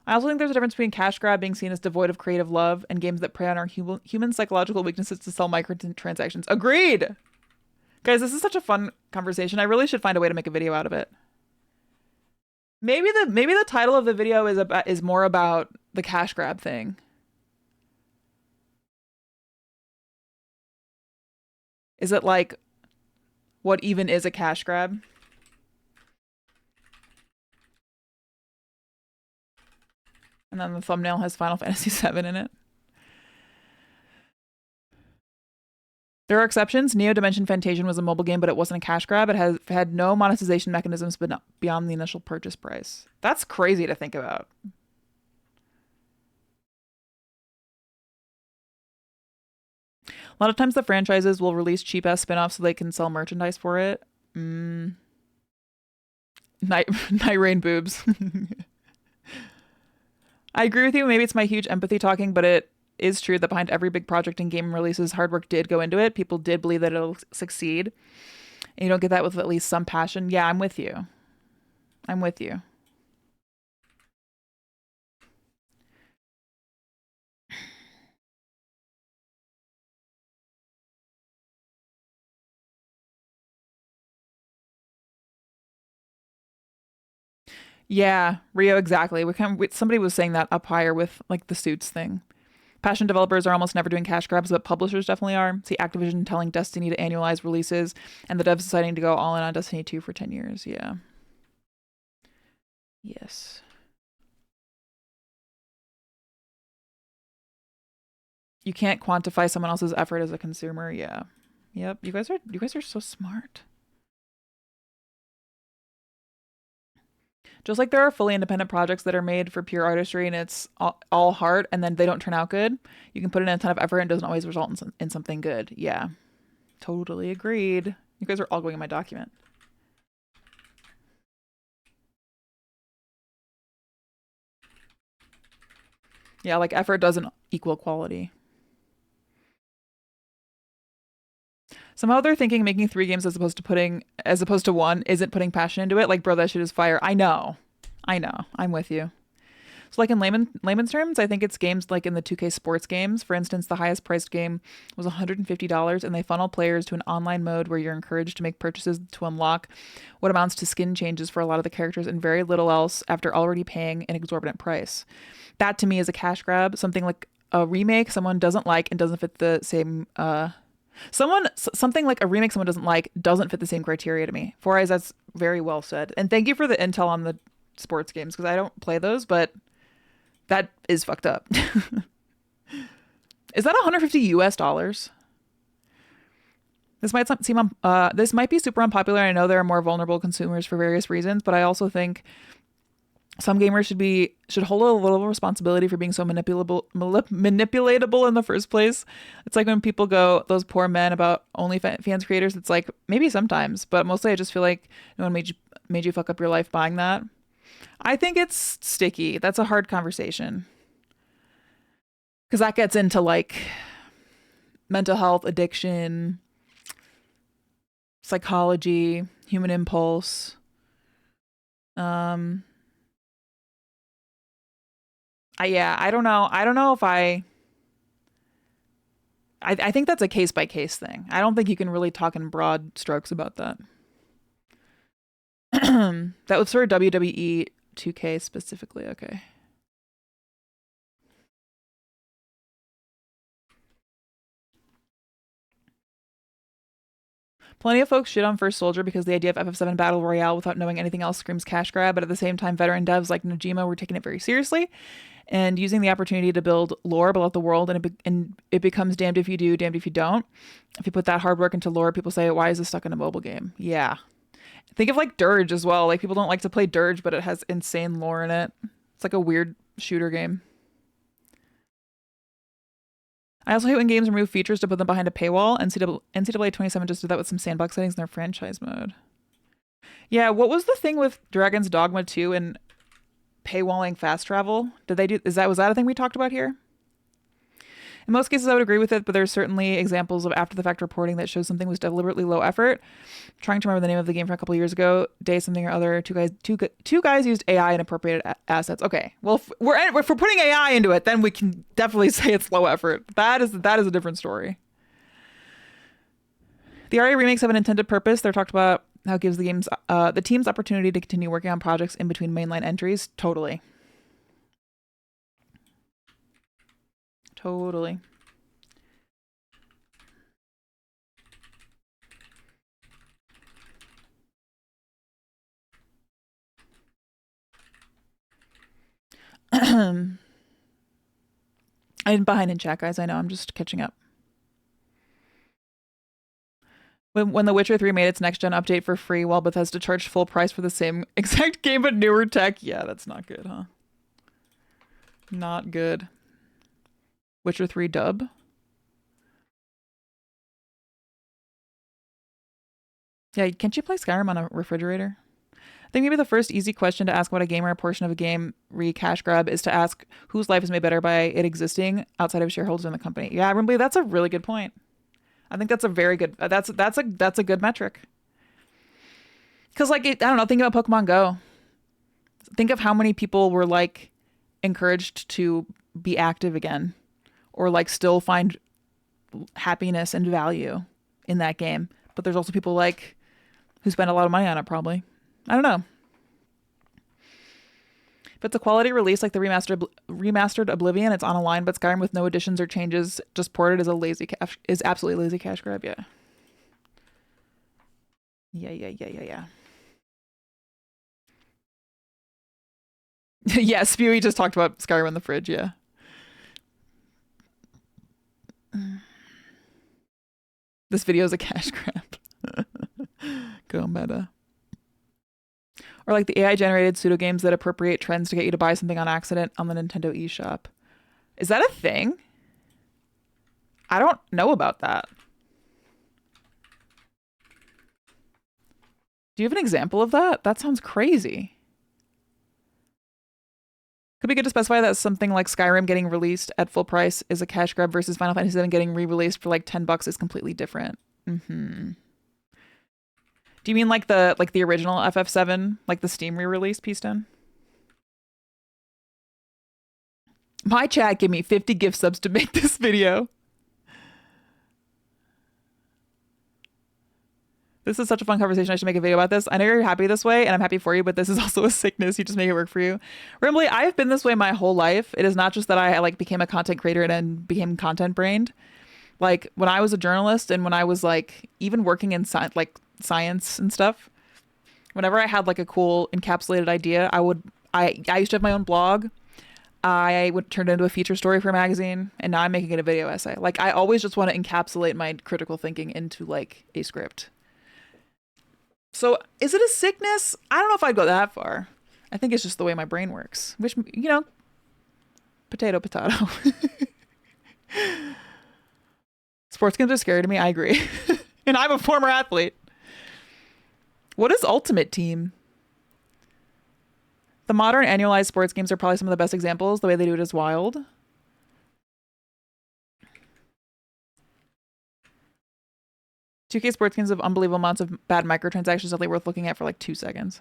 I also think there's a difference between cash grab being seen as devoid of creative love and games that prey on our human psychological weaknesses to sell microtransactions. Agreed! Guys, this is such a fun conversation. I really should find a way to make a video out of it. Maybe the title of the video is more about the cash grab thing. Is it like what even is a cash grab? And then the thumbnail has Final Fantasy VII in it. There are exceptions. Neo Dimension Fantasian was a mobile game, but it wasn't a cash grab. It has had no monetization mechanisms but not beyond the initial purchase price. That's crazy to think about. A lot of times the franchises will release cheap-ass spin-offs so they can sell merchandise for it. Night Rain boobs. I agree with you. Maybe it's my huge empathy talking, but it is true that behind every big project and game releases, hard work did go into it. People did believe that it'll succeed. And you don't get that with at least some passion. Yeah, I'm with you. I'm with you. Yeah, Rio, exactly. Somebody was saying that up higher with like the suits thing. Passion developers are almost never doing cash grabs, but publishers definitely are. See Activision telling Destiny to annualize releases and the devs deciding to go all in on Destiny 2 for 10 years. Yeah. Yes. You can't quantify someone else's effort as a consumer. Yeah. Yep. You guys are so smart. Just like there are fully independent projects that are made for pure artistry and it's all heart and then they don't turn out good, you can put in a ton of effort and it doesn't always result in something good. Yeah, totally agreed. You guys are all going in my document. Yeah, like effort doesn't equal quality. Somehow they're thinking making 3 games as opposed to 1 isn't putting passion into it. Like, bro, that shit is fire. I know. I'm with you. So like in layman's terms, I think it's games like in the 2K sports games. For instance, the highest priced game was $150 and they funnel players to an online mode where you're encouraged to make purchases to unlock what amounts to skin changes for a lot of the characters and very little else after already paying an exorbitant price. That to me is a cash grab, something like a remake someone doesn't like and doesn't fit the same something like a remake someone doesn't like doesn't fit the same criteria to me. 4 Eyes, that's very well said. And thank you for the intel on the sports games because I don't play those, but that is fucked up. Is that $150 US? This might be super unpopular. I know there are more vulnerable consumers for various reasons, but I also think some gamers should hold a little responsibility for being so manipulatable in the first place. It's like when people go, those poor men about OnlyFans creators. It's like maybe sometimes, but mostly I just feel like no one made you fuck up your life buying that. I think it's sticky. That's a hard conversation. Because that gets into like mental health, addiction, psychology, human impulse. I don't know. I don't know if I think that's a case by case thing. I don't think you can really talk in broad strokes about that. That was for WWE 2K specifically. Okay. Plenty of folks shit on First Soldier because the idea of FF7 Battle Royale without knowing anything else screams cash grab, but at the same time, veteran devs like Najima were taking it very seriously and using the opportunity to build lore about the world, and it becomes damned if you do, damned if you don't. If you put that hard work into lore, people say, why is this stuck in a mobile game? Yeah. Think of like Dirge as well. Like people don't like to play Dirge, but it has insane lore in it. It's like a weird shooter game. I also hate when games remove features to put them behind a paywall. NCAA 27 just did that with some sandbox settings in their franchise mode. Yeah, what was the thing with Dragon's Dogma 2 and paywalling fast travel? Was that a thing we talked about here? In most cases, I would agree with it, but there's certainly examples of after-the-fact reporting that shows something was deliberately low effort. I'm trying to remember the name of the game from a couple of years ago. Day something or other. Two guys used AI and appropriated assets. Okay, well, if we're putting AI into it, then we can definitely say it's low effort. That is a different story. The RA remakes have an intended purpose. They're talked about how it gives the teams opportunity to continue working on projects in between mainline entries. Totally. I'm behind in chat, guys. I know. I'm just catching up. When The Witcher 3 made its next-gen update for free while Bethesda charged full price for the same exact game but newer tech. Yeah, that's not good, huh? Not good. Witcher 3 dub? Yeah, can't you play Skyrim on a refrigerator? I think maybe the first easy question to ask about a game or a portion of a game cash grab is to ask whose life is made better by it existing outside of shareholders in the company. Yeah, I believe that's a really good point. I think that's a very good. That's a good metric. Because like I don't know. Think about Pokemon Go. Think of how many people were like encouraged to be active again, or like still find happiness and value in that game. But there's also people like who spend a lot of money on it. Probably. I don't know. If it's a quality release like the remastered Oblivion, it's on a line, but Skyrim with no additions or changes, just ported, is absolutely lazy cash grab. Yeah. Yeah. Yeah, Spewy just talked about Skyrim in the fridge. Yeah. This video is a cash grab. Go meta. Or like the AI-generated pseudo games that appropriate trends to get you to buy something on accident on the Nintendo eShop. Is that a thing? I don't know about that. Do you have an example of that? That sounds crazy. Could be good to specify that something like Skyrim getting released at full price is a cash grab versus Final Fantasy VII getting re-released for like $10 is completely different. Do you mean like the original FF7, like the Steam re-release, Peaston? My chat gave me 50 gift subs to make this video. This is such a fun conversation. I should make a video about this. I know you're happy this way, and I'm happy for you, but this is also a sickness. You just make it work for you. Rimbly, I've been this way my whole life. It is not just that I like became a content creator and then became content brained. Like when I was a journalist and when I was like even working in science and stuff, whenever I had like a cool encapsulated idea, I used to have my own blog. I would turn it into a feature story for a magazine, and now I'm making it a video essay. Like I always just want to encapsulate my critical thinking into like a script. So is it a sickness? I don't know if I'd go that far. I think it's just the way my brain works, which, you know, potato. Sports games are scary to me. I agree. And I'm a former athlete. What is Ultimate Team? The modern annualized sports games are probably some of the best examples. The way they do it is wild. $2K sports games have unbelievable amounts of bad microtransactions, definitely worth looking at for like 2 seconds.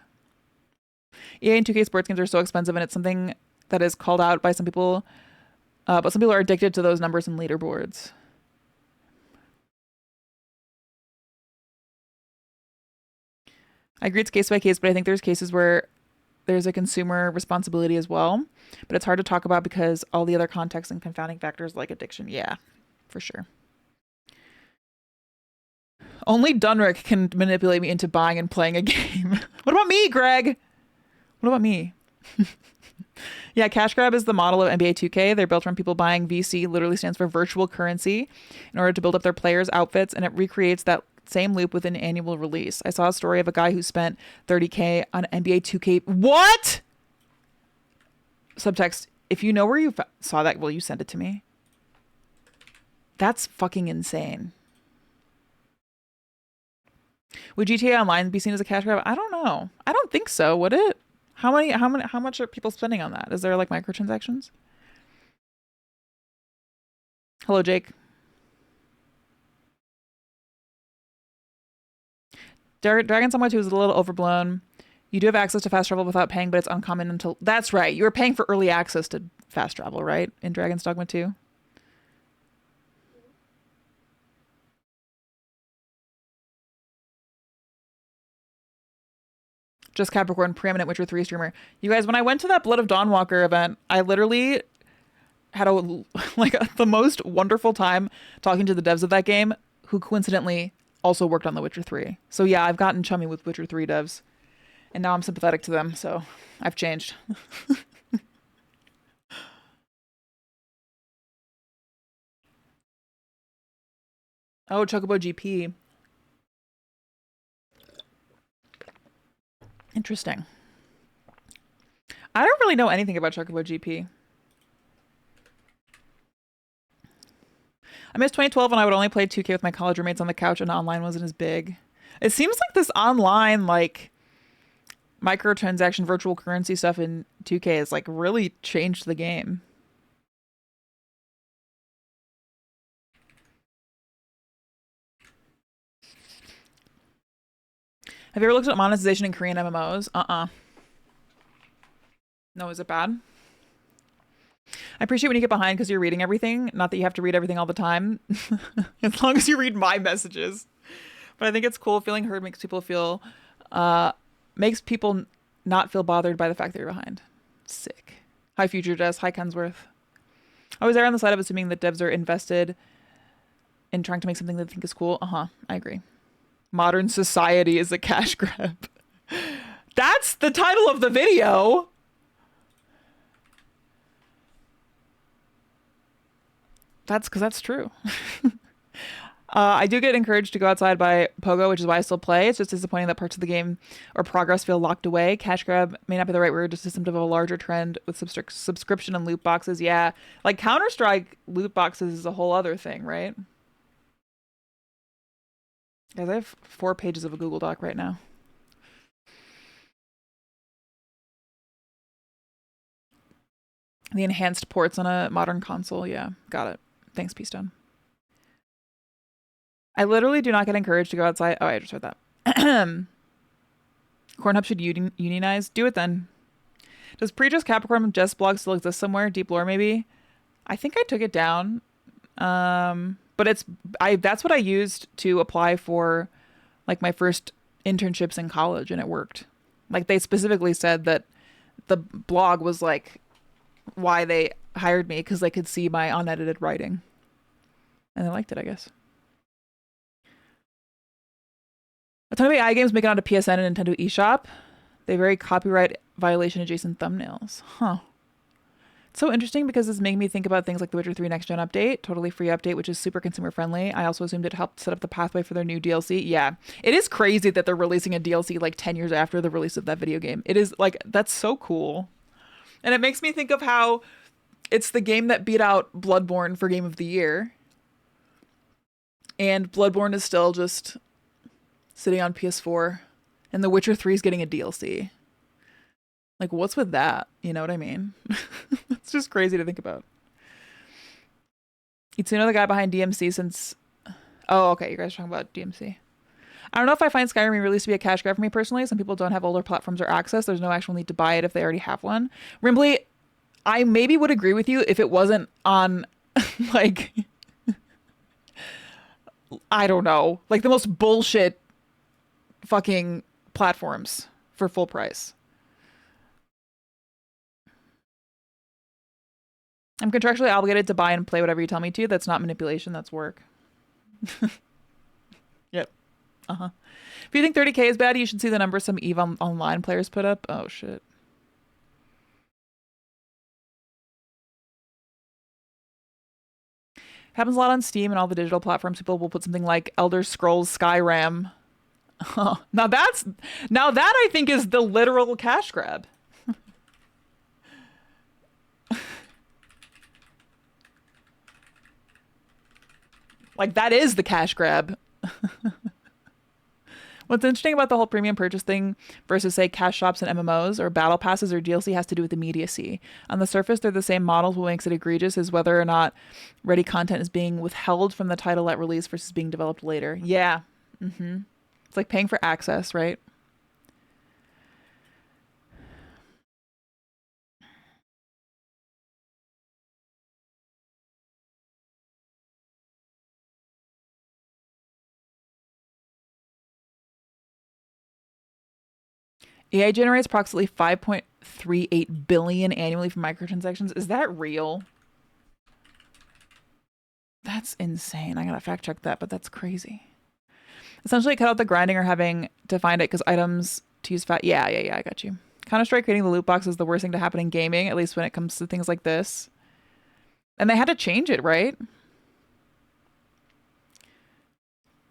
EA and 2K sports games are so expensive, and it's something that is called out by some people, but some people are addicted to those numbers and leaderboards. I agree it's case by case, but I think there's cases where there's a consumer responsibility as well, but it's hard to talk about because all the other contexts and confounding factors like addiction. Yeah, for sure. Only Dunrick can manipulate me into buying and playing a game. What about me, Greg? What about me? Yeah, cash grab is the model of NBA 2K. They're built from people buying VC, literally stands for virtual currency, in order to build up their players' outfits, and it recreates that same loop with an annual release. I saw a story of a guy who spent $30K on NBA 2K. What? Subtext, if you know where you saw that, will you send it to me? That's fucking insane. Would GTA Online be seen as a cash grab? I don't know. I don't think so. Would it? How much are people spending on that? Is there like microtransactions? Hello, Jake. Dragon Somewhere 2 is a little overblown. You do have access to fast travel without paying, but it's uncommon until... That's right. You were paying for early access to fast travel, right? In Dragon's Dogma 2? Just Capricorn, preeminent Witcher 3 streamer. You guys, when I went to that Blood of Dawnwalker event, I literally had the most wonderful time talking to the devs of that game, who coincidentally also worked on The Witcher 3. So yeah, I've gotten chummy with Witcher 3 devs, and now I'm sympathetic to them, so I've changed. Oh, Chocobo GP. Interesting. I don't really know anything about Chocobo GP. I missed 2012 when I would only play 2K with my college roommates on the couch and online wasn't as big. It seems like this online, like, microtransaction virtual currency stuff in 2K has, like, really changed the game. Have you ever looked at monetization in Korean MMOs? No, is it bad? I appreciate when you get behind because you're reading everything. Not that you have to read everything all the time. As long as you read my messages. But I think it's cool. Feeling heard makes people feel... makes people not feel bothered by the fact that you're behind. Sick. Hi, Future Jess. Hi, Kensworth. I was there on the side of assuming that devs are invested in trying to make something they think is cool. I agree. Modern society is a cash grab. That's the title of the video. That's because that's true. I do get encouraged to go outside by Pogo, which is why I still play. It's just disappointing that parts of the game or progress feel locked away. Cash grab may not be the right word, just a symptom of a larger trend with subscription and loot boxes. Yeah, like Counter-Strike loot boxes is a whole other thing, right? Guys, I have 4 pages of a Google Doc right now. The enhanced ports on a modern console. Yeah, got it. Thanks, P-Stone. I literally do not get encouraged to go outside. Oh, I just read that. Cornhub should unionize. Do it then. Does Pre-Just Capricorn Jess blog still exist somewhere? Deep lore, maybe? I think I took it down. But that's what I used to apply for like my first internships in college, and it worked. Like they specifically said that the blog was like why they hired me, because they could see my unedited writing. And they liked it, I guess. A ton of AI games make it onto PSN and Nintendo eShop. They vary copyright violation adjacent thumbnails. Huh. It's so interesting because it's making me think about things like the Witcher 3 Next Gen update, totally free update, which is super consumer friendly. I also assumed it helped set up the pathway for their new DLC. Yeah, it is crazy that they're releasing a DLC like 10 years after the release of that video game. It is like, that's so cool. And it makes me think of how it's the game that beat out Bloodborne for Game of the Year. And Bloodborne is still just sitting on PS4. And The Witcher 3 is getting a DLC. Like, what's with that? You know what I mean? It's just crazy to think about. Itsuno, the guy behind DMC since... Oh, okay. You guys are talking about DMC. I don't know if I find Skyrim re-release to be a cash grab for me personally. Some people don't have older platforms or access. There's no actual need to buy it if they already have one. Rimbley, I maybe would agree with you if it wasn't on, like... I don't know. Like, the most bullshit fucking platforms for full price. I'm contractually obligated to buy and play whatever you tell me to. That's not manipulation, that's work. Yep. If you think 30K is bad, you should see the numbers some EVE Online players put up. Oh, shit. Happens a lot on Steam and all the digital platforms. People will put something like Elder Scrolls Skyrim. Now that I think is the literal cash grab. Like, that is the cash grab. What's interesting about the whole premium purchase thing versus, say, cash shops and MMOs or battle passes or DLC has to do with immediacy. On the surface, they're the same models. What makes it egregious is whether or not ready content is being withheld from the title at release versus being developed later. Yeah. It's like paying for access, right? AI generates approximately 5.38 billion annually from microtransactions. Is that real? That's insane. I gotta fact check that, but that's crazy. Essentially, cut out the grinding or having to find it because items to use fat. Yeah, I got you. Counter-Strike creating the loot box is the worst thing to happen in gaming, at least when it comes to things like this. And they had to change it, right?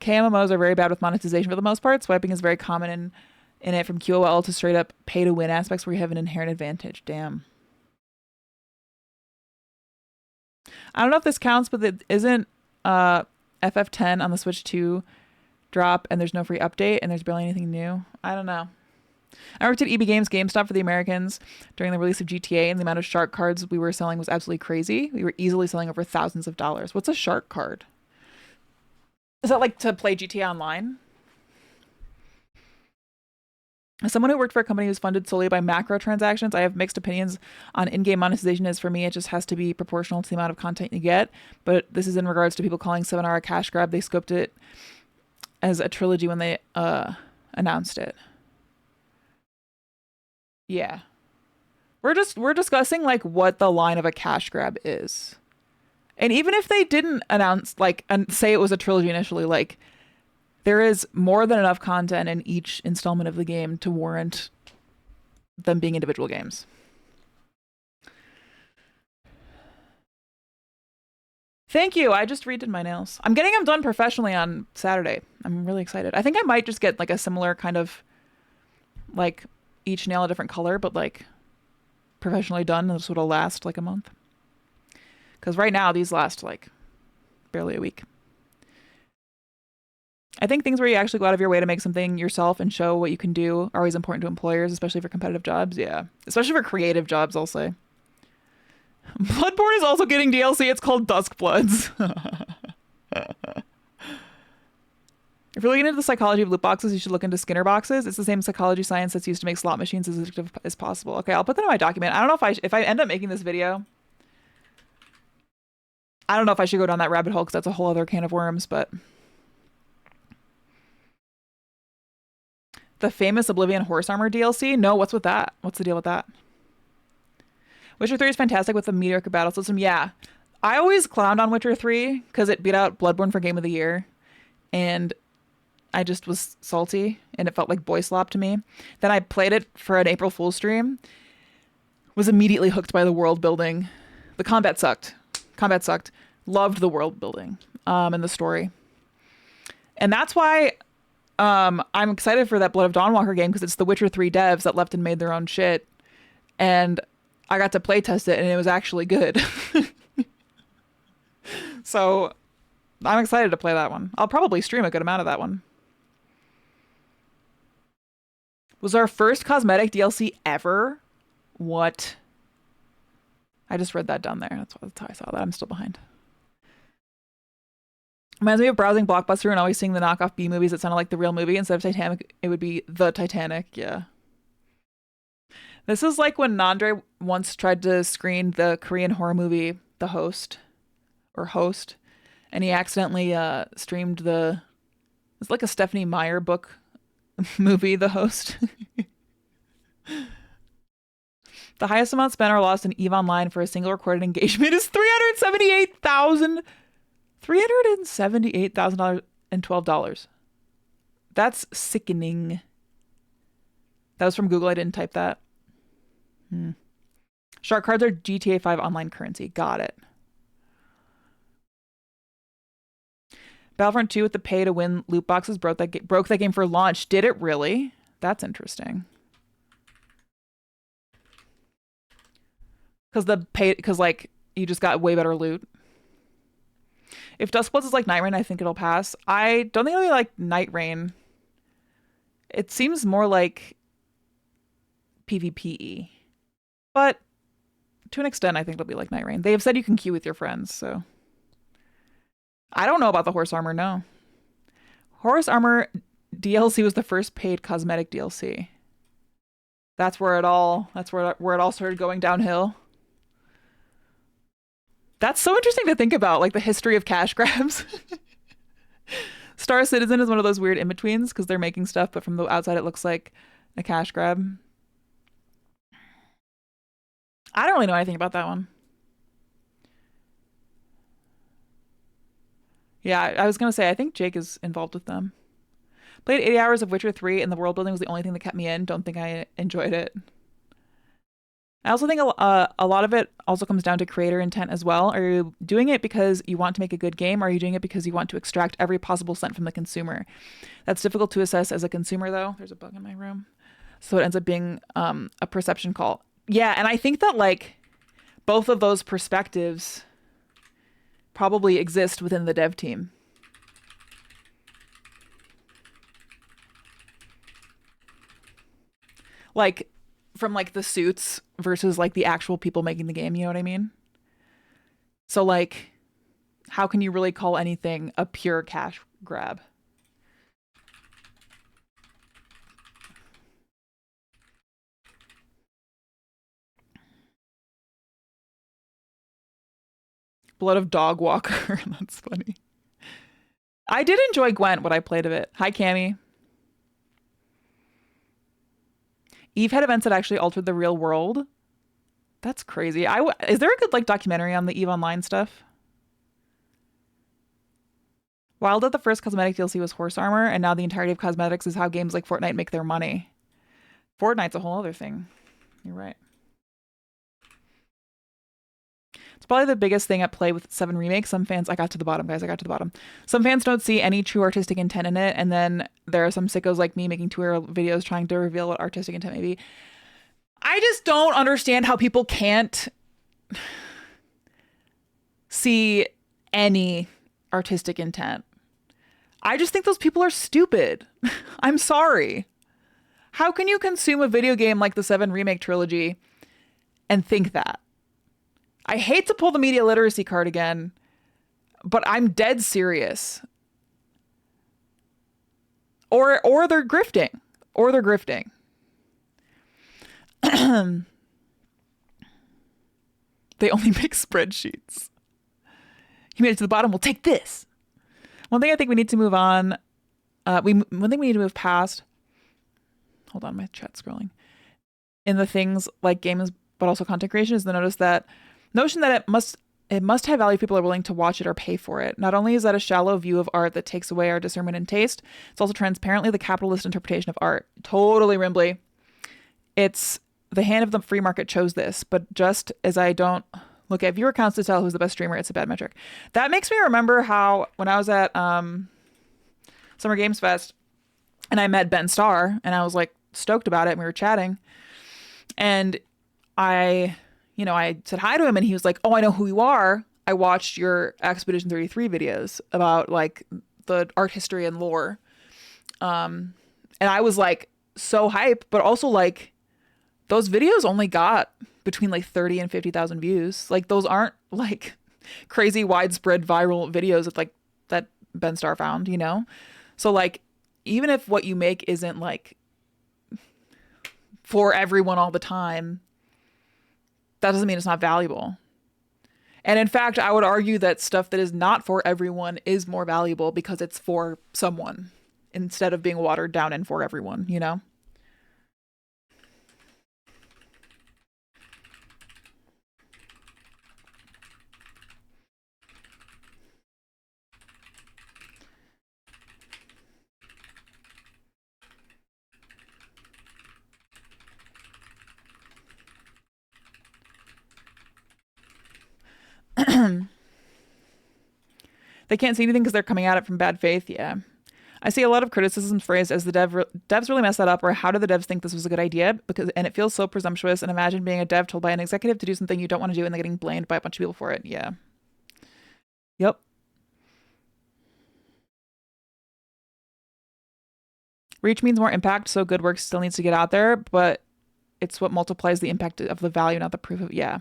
KMMOs are very bad with monetization for the most part. Swiping is very common in it, from QOL to straight up pay to win aspects where you have an inherent advantage. Damn. I don't know if this counts, but it isn't FF10 on the Switch 2 drop, and there's no free update, and there's barely anything new. I don't know. I worked at EB Games GameStop for the Americans during the release of GTA, and the amount of shark cards we were selling was absolutely crazy. We were easily selling over thousands of dollars. What's a shark card? Is that like to play GTA Online? As someone who worked for a company who's funded solely by macro transactions, I have mixed opinions on in-game monetization. As for me, it just has to be proportional to the amount of content you get. But this is in regards to people calling 7R a cash grab. They scoped it as a trilogy when they announced it. Yeah. We're discussing like what the line of a cash grab is. And even if they didn't announce like and say it was a trilogy initially, like there is more than enough content in each installment of the game to warrant them being individual games. Thank you. I just redid my nails. I'm getting them done professionally on Saturday. I'm really excited. I think I might just get like a similar kind of like each nail a different color, but like professionally done. And this will last like a month. Because right now these last like barely a week. I think things where you actually go out of your way to make something yourself and show what you can do are always important to employers, especially for competitive jobs. Yeah. Especially for creative jobs, I'll say. Bloodborne is also getting DLC. It's called Dusk Bloods. If you're looking into the psychology of loot boxes, you should look into Skinner boxes. It's the same psychology science that's used to make slot machines as addictive as possible. Okay, I'll put that in my document. I don't know if I end up making this video. I don't know if I should go down that rabbit hole because that's a whole other can of worms, but... The famous Oblivion Horse Armor DLC? No, what's with that? What's the deal with that? Witcher 3 is fantastic with the mediocre battle system. Yeah. I always clowned on Witcher 3 because it beat out Bloodborne for Game of the Year. And I just was salty and it felt like boy slop to me. Then I played it for an April Fool's stream. Was immediately hooked by the world building. The combat sucked. Loved the world building and the story. And that's why I'm excited for that Blood of Dawnwalker game because it's the Witcher 3 devs that left and made their own shit. And I got to play test it and it was actually good. So I'm excited to play that one. I'll probably stream a good amount of that one. Was our first cosmetic DLC ever? What? I just read that down there. That's how I saw that. I'm still behind. Reminds me of browsing Blockbuster and always seeing the knockoff B movies that sounded like the real movie. Instead of Titanic, it would be The Titanic. Yeah. This is like when Nandre once tried to screen the Korean horror movie The Host, and he accidentally streamed it's like a Stephanie Meyer book movie, The Host. The highest amount spent or lost in EVE Online for a single recorded engagement is $378,012. That's sickening. That was from Google. I didn't type that. Shark cards are GTA 5 online currency. Got it. Battlefront 2 with the pay to win loot boxes broke that game for launch. Did it really? That's interesting. Because like you just got way better loot. If Duskbloods is like Night Rain, I think it'll pass. I don't think it'll be like Night Rain. It seems more like PvPe. But to an extent, I think it'll be like Night Rain. They have said you can queue with your friends, so... I don't know about the Horse Armor, no. Horse Armor DLC was the first paid cosmetic DLC. That's where it all started going downhill. That's so interesting to think about, like the history of cash grabs. Star Citizen is one of those weird in-betweens because they're making stuff, but from the outside it looks like a cash grab. I don't really know anything about that one. Yeah, I was going to say, I think Jake is involved with them. Played 80 hours of Witcher 3 and the world building was the only thing that kept me in. Don't think I enjoyed it. I also think a lot of it also comes down to creator intent as well. Are you doing it because you want to make a good game? Or are you doing it because you want to extract every possible cent from the consumer? That's difficult to assess as a consumer, though. There's a bug in my room. So it ends up being a perception call. Yeah, and I think that like both of those perspectives probably exist within the dev team. Like from like the suits versus like the actual people making the game, you know what I mean? So like how can you really call anything a pure cash grab? Blood of Dog Walker. That's funny. I did enjoy Gwent, what I played of it. Hi, Cammy. Eve had events that actually altered the real world. That's crazy. Is there a good like documentary on the Eve Online stuff? Wild that the first cosmetic DLC was horse armor, and now the entirety of cosmetics is how games like Fortnite make their money. Fortnite's a whole other thing. You're right. It's probably the biggest thing at play with 7 Remake. Some fans, I got to the bottom, guys. I got to the bottom. Some fans don't see any true artistic intent in it, and then there are some sickos like me making Twitter videos trying to reveal what artistic intent may be. I just don't understand how people can't see any artistic intent. I just think those people are stupid. I'm sorry. How can you consume a video game like the 7 Remake trilogy and think that? I hate to pull the media literacy card again, but I'm dead serious. Or they're grifting. Or they're grifting. They only make spreadsheets. He made it to the bottom. We'll take this. One thing I think we need to move on. One thing we need to move past. Hold on, my chat's scrolling. In the things like games, but also content creation, is the notion that it must have value if people are willing to watch it or pay for it. Not only is that a shallow view of art that takes away our discernment and taste, it's also transparently the capitalist interpretation of art. Totally, Rimbley. It's the hand of the free market chose this, but just as I don't look at viewer counts to tell who's the best streamer, it's a bad metric. That makes me remember how when I was at Summer Games Fest and I met Ben Starr and I was like stoked about it and we were chatting and I said hi to him and he was like, oh, I know who you are. I watched your Expedition 33 videos about like the art history and lore. And I was like so hype, but also like those videos only got between like 30 and 50,000 views. Like those aren't like crazy widespread viral videos that Ben Starr found, you know? So like, even if what you make isn't like for everyone all the time, that doesn't mean it's not valuable. And in fact, I would argue that stuff that is not for everyone is more valuable because it's for someone instead of being watered down and for everyone, you know? They can't see anything because they're coming at it from bad faith. Yeah. I see a lot of criticisms phrased as the devs really messed that up, or how did the devs think this was a good idea? And it feels so presumptuous. And imagine being a dev told by an executive to do something you don't want to do and then getting blamed by a bunch of people for it. Yeah. Yep. Reach means more impact, so good work still needs to get out there, but it's what multiplies the impact of the value, not the proof of. Yeah.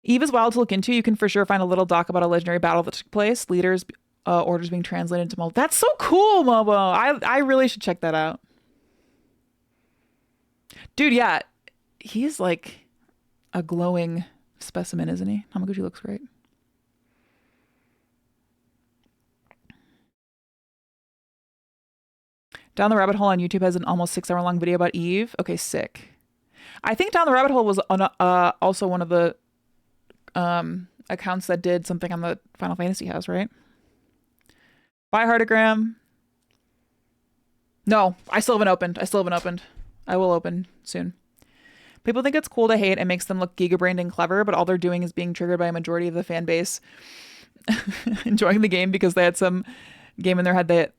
Eve is wild to look into. You can for sure find a little doc about a legendary battle that took place. Leaders, orders being translated into mobile. That's so cool, Mobo. I really should check that out. Dude, yeah. He's like a glowing specimen, isn't he? Hamaguchi looks great. Down the Rabbit Hole on YouTube has an almost 6-hour long video about Eve. Okay, sick. I think Down the Rabbit Hole was on, also one of the accounts that did something on the Final Fantasy house, right? Bye, Heartagram. No, I still haven't opened. I will open soon. People think it's cool to hate and makes them look giga-brained and clever, but all they're doing is being triggered by a majority of the fan base enjoying the game because they had some game in their head that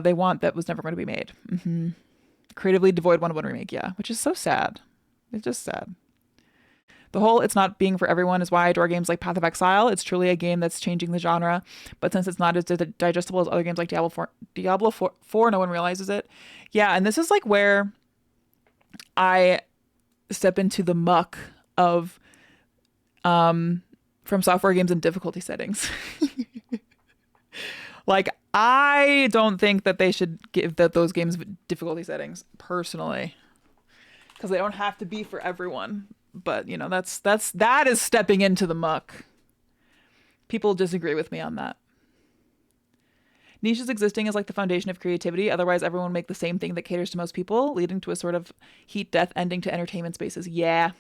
they want that was never going to be made. Creatively devoid 1-1 remake, yeah, which is so sad. It's just sad. The whole it's not being for everyone is why I adore games like Path of Exile. It's truly a game that's changing the genre, but since it's not as digestible as other games like Diablo 4, no one realizes it. Yeah, and this is like where I step into the muck of From Software games and difficulty settings. Like, I don't think that they should give those games difficulty settings personally, because they don't have to be for everyone. But you know, that is stepping into the muck. People disagree with me on that. Niches existing is like the foundation of creativity. Otherwise, everyone would make the same thing that caters to most people, leading to a sort of heat death ending to entertainment spaces. Yeah.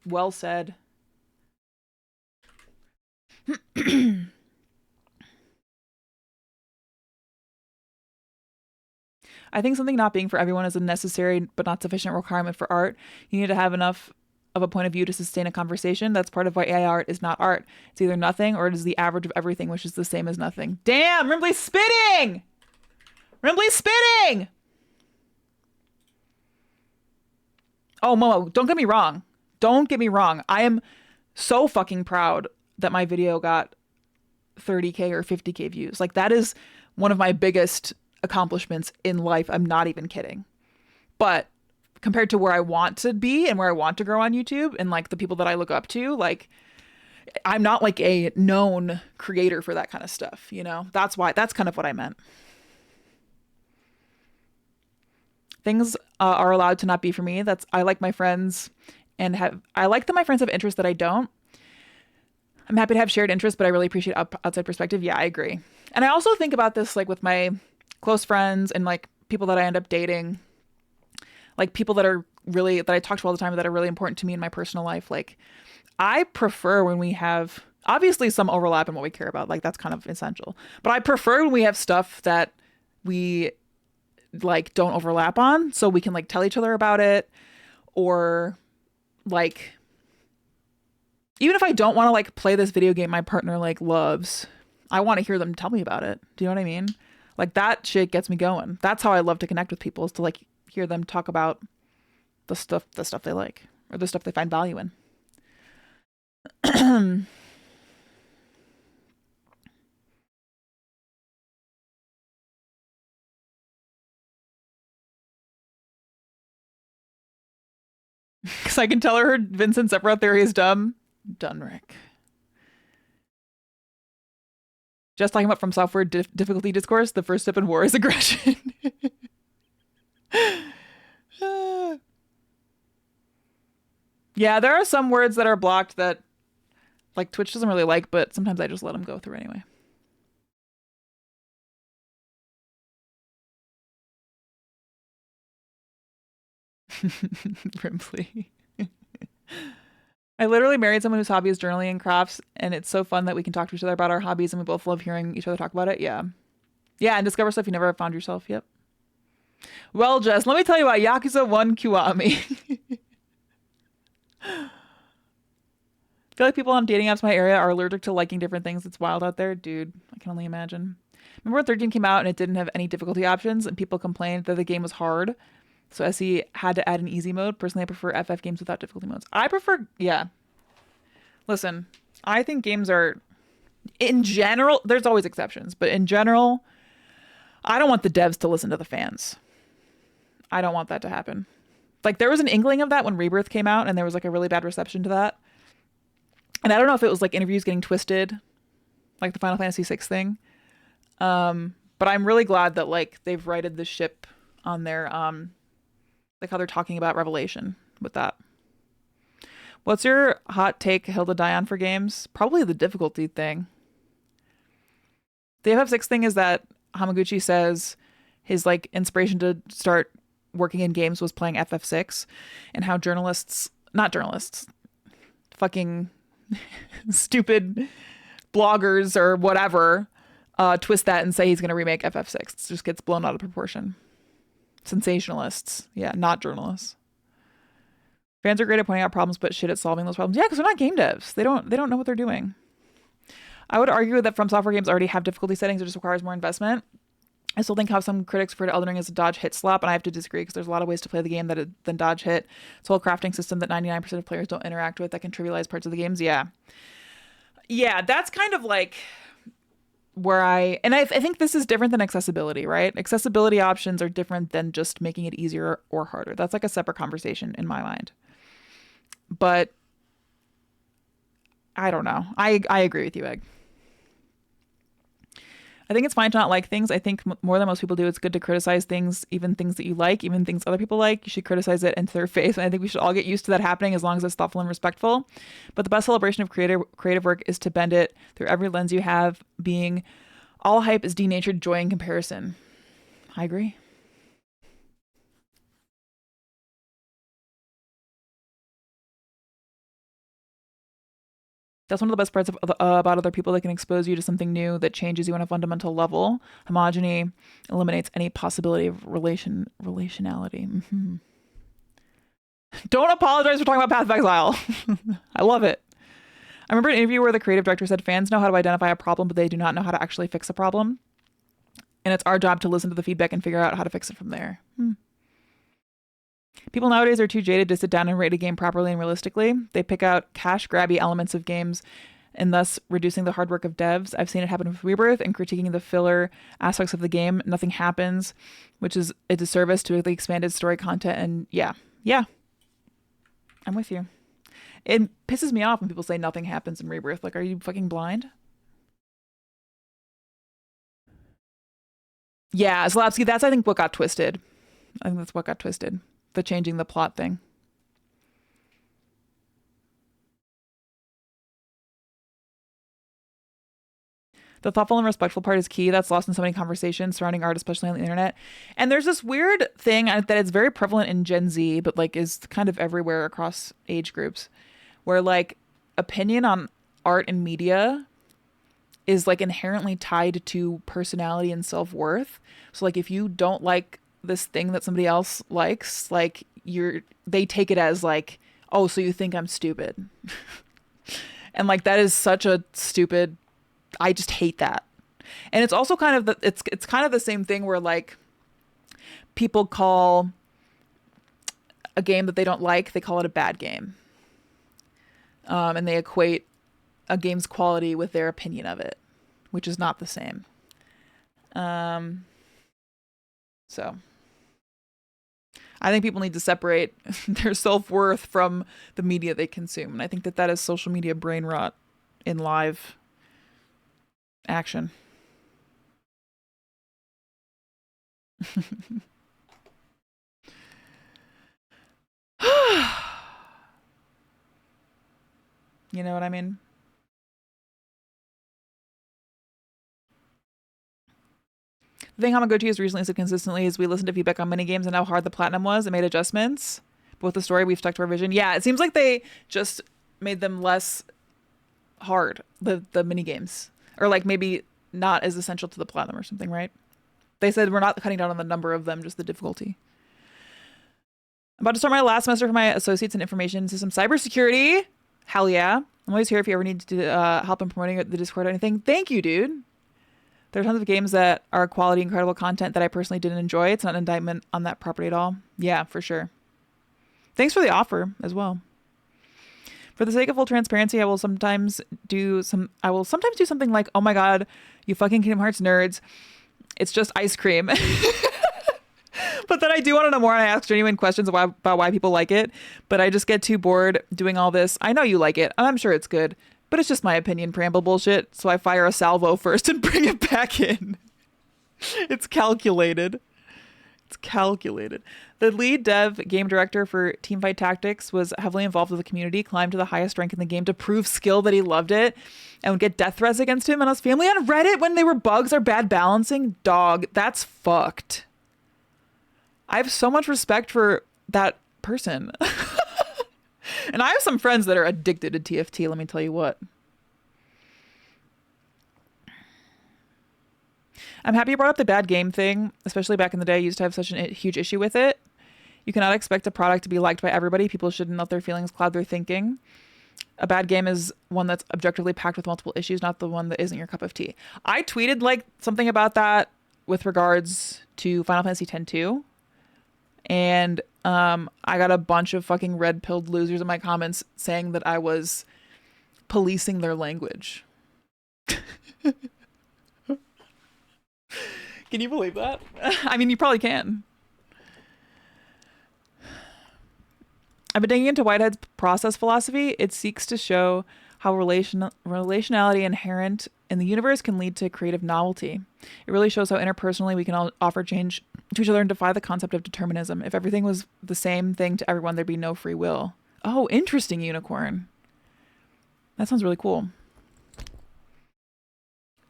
Well said. I think something not being for everyone is a necessary but not sufficient requirement for art. You need to have enough of a point of view to sustain a conversation. That's part of why AI art is not art. It's either nothing or it is the average of everything, which is the same as nothing. Damn, Rimbley's spitting! Rimbley's spitting! Oh, Momo, don't get me wrong. Don't get me wrong. I am so fucking proud that my video got 30K or 50K views. Like, that is one of my biggest accomplishments in life. I'm not even kidding. But compared to where I want to be and where I want to grow on YouTube and like the people that I look up to, like, I'm not like a known creator for that kind of stuff, you know? That's kind of what I meant. Things are allowed to not be for me. I like my friends and I like that my friends have interests that I don't. I'm happy to have shared interests, but I really appreciate outside perspective. Yeah, I agree. And I also think about this like with my close friends and like people that I end up dating, like people that I talk to all the time that are really important to me in my personal life. Like, I prefer when we have obviously some overlap in what we care about. Like, that's kind of essential. But I prefer when we have stuff that we like don't overlap on, so we can like tell each other about it, or like even if I don't want to like play this video game my partner like loves, I want to hear them tell me about it. Do you know what I mean? Like, that shit gets me going. That's how I love to connect with people, is to like hear them talk about the stuff they like or the stuff they find value in. Because I can tell her Vincent Sephiroth theory is dumb. Done, Rick. Just talking about From Software difficulty discourse. The first step in war is aggression. Yeah, there are some words that are blocked that like Twitch doesn't really like, but sometimes I just let them go through anyway. Brimley. I literally married someone whose hobby is journaling and crafts, and it's so fun that we can talk to each other about our hobbies, and we both love hearing each other talk about it. Yeah. Yeah, and discover stuff you never found yourself. Yep. Well, Jess, let me tell you about Yakuza 1 Kiwami. I feel like people on dating apps in my area are allergic to liking different things. It's wild out there. Dude, I can only imagine. Remember when 13 came out and it didn't have any difficulty options, and people complained that the game was hard? So SE had to add an easy mode. Personally, I prefer FF games without difficulty modes. I prefer, yeah. Listen, I think games are, in general, there's always exceptions, but in general, I don't want the devs to listen to the fans. I don't want that to happen. Like, there was an inkling of that when Rebirth came out, and there was like a really bad reception to that. And I don't know if it was like interviews getting twisted, like the Final Fantasy VI thing. But I'm really glad that like they've righted the ship on their, like how they're talking about Revelation with that. What's your hot take, Hilda Dion, for games? Probably the difficulty thing. The FF6 thing is that Hamaguchi says his like inspiration to start working in games was playing FF6, and how fucking stupid bloggers or whatever twist that and say he's going to remake FF6. It just gets blown out of proportion. Sensationalists. Yeah, not journalists. Fans are great at pointing out problems, but shit at solving those problems. Yeah, because they're not game devs. They don't know what they're doing. I would argue that From Software games already have difficulty settings. It just requires more investment. I still think how some critics refer to Elden Ring as a dodge hit slap, and I have to disagree because there's a lot of ways to play the game than dodge hit. It's a whole crafting system that 99% of players don't interact with that can trivialize parts of the games. Yeah, that's kind of like where I think this is different than accessibility, right? Accessibility options are different than just making it easier or harder. That's like a separate conversation in my mind. But I don't know. I agree with you, Egg. I think it's fine to not like things. I think more than most people do, it's good to criticize things, even things that you like, even things other people like. You should criticize it into their face. And I think we should all get used to that happening as long as it's thoughtful and respectful. But the best celebration of creative work is to bend it through every lens you have, being all hype is denatured joy in comparison. I agree. That's one of the best parts about other people. They can expose you to something new that changes you on a fundamental level. Homogeny eliminates any possibility of relationality. Mm-hmm. Don't apologize for talking about Path of Exile. I love it. I remember an interview where the creative director said fans know how to identify a problem, but they do not know how to actually fix a problem. And it's our job to listen to the feedback and figure out how to fix it from there. People nowadays are too jaded to sit down and rate a game properly and realistically. They pick out cash grabby elements of games and thus reducing the hard work of devs. I've seen it happen with Rebirth and critiquing the filler aspects of the game. Nothing happens, which is a disservice to the expanded story content. And yeah, I'm with you. It pisses me off when people say nothing happens in Rebirth. Like, are you fucking blind? Yeah, Slapsky, that's I think what got twisted. I think that's what got twisted. The changing the plot thing. The thoughtful and respectful part is key. That's lost in so many conversations surrounding art, especially on the internet. And there's this weird thing that is very prevalent in Gen Z, but like is kind of everywhere across age groups, where like opinion on art and media is like inherently tied to personality and self-worth. So like if you don't like this thing that somebody else likes, like they take it as like, oh, so you think I'm stupid. And like that is such a stupid, I just hate that. And it's also kind of it's kind of the same thing where like people call a game that they don't like, they call it a bad game. And they equate a game's quality with their opinion of it, which is not the same. So I think people need to separate their self-worth from the media they consume. And I think that is social media brain rot in live action. You know what I mean? The thing Hamaguchi has recently said consistently is we listened to feedback on minigames and how hard the platinum was and made adjustments. But with the story, we've stuck to our vision. Yeah, it seems like they just made them less hard, the minigames. Or like maybe not as essential to the platinum or something, right? They said we're not cutting down on the number of them, just the difficulty. I'm about to start my last semester for my associates in information system cybersecurity. Hell yeah. I'm always here if you ever need to help in promoting the Discord or anything. Thank you, dude. There are tons of games that are quality, incredible content that I personally didn't enjoy. It's not an indictment on that property at all. Yeah, for sure. Thanks for the offer as well. For the sake of full transparency, I will sometimes do something like, oh my god, you fucking Kingdom Hearts nerds. It's just ice cream. But then I do want to know more and I ask genuine questions about why people like it. But I just get too bored doing all this. I know you like it. I'm sure it's good. But it's just my opinion preamble bullshit. So I fire a salvo first and bring it back in. It's calculated. It's calculated. The lead dev game director for Teamfight Tactics was heavily involved with the community, climbed to the highest rank in the game to prove skill that he loved it, and would get death threats against him and his family on Reddit when they were bugs or bad balancing. Dog, that's fucked. I have so much respect for that person. And I have some friends that are addicted to TFT, let me tell you what. I'm happy you brought up the bad game thing, especially back in the day. I used to have such a huge issue with it. You cannot expect a product to be liked by everybody. People shouldn't let their feelings cloud their thinking. A bad game is one that's objectively packed with multiple issues, not the one that isn't your cup of tea. I tweeted like something about that with regards to Final Fantasy X too. And I got a bunch of fucking red-pilled losers in my comments saying that I was policing their language. Can you believe that? I mean, you probably can. I've been digging into Whitehead's process philosophy. It seeks to show how relationality inherent in the universe can lead to creative novelty. It really shows how interpersonally we can all offer change to each other and defy the concept of determinism. If everything was the same thing to everyone, there'd be no free will. Oh, interesting, Unicorn. That sounds really cool.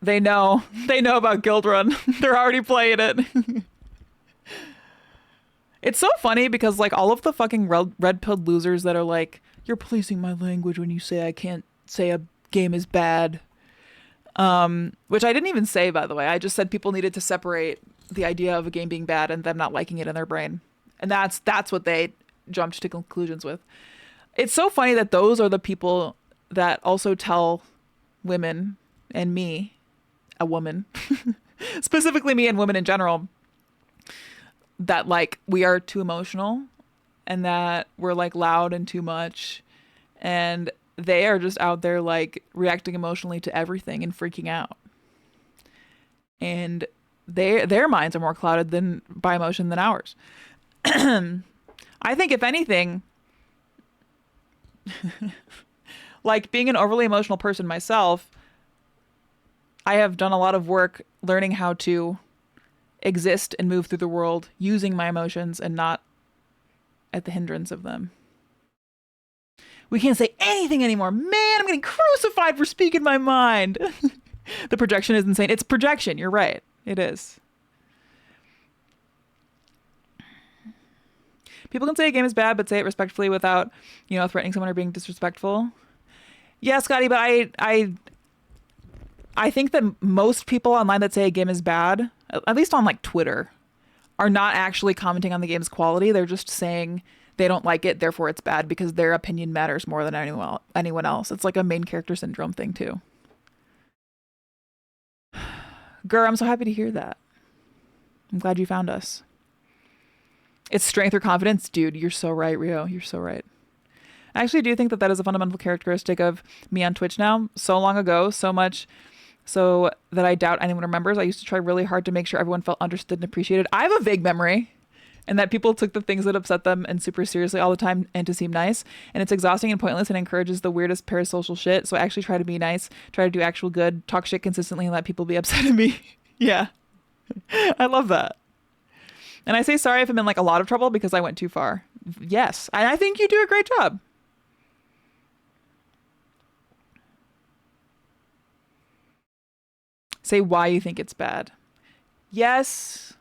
They know about Guild Run. They're already playing it. It's so funny because like all of the fucking red-pilled losers that are like, you're policing my language when you say I can't say a game is bad. Which I didn't even say, by the way. I just said people needed to separate the idea of a game being bad and them not liking it in their brain. And that's what they jumped to conclusions with. It's so funny that those are the people that also tell women and me, a woman, specifically me and women in general, that like we are too emotional and that we're like loud and too much, and they are just out there like reacting emotionally to everything and freaking out, and their minds are more clouded than by emotion than ours. I think if anything, like being an overly emotional person myself, I have done a lot of work learning how to exist and move through the world using my emotions and not at the hindrance of them. We can't say anything anymore. Man, I'm getting crucified for speaking my mind. The projection is insane. It's projection. You're right. It is. People can say a game is bad, but say it respectfully without, threatening someone or being disrespectful. Yeah, Scotty, but I think that most people online that say a game is bad, at least on like Twitter, are not actually commenting on the game's quality. They're just saying they don't like it, therefore it's bad, because their opinion matters more than anyone else. It's like a main character syndrome thing too. Gur, I'm so happy to hear that. I'm glad you found us. It's strength or confidence. Dude, you're so right, Rio. You're so right. I actually do think that is a fundamental characteristic of me on Twitch now. So long ago, so much so that I doubt anyone remembers. I used to try really hard to make sure everyone felt understood and appreciated. I have a vague memory, and that people took the things that upset them and super seriously all the time and to seem nice. And it's exhausting and pointless and encourages the weirdest parasocial shit. So I actually try to be nice, try to do actual good, talk shit consistently, and let people be upset at me. Yeah. I love that. And I say sorry if I'm in like a lot of trouble because I went too far. Yes. I think you do a great job. Say why you think it's bad. Yes.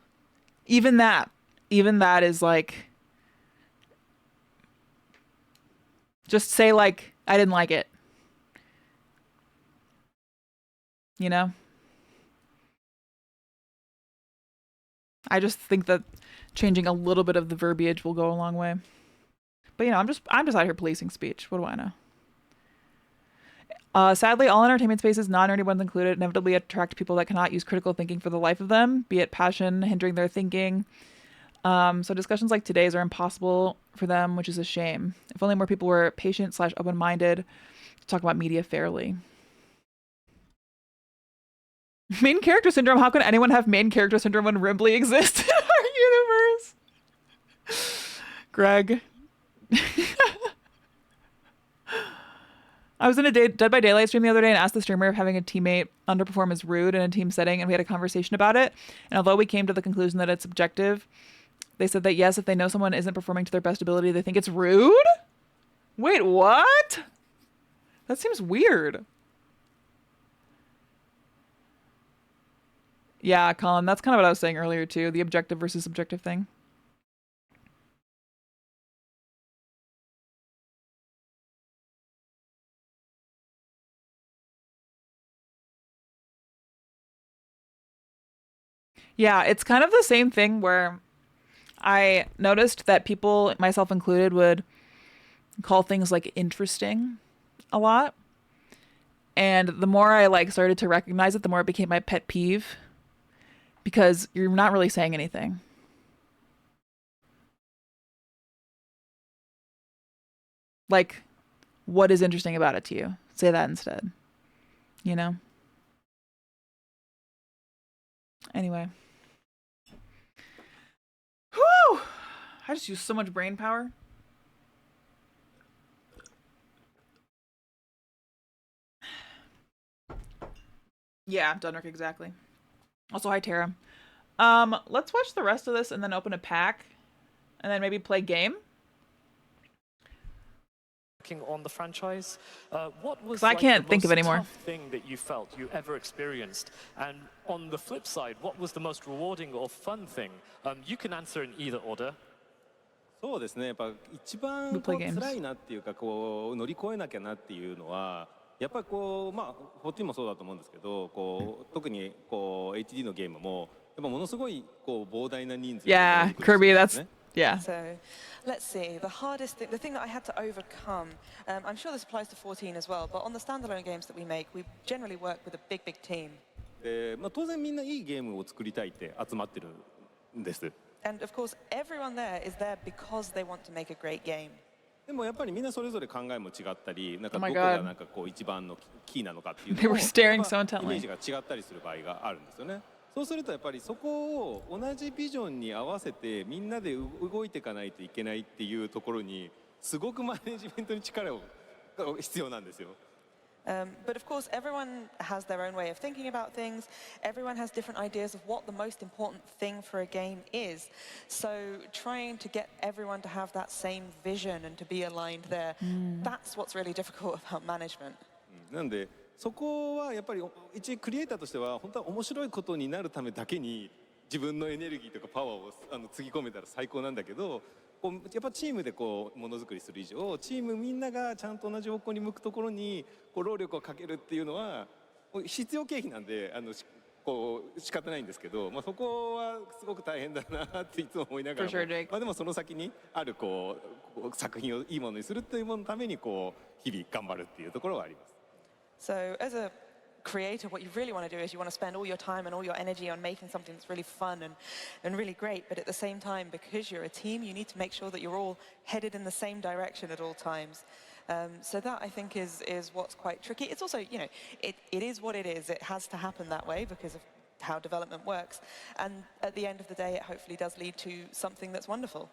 Even that is like, just say like, I didn't like it. I just think that changing a little bit of the verbiage will go a long way. But I'm just out here policing speech. What do I know? Sadly, all entertainment spaces, non-nerdy ones included, inevitably attract people that cannot use critical thinking for the life of them, be it passion hindering their thinking. So discussions like today's are impossible for them, which is a shame. If only more people were patient/open-minded to talk about media fairly. Main character syndrome. How can anyone have main character syndrome when Rimbly exists in our universe? Greg. I was in a Dead by Daylight stream the other day and asked the streamer if having a teammate underperform is rude in a team setting, and we had a conversation about it. And although we came to the conclusion that it's subjective, they said that yes, if they know someone isn't performing to their best ability, they think it's rude? Wait, what? That seems weird. Yeah, Colin, that's kind of what I was saying earlier too, the objective versus subjective thing. Yeah, it's kind of the same thing where I noticed that people, myself included, would call things like interesting a lot. And the more I like started to recognize it, the more it became my pet peeve because you're not really saying anything. Like, what is interesting about it to you? Say that instead. You know? Anyway. Whew! I just used so much brain power. Yeah, Dunrick, exactly. Also, hi, Tara. Let's watch the rest of this and then open a pack. And then maybe play game. On the franchise, what was I can't think of any more. tough thing that you felt you ever experienced? And on the flip side, what was the most rewarding or fun thing? You can answer in either order. そうですね。やっぱ一番 We こ play う games. 辛いなっていうかこう乗り越えなきゃなっていうのはやっぱりこうまあ14もそうだと思うんですけど、こう特にこう HD のゲームもやっぱものすごいこう膨大な人数で Yeah, 出てくる Kirby, んで that's すね。 yeah. So let's see, the hardest thing, the thing that I had to overcome, I'm sure this applies to 14 as well, but on the standalone games that we make, we generally work with a big, big team. で、まあ当然みんないいゲームを作りたいって集まってるんです。 And of course, everyone there is there because they want to make a great game. でもやっぱりみんなそれぞれ考えも違ったり、なんか Oh ど my こ God. がなんかこう一番のキーなのかっていう They の were も staring や so っぱ intently. イメージが違ったりする場合があるんですよね。そうするとやっぱりそこを同じビジョンに合わせてみんなで動いていかないといけないっていうところにすごくマネジメントに力を必要なんですよ。But of course, everyone has their own way of thinking about things. Everyone has different ideas of what the most important thing for a game is. So trying to get everyone to have that same vision and to be aligned there, that's what's really difficult about management. なんでそこはやっぱり一クリエイターとしては本当は面白いことになるためだけに自分のエネルギーとかパワーをつぎ込めたら最高なんだけど、こうやっぱチームでこうものづくりする以上チームみんながちゃんと同じ方向に向くところにこう労力をかけるっていうのは必要経費なんでこう仕方ないんですけど、まあ、そこはすごく大変だなっていつも思いながらも、 For sure, Jake. まあでもその先にあるこう作品をいいものにするっていうもののためにこう日々頑張るっていうところはあります。 So as a creator, what you really want to do is you want to spend all your time and all your energy on making something that's really fun and really great. But at the same time, because you're a team, you need to make sure that you're all headed in the same direction at all times. So that, I think, is what's quite tricky. It's also, you know, it is what it is. It has to happen that way because of how development works. And at the end of the day, it hopefully does lead to something that's wonderful.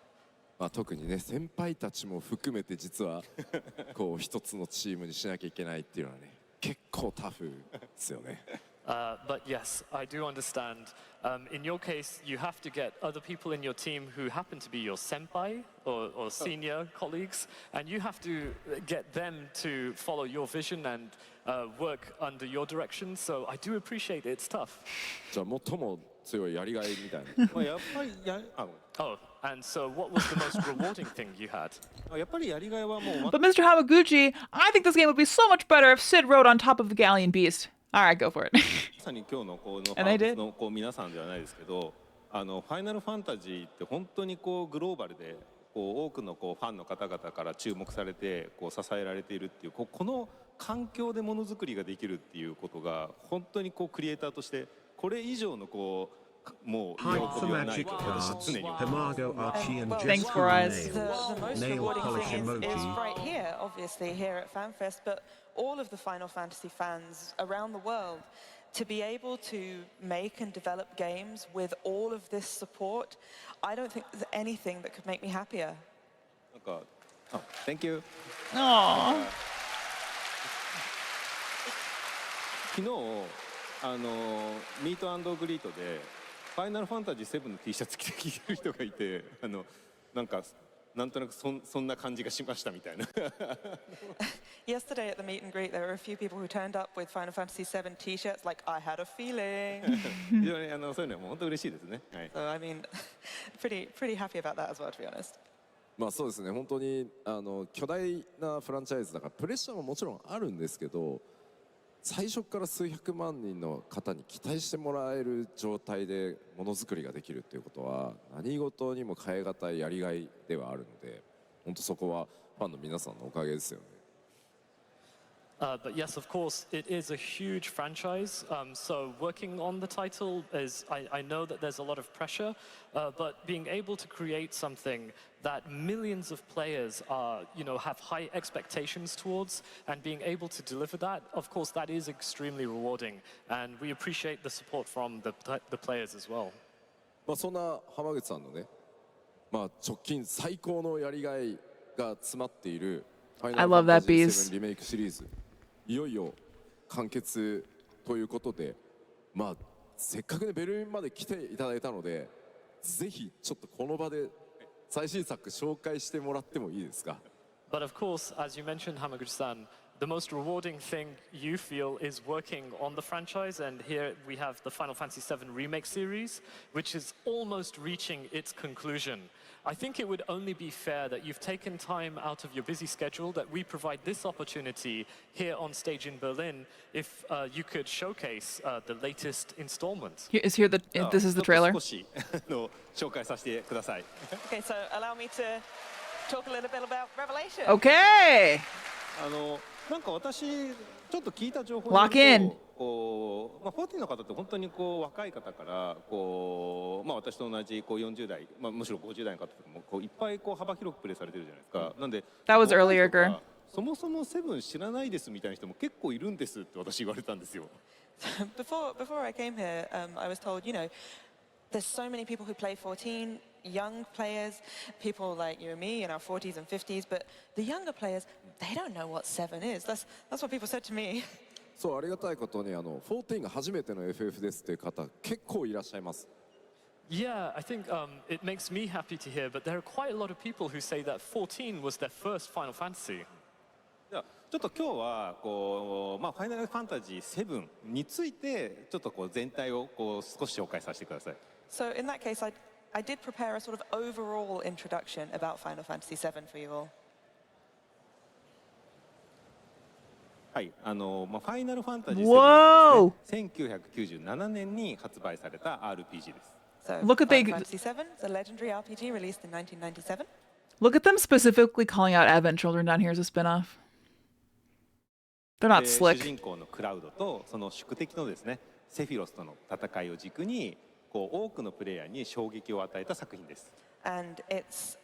まあ特にね先輩たちも含めて実はこう一つのチームにしなきゃいけないっていうのはね結構タフですよね。But yes, I do understand. In your case, you have to get other people in your team who happen to be your senpai or senior colleagues, and you have to get them to follow your vision and work under your direction. So I do appreciate it. It's tough. じゃあ最も強いやりがいみたいな。まあやっぱりOh, and so what was the most rewarding thing you had? やっぱりやりがいはもう But Mr. Hamaguchi, I think this game would be so much better if Sid rode on top of the Galleon Beast. All right, go for it. まさに今日のこの And they did. のこう皆さんではないですけど、ファイナルファンタジーって本当にこうグローバルでこう多くのこうファンの方々から注目されてこう支えられているっていうこの環境でものづくりができるっていうことが本当にこうクリエイターとしてこれ以上のこうもう喜びはないと私は常に思います。 Thanks for us. The most rewarding thing is right here, obviously, here at FanFest, but all of the Final Fantasy fans around the world, to be able to make and develop games with all of this support, I don't think there's anything that could make me happier. なんかThank you. Aww. 昨日ミート&グリートでファイナルファンタジー7の T シャツ着てきてる人がいてなんとなくそんな感じがしましたみたいな。Yesterday at the meet and greet, there were a few people who turned up with Final Fantasy VII T-shirts, like I had a feeling. 非常にそういうのはもう本当嬉しいですね。はい。So I mean, pretty happy about that as well, to be honest. まあそうですね本当に巨大なフランチャイズだからプレッシャーももちろんあるんですけど最初から数百万人の方に期待してもらえる状態でものづくりができるっていうことは何事にも代え難いやりがいではあるので、本当そこはファンの皆さんのおかげですよね。But yes, of course, it is a huge franchise. So working on the title is, I know that there's a lot of pressure, but being able to create something that millions of players are, have high expectations towards, and being able to deliver that, of course, that is extremely rewarding. And we appreciate the support from the players as well. そんな浜口さんのね、直近最高のやりがいが詰まっているファイナルファンタジー7リメイクシリーズ。いよいよ完結ということで、せっかくねベルリンまで来ていただいたので、ぜひちょっとこの場で最新作紹介してもらってもいいですか。But of course, as you mentioned, Hamaguchi-san, the most rewarding thing you feel is working on the franchise, and here we have the Final Fantasy VII Remake series, which is almost reaching its conclusion. I think it would only be fair that you've taken time out of your busy schedule, that we provide this opportunity here on stage in Berlin, if you could showcase the latest installment. This is the trailer. 少し紹介させてください。Okay, so allow me to talk a little bit about Revelation. Okay. なんか私ちょっと聞いた情報Lock in. 14の方って本当に若い方から私と同じ40代、むしろ50代の方とかもいっぱい幅広くプレイされてるじゃないですか。なんで That was earlier, girl. そもそも7知らないですみたいな人も結構いるんですって私言われたんですよ。Before I came here, I was told, there's so many people who play 14, young players, people like you and me in our 40s and 50s, but the younger players, they don't know what 7 is. That's what people said to me. そう、ありがたいことに14が初めての FF ですっていう方結構いらっしゃいます。Yeah, I think it makes me happy to hear, but there are quite a lot of people who say that 14 was their first Final Fantasy. ちょっと今日はファイナルファンタジー7についてちょっと全体を少し紹介させてください。So in that case, I did prepare a sort of overall introduction about Final Fantasy VII for you all. はい、ファイナルファンタジー7はですね、1997年に発売された RPG です。So, Look at Final Fantasy VII, the legendary RPG released in 1997. Look at them specifically calling out Advent Children down here as a spin-off. They're not 主 slick. 人公のクラウドとその宿敵のですね、セフィロスとの戦いを軸に多くのプレイヤーに衝撃を与えた作品です。And it's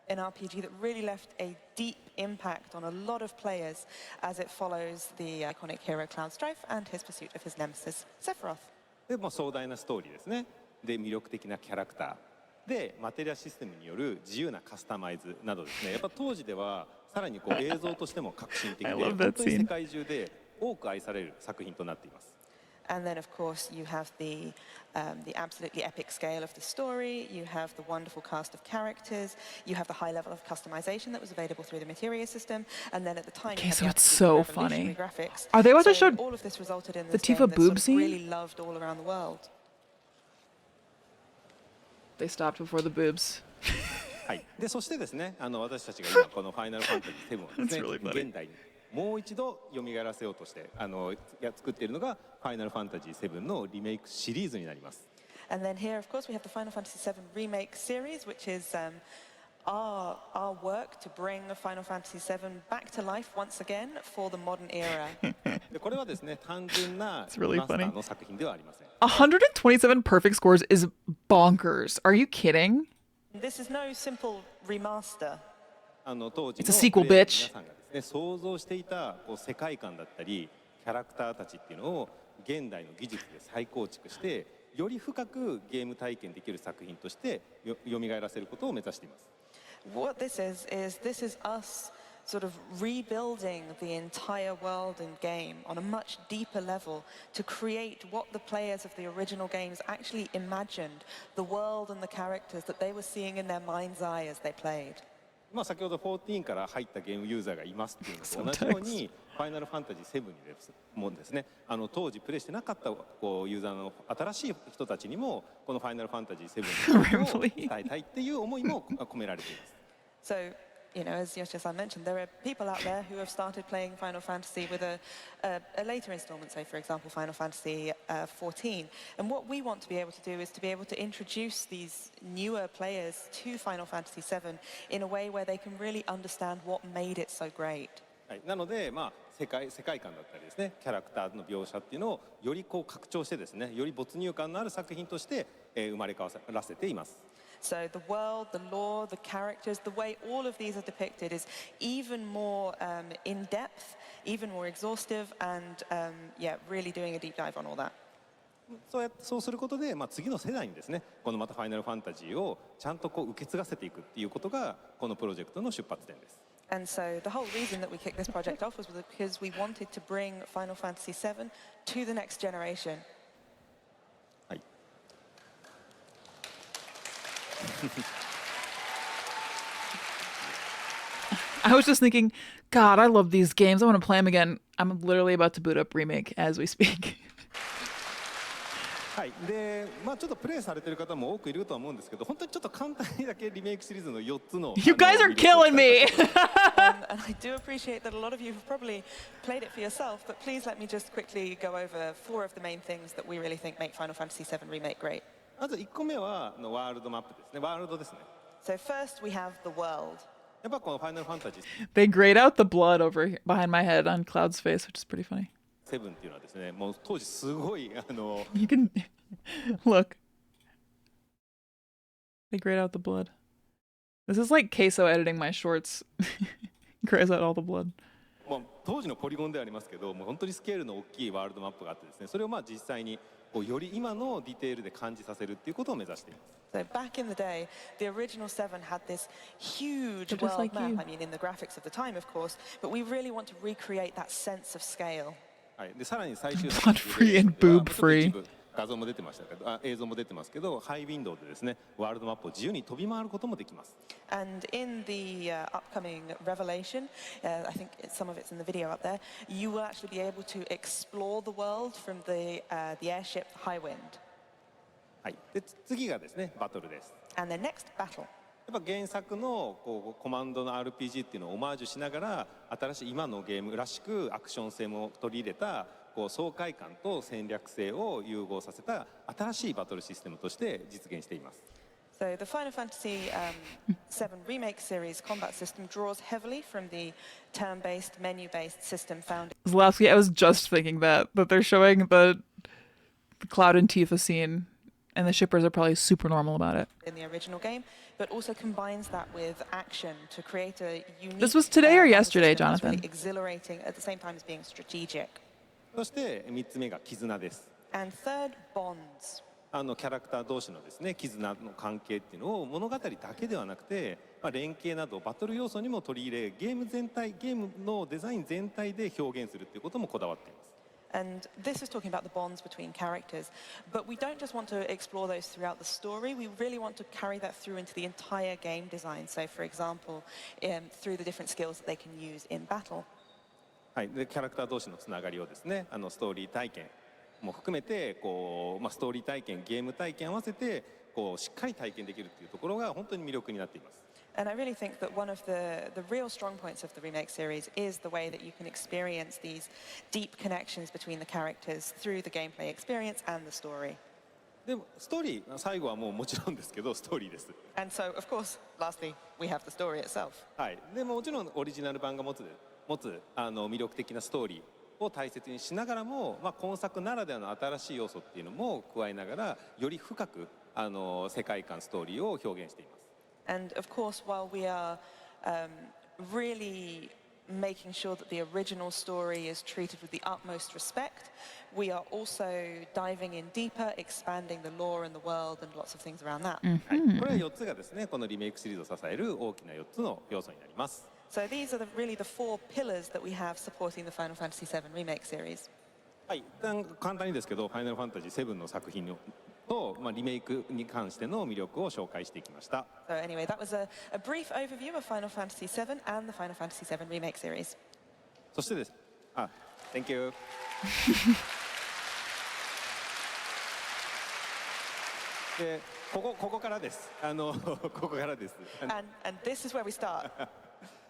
an RPG that really left a deep impact on a lot of players as it follows the iconic hero Cloud Strife and his pursuit of his nemesis, Sephiroth. で壮大なストーリーですね。で魅力的なキャラクターでマテリアシステムによる自由なカスタマイズなどですね。やっぱ当時ではさらに映像としても革新的で本当に世界中で多く愛される作品となっています。And then, of course, you have the absolutely epic scale of the story, you have the wonderful cast of characters, you have the high level of customization that was available through the Materia system, and then at the time, Okay, you so have it's the so revolutionary funny. graphics. Are they about to So show all of this resulted in the this Tifa game that's boob sort of scene? really loved all around the world. They stopped before the boobs. はい。でそしてですね、私たちが今このファイナルファンタジー7をですね、 really funny. 現代にもう一度蘇らせようとして作っているのがファイナルファンタジー7のリメイクシリーズになります。And then here, of course, we have the Final Fantasy VII Remake series, which is our work to bring Final Fantasy VII back to life once again for the modern era. でこれはですね、単純な It's really リマスタ funny. ーの作品ではありません。 127 perfect scores is bonkers. Are you kidding? This is no simple remaster. 当時 It's a の sequel, プレイヤーの bitch. 皆さんがですね、想像していた世界観だったりキャラクターたちっていうのを現代の技術で再構築してより深くゲーム体験できる作品として蘇らせることを目指しています。 What this is this is us sort of rebuilding the entire world and game on a much deeper level to create what the players of the original games actually imagined, the world and the characters that they were seeing in their mind's eye as they played. 先ほど14から入ったゲームユーザーがいますっていうのと同じようにファイナルファンタジー7にもですね、当時プレイしてなかったユーザーの新しい人たちにもこのファイナルファンタジー7の魅力を伝えたいっていう思いも込められています。So as Yoshi-san mentioned, there are people out there who have started playing Final Fantasy with a later installment, say, for example, Final Fantasy 14. And what we want to be able to do is to be able to introduce these newer players to Final Fantasy 7 in a way where they can really understand what made it so great. はい、なので、世界観だったりですね、キャラクターの描写っていうのをより拡張してですね、より没入感のある作品として、生まれ変わらせています。So the world, the lore, the characters, the way all of these are depicted is even more in depth, even more exhaustive, and really doing a deep dive on all that. そうすることで、次の世代にですね、このまたファイナルファンタジーをちゃんと受け継がせていくっていうことがこのプロジェクトの出発点です。And so the whole reason that we kicked this project off was because we wanted to bring Final Fantasy 7 to the next generation. はい。I was just thinking, God, I love these games. I want to play them again. I'm literally about to boot up Remake as we speak. はい、で、ちょっとプレイされてる方も多くいるとは思うんですけど、本当にちょっと簡単にだけリメイクシリーズの4つの You guys are killing me! And I do appreciate that a lot of you have probably played it for yourself, but please let me just quickly go over 4 of the main things that we really think make Final Fantasy 7 Remake great. まず1個目はワールドマップですね。ワールドですね。So first we have the world. やっぱこのファイナルファンタジー They grayed out the blood over here, behind my head on Cloud's face, which is pretty funny. 7っていうのはですね、もう当時すごいYou can look. They grayed out the blood. This is like queso editing my shorts. Grays out all the blood. もう当時のポリゴンではありますけど、もう本当にスケールの大きいワールドマップがあってですね、それを実際により今のディテールで感じさせるっていうことを目指しています。So back in the day, the original 7 had this huge world like map. you. I mean, in the graphics of the time, of course, but we really want to recreate that sense of scale. はい、でさらに最終 Blood free and boob free. 画像も出てましたけど、映像も出てますけど、ハイウィンドウでですね、ワールドマップを自由に飛び回ることもできます。And in the upcoming Revelation, I think some of it's in the video up there, you will actually be able to explore the world from the airship Highwind. はい。で次がですね、バトルです。And the next battle. やっぱ原作のコマンドの RPG っていうのをオマージュしながら、新しい今のゲームらしくアクション性も取り入れた爽快感と戦略性を融合させた新しいバトルシステムとして実現しています。So the Final Fantasy 7 Remake series combat system draws heavily from the turn-based, menu-based system found. Zalowski, I was just thinking that they're showing the Cloud and Tifa scene, and the shippers are probably super normal about it. In the original game, but also combines that with action to create a unique. This was today or yesterday, system that's Jonathan? really exhilarating at the same time as being strategic. そして3つ目が絆です。And third, bonds. キャラクター同士のですね、絆の関係っていうのを物語だけではなくて、連携などバトル要素にも取り入れ、ゲームのデザイン全体で表現するっていうこともこだわっています。And this is talking about the bonds between characters. But we don't just want to explore those throughout the story, we really want to carry that through into the entire game design. So for example, through the different skills that they can use in battle. はい、でキャラクター同士のつながりをですね、ストーリー体験も含めてストーリー体験、ゲーム体験合わせてしっかり体験できるっていうところが本当に魅力になっています。And I really think that one of the real strong points of the remake series is the way that you can experience these deep connections between the characters through the gameplay experience and the story. でもストーリー最後はもちろんですけどストーリーです。And so, of course, lastly, we have the story itself. はい。でもちろんオリジナル版が持つ魅力的なストーリーを大切にしながらも、今作ならではの新しい要素っていうのも加えながらより深く世界観ストーリーを表現しています。And of course, while we are really making sure that the original story is treated with the utmost respect, we are also diving in deeper, expanding the lore and the world and lots of things around that. はい、これは4つがですね、このリメイクシリーズを支える大きな4つの要素になります。So these are really the 4 pillars that we have supporting the Final Fantasy 7 Remake series. はい、簡単にですけど、ファイナルファンタジー7の作品とリメイクに関しての魅力を紹介していきました。So anyway, that was a brief overview of Final Fantasy 7 and the Final Fantasy 7 Remake series. そしてです。Thank you. で、ここからです。ここからです。And this is where we start.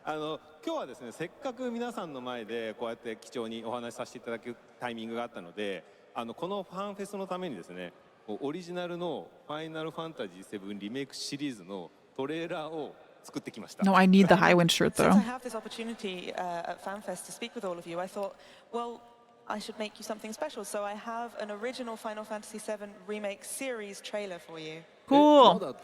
今日はですね、せっかく皆さんの前でこうやって貴重にお話しさせていただくタイミングがあったので、このファンフェスのためにですね、オリジナルのファイナルファンタジー7リメイクシリーズのトレーラーを作ってきました。No, I need the Highwind shirt Since though. I have this opportunity at FanFest to speak with all of you, I thought, well, I should make you something special. So I have an original Final Fantasy VII Remake series trailer for you. Cool. まだ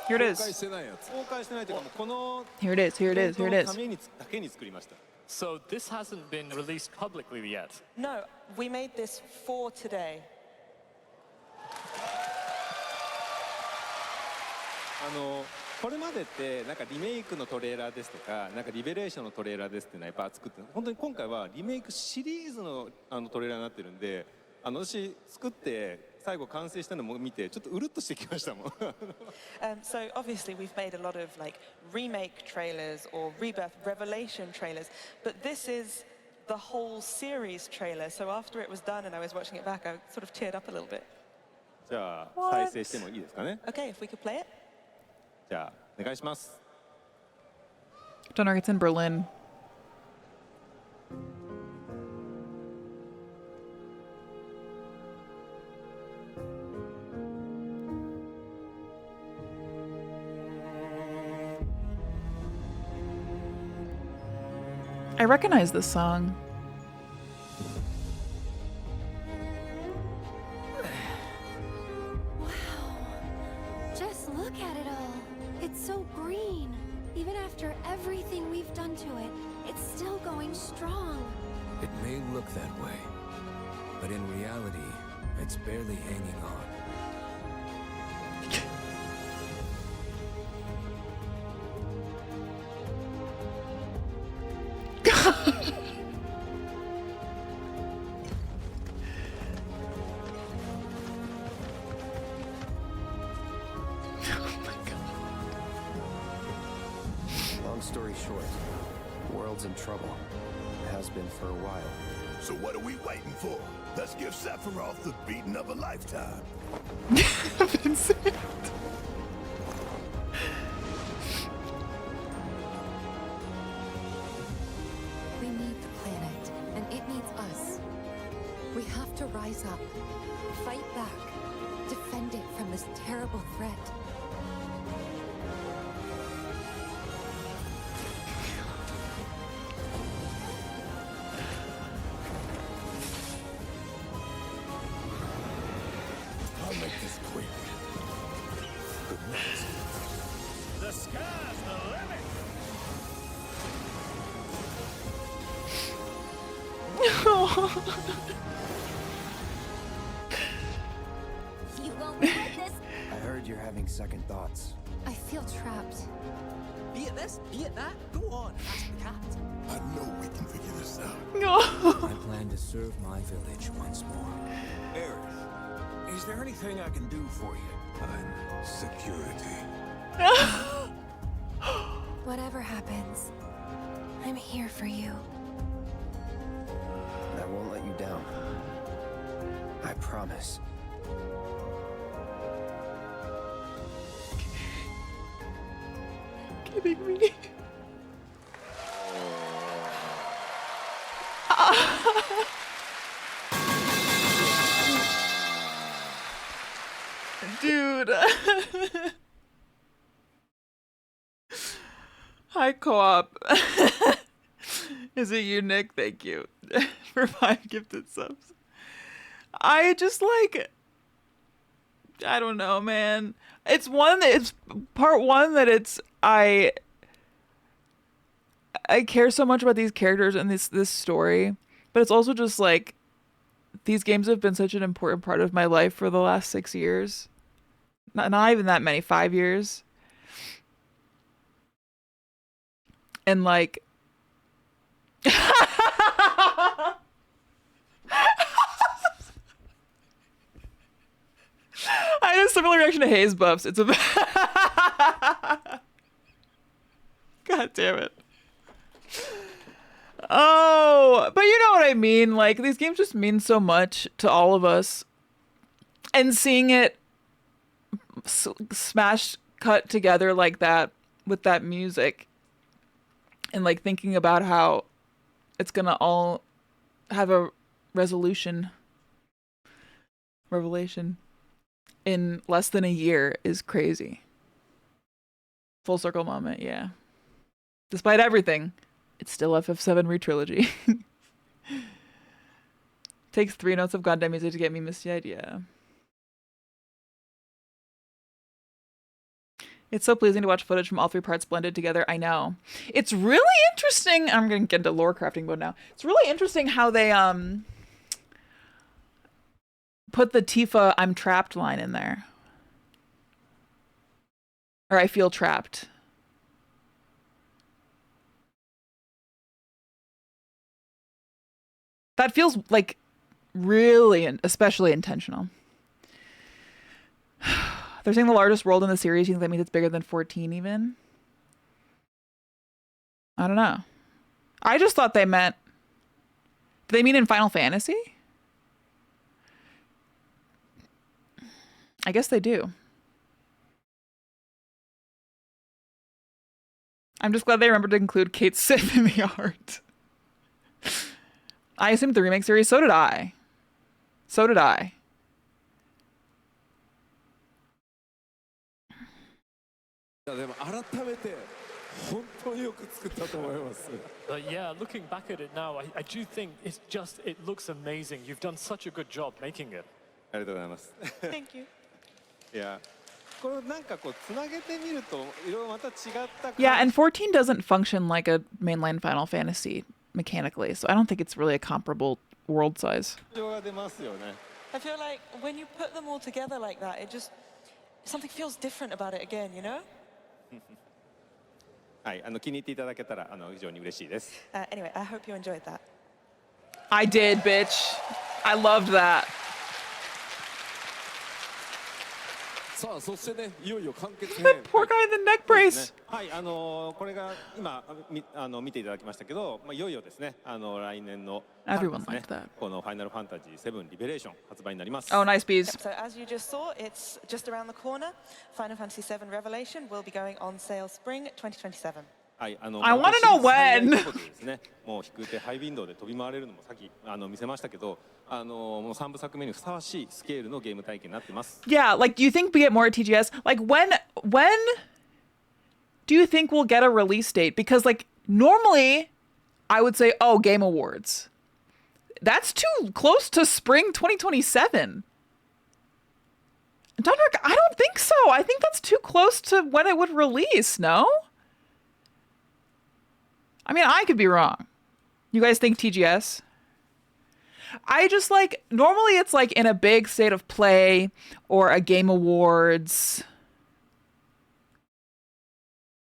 Here it 公開 is. してないやつ。公開してないというか、もうこの Here it is. Here it is. Here it た is. めにだけに作りました。 So this hasn't been released publicly yet. No, we made this for today. これまでってなんかリメイクのトレーラーですとか、なんかリベレーションのトレーラーですっていうのはやっぱ作ってる。本当に今回はリメイクシリーズのトレーラーになってるんで、私作って最後完成したのも見てちょっとうるっとしてきましたもん。So obviously we've made a lot of like remake trailers or rebirth revelation trailers, but this is the whole series trailer. So after it was done and I was watching it back, I sort of teared up a little bit. じゃあ再生してもいいですかね。 Okay, if we could play it. じゃあお願いします。 Don't worry, it's in Berlin. I recognize this song. Just look at it all. It's so green. Even after everything we've done to it, it's still going strong. It may look that way, but in reality, it's barely hanging on. Long story short, the world's in trouble. It has been for a while. So what are we waiting for? Let's give Sephiroth the beating of a lifetime. We need the planet, and it needs us. We have to rise up, fight back, defend it from this terrible threat. I'll make this quick. Good night. The sky's the limit. You won't regret this. I heard you're having second thoughts. I feel trapped. Be it this, be it that, go on, ask the cat. I know we can figure this out. I plan to serve my village once more. Aerith, is there anything I can do for you? I'm security. Whatever happens, I'm here for you. And I won't let you down. I promise. Kidding me? Dude. Hi, co-op. Is it you, Nick? Thank you for 5 gifted subs. I just like, I don't know, man. It's part one that I care so much about these characters and this story, but it's also just like these games have been such an important part of my life for the last 6 years. Not even that many, 5 years. And like I had a similar reaction to Haze buffs. It's a God damn it. Oh, but you know what I mean. Like, these games just mean so much to all of us. And seeing it smash cut together like that with that music and like thinking about how it's gonna all have a revelation in less than a year is crazy. Full circle moment, yeah. Despite everything, it's still FF7 re-trilogy. Takes 3 notes of goddamn music to get me misty-eyed, yeah. It's so pleasing to watch footage from all 3 parts blended together. I know. It's really interesting. I'm going to get into lore crafting mode now. It's really interesting how they put the Tifa "I'm trapped" line in there. Or I feel trapped. That feels like really and especially intentional. They're saying the largest world in the series. You think that means it's bigger than 14 even? I don't know. I just thought they meant... Do they mean in Final Fantasy? I guess they do. I'm just glad they remembered to include Kate Sith in the art. I assumed the remake series. So did I. So did I. Yeah, looking back at it now, I do think it looks amazing. You've done such a good job making it. Thank you. Yeah. Yeah, and 14 doesn't function like a mainline Final Fantasy mechanically, so I don't think it's really a comparable world size. I feel like when you put them all together like that, it just... Something feels different about it again, you know? Anyway, I hope you enjoyed that. I did, bitch. I loved that. Poor guy in the neck brace. はい、これが今見ていただきましたけど、いよいよですね、来年の春ですね、このファイナルファンタジー7リベレーション発売になります。Oh, nice bees. So as you just saw, it's just around the corner. Final Fantasy 7 Revelation will be going on sale spring 2027. I want to know when. もう飛空艇ハイウィンドウで飛び回れるのもさっき見せましたけど、もう3部作目にふさわしいスケールのゲーム体験になってます。Yeah, like do you think we get more at TGS? Like when do you think we'll get a release date? Because like normally I would say, oh, Game Awards. That's too close to spring 2027. Dunrick, I don't think so. I think that's too close to when it would release, no? I mean, I could be wrong. You guys think TGS? I just like, normally it's like in a big state of play or a Game Awards.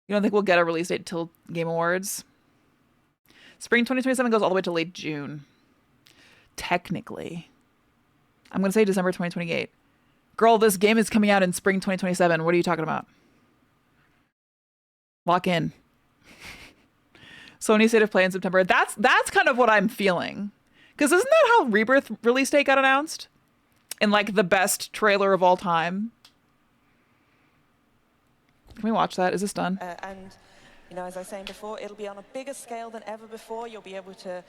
You don't think we'll get a release date till Game Awards? Spring 2027 goes all the way to late June. Technically. I'm going to say December 2028. Girl, this game is coming out in spring 2027. What are you talking about? Lock in. Sony State of Play in September. That's kind of what I'm feeling. Because isn't that how Rebirth release date got announced? In like the best trailer of all time? Can we watch that? Is this done? And, you know, as I was saying before, it'll be on a bigger scale than ever before. You'll be able to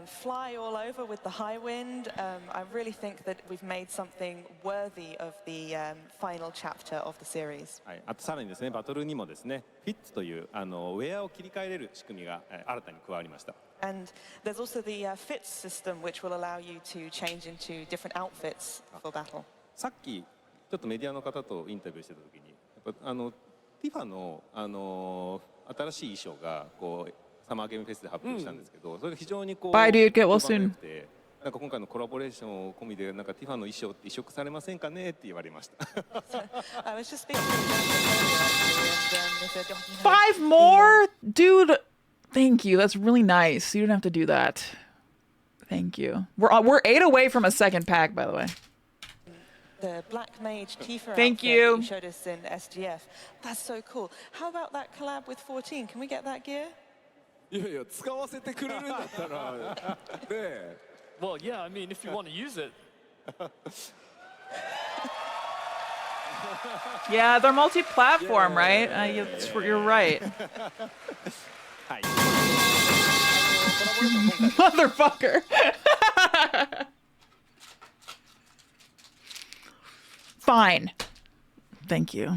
fly all over with the high wind. I really think that we've made something worthy of the final chapter of the series. あとさらにですね、バトルにもですね、フィッツというウェアを切り替えれる仕組みが新たに加わりました。And there's also the fits system, which will allow you to change into different outfits for battle. さっきちょっとメディアの方とインタビューしてた時に、やっぱティファの新しい衣装がこうサマーゲームフェスで発表したんですけど、それが非常にこう Bye, dude. Get well soon. なんか今回のコラボレーション込みでなんかティファの衣装って移植されませんかねって言われました。I was just speaking. 5 more? Dude, thank you. That's really nice. You don't have to do that. Thank you. We're 8 away from a second pack, by the way. The Black Mage Tifa Thank outfit you. that you showed us in SGF. That's so cool. How about that collab with 14? Can we get that gear? いやいや使わせてくれるんだったらねえ。Well, yeah, I mean, if you want to use it. Yeah, they're multi-platform, right? You're right. はい。Motherfucker. Fine. Thank you.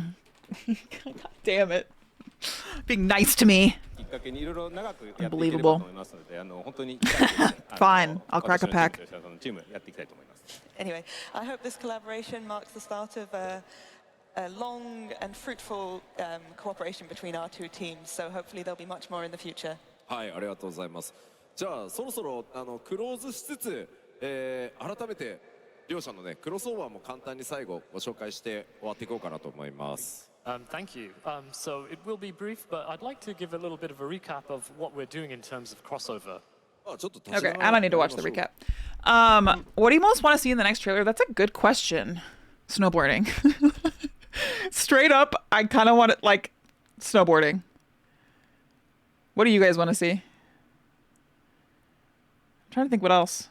God damn it. Being nice to me. Unbelievable. Fine. I'll crack a pack. Anyway, I hope this collaboration marks the start of a long and fruitful cooperation between our two teams. So hopefully there'll be much more in the future. はい、ありがとうございます。じゃあそろそろクローズしつつ、改めて両者のねクロスオーバーも簡単に最後ご紹介して終わっていこうかなと思います。Thank you. So it will be brief, but I'd like to give a little bit of a recap of what we're doing in terms of crossover. Okay, I don't need to watch the recap. What do you most want to see in the next trailer? That's a good question. Snowboarding. Straight up, I kind of want it like snowboarding. What do you guys want to see? I'm trying to think what else.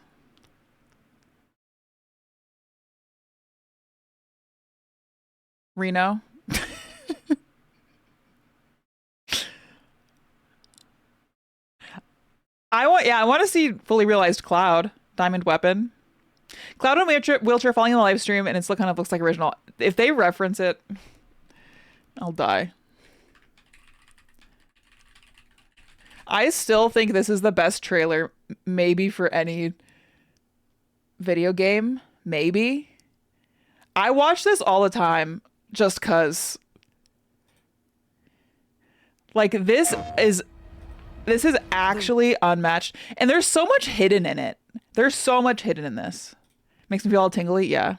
Reno. I want to see fully realized Cloud Diamond Weapon. Cloud in wheelchair falling in the live stream, and it still kind of looks like original. If they reference it, I'll die. I still think this is the best trailer, maybe for any video game. Maybe. I watch this all the time just cause. Like this is actually unmatched, and there's so much hidden in it. There's so much hidden in this. Makes me feel all tingly, yeah.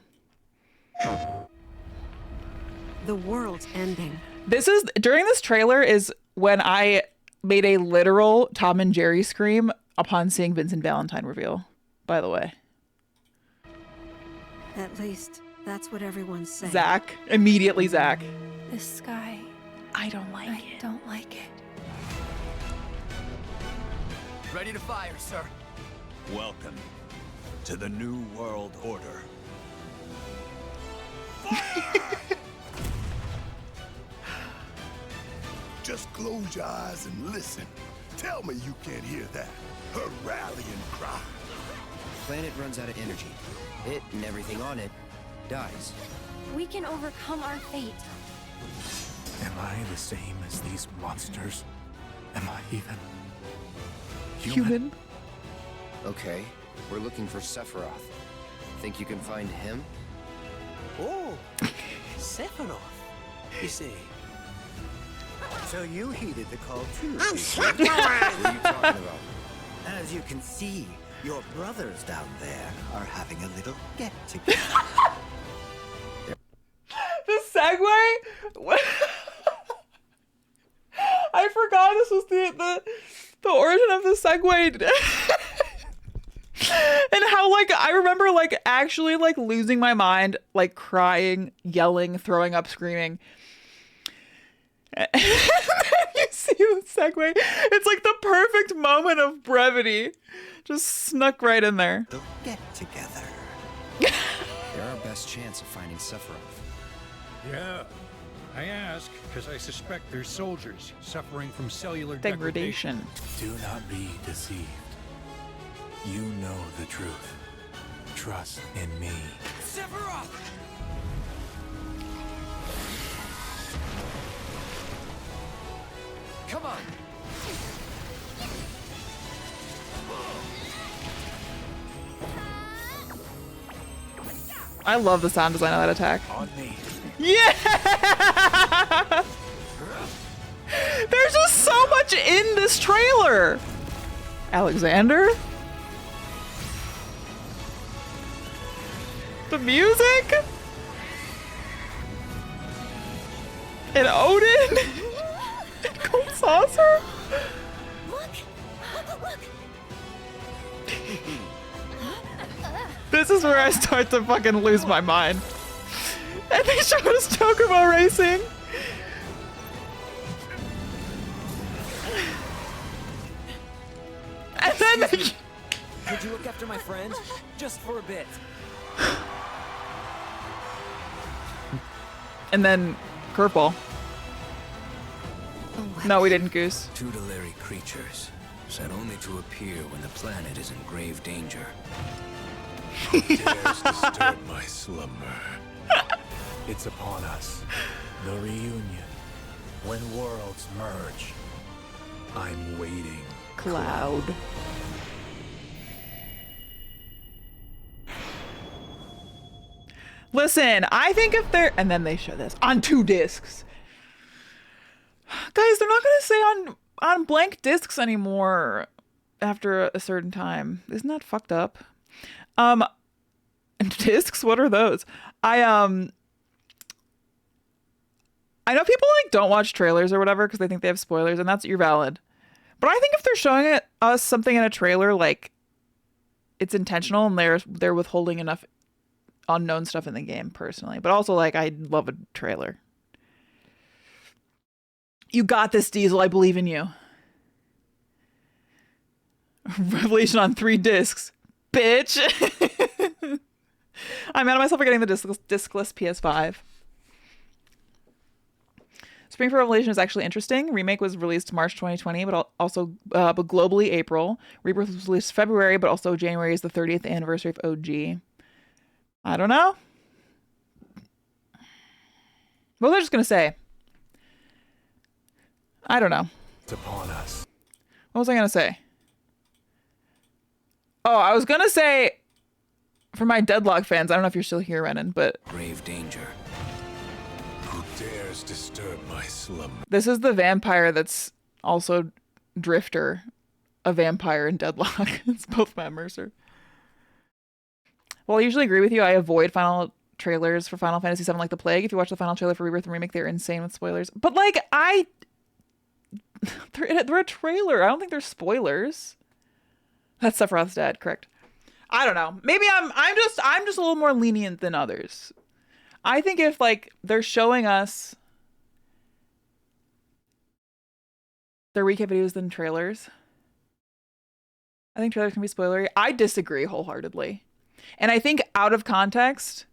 The world's ending. During this trailer is when I made a literal Tom and Jerry scream upon seeing Vincent Valentine reveal, by the way. At least that's what everyone's saying. Zach. Immediately Zach. This sky. I don't like it. I don't like it. Ready to fire, sir. Welcome to the New World Order. Fire! Just close your eyes and listen. Tell me you can't hear that. Her rallying cry. Planet runs out of energy. It and everything on it dies. We can overcome our fate. Am I the same as these monsters? Am I even human? Okay, we're looking for Sephiroth. Think you can find him? Oh, Sephiroth. You see. So you heeded the call too. What are you talking about? As you can see, your brothers down there are having a little get-together. The segue? I forgot this was the origin of the segue. And how I remember actually losing my mind, crying, yelling, throwing up, screaming. You see the segue? It's the perfect moment of brevity. Just snuck right in there. They'll get together. They're our best chance of finding Sephiroth. Yeah. I ask because I suspect there's soldiers suffering from cellular degradation. Do not be deceived. You know the truth. Trust in me. Sephiroth! Come on! I love the sound design of that attack. On me. Yeah! There's just so much in this trailer. Alexander? The music? And Odin? And Cold Saucer? This is where I start to fucking lose my mind. And they showed us Chocobo racing. And then they... Could you look after my friend? Just for a bit. And then curveball. No, we didn't, Goose. Tutelary creatures, set only to appear when the planet is in grave danger. Who dares disturb my slumber? It's upon us. The reunion. When worlds merge. I'm waiting. Cloud. Listen, I think if they're... And then they show this on 2 discs. Guys, they're not going to say on blank discs anymore after a certain time. Isn't that fucked up? Discs? What are those? I know people like don't watch trailers or whatever because they think they have spoilers, and you're valid. But I think if they're showing us something in a trailer, like it's intentional and they're withholding enough unknown stuff in the game personally. But also, like, I love a trailer. You got this, Diesel. I believe in you. Revelation on 3 discs. Bitch. I'm mad at myself for getting the discless PS5. Spring for Revelation is actually interesting. Remake was released March 2020, but but globally April. Rebirth was released February, but also January is the 30th anniversary of OG. I don't know. What was I just gonna say? I don't know. It's upon us. What was I gonna say? Oh, I was gonna say, for my Deadlock fans, I don't know if you're still here, Renan, but grave danger. Who dares disturb my slumber? This is the vampire that's also Drifter, a vampire in Deadlock. It's both Matt Mercer. Well, I usually agree with you. I avoid final trailers for Final Fantasy VII like the plague. If you watch the final trailer for Rebirth and Remake, they're insane with spoilers. But like, they're a trailer. I don't think they're spoilers. That's Sephiroth's dad, correct? I don't know. Maybe I'm just a little more lenient than others. I think if like they're showing us their recap videos than trailers, I think trailers can be spoilery. I disagree wholeheartedly. And I think out of context,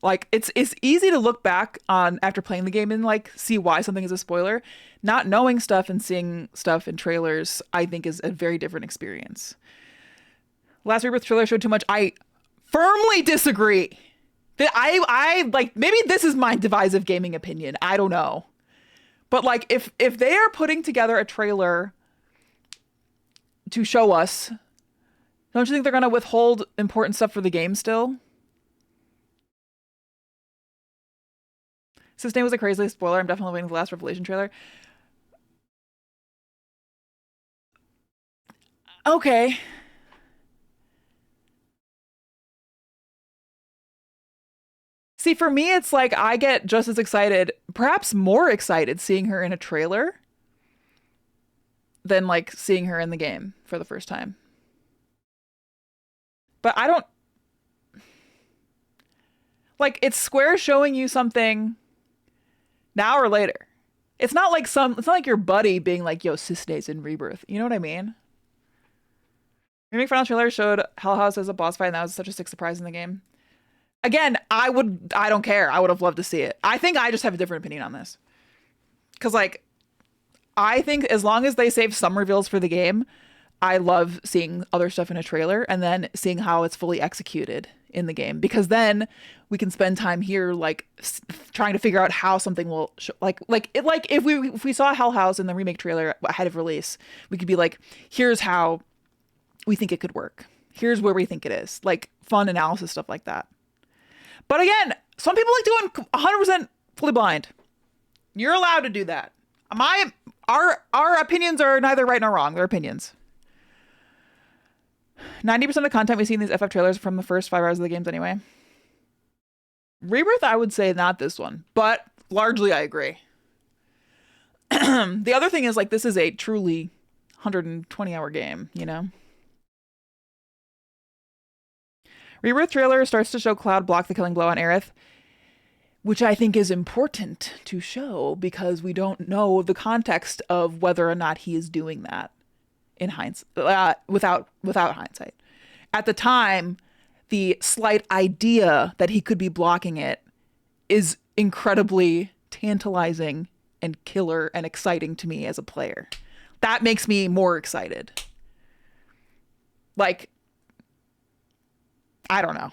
like it's easy to look back on after playing the game and like see why something is a spoiler. Not knowing stuff and seeing stuff in trailers, I think, is a very different experience. Last Rebirth trailer showed too much. I firmly disagree. That I like, maybe this is my divisive gaming opinion. I don't know. But like if they are putting together a trailer to show us, don't you think they're going to withhold important stuff for the game still? Sustain was a crazy spoiler. I'm definitely waiting for the last Revelation trailer. Okay. See, for me, it's like I get just as excited, perhaps more excited, seeing her in a trailer than like seeing her in the game for the first time. But I don't... Like, it's Square showing you something now or later. It's not like your buddy being like, yo, Susnay's in Rebirth. You know what I mean? Remake final trailer showed Hell House as a boss fight, and that was such a sick surprise in the game. Again, I don't care. I would have loved to see it. I think I just have a different opinion on this. Because, like, I think as long as they save some reveals for the game, I love seeing other stuff in a trailer and then seeing how it's fully executed in the game, because then we can spend time here like trying to figure out how something will if we saw Hell House in the remake trailer ahead of release, we could be like, here's how we think it could work, here's where we think it is, like fun analysis stuff like that. But again, some people like doing 100% fully blind. You're allowed to do that. Our opinions are neither right nor wrong. They're opinions. 90% of the content we see in these FF trailers from the first 5 hours of the games anyway. Rebirth, I would say not this one, but largely I agree. The other thing is, like, this is a truly 120-hour game, you know? Rebirth trailer starts to show Cloud block the killing blow on Aerith, which I think is important to show because we don't know the context of whether or not he is doing that. In hindsight, without hindsight. At the time, the slight idea that he could be blocking it is incredibly tantalizing and killer and exciting to me as a player. That makes me more excited. Like, I don't know.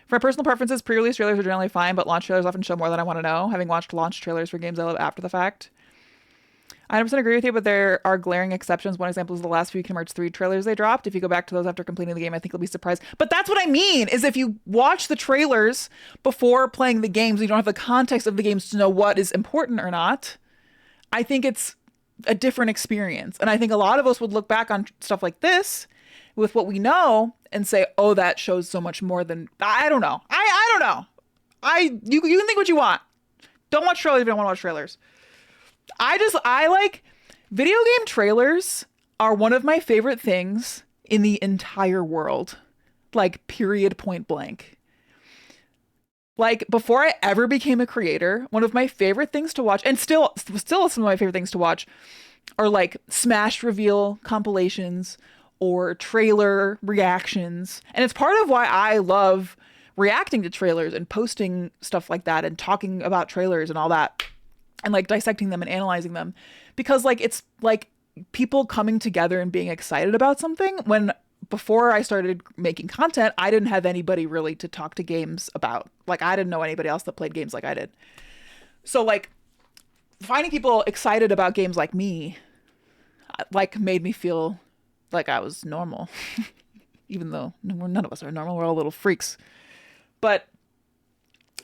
For my personal preferences, pre-release trailers are generally fine, but launch trailers often show more than I want to know, having watched launch trailers for games I love after the fact. I 100% agree with you, but there are glaring exceptions. One example is the last few Kingdom Hearts 3 trailers they dropped. If you go back to those after completing the game, I think you'll be surprised. But that's what I mean, is if you watch the trailers before playing the games, you don't have the context of the games to know what is important or not, I think it's a different experience. And I think a lot of us would look back on stuff like this with what we know and say, oh, that shows so much more than, I don't know. I don't know. You can think what you want. Don't watch trailers if you don't want to watch trailers. I like video game trailers are one of my favorite things in the entire world. Like, period, point blank. Like, before I ever became a creator, one of my favorite things to watch, and still some of my favorite things to watch, are like Smash reveal compilations or trailer reactions. And it's part of why I love reacting to trailers and posting stuff like that and talking about trailers and all that and like dissecting them and analyzing them, because like it's like people coming together and being excited about something, when before I started making content, I didn't have anybody really to talk to games about. Like, I didn't know anybody else that played games like I did. So like finding people excited about games like me like made me feel like I was normal. Even though none of us are normal, we're all little freaks. But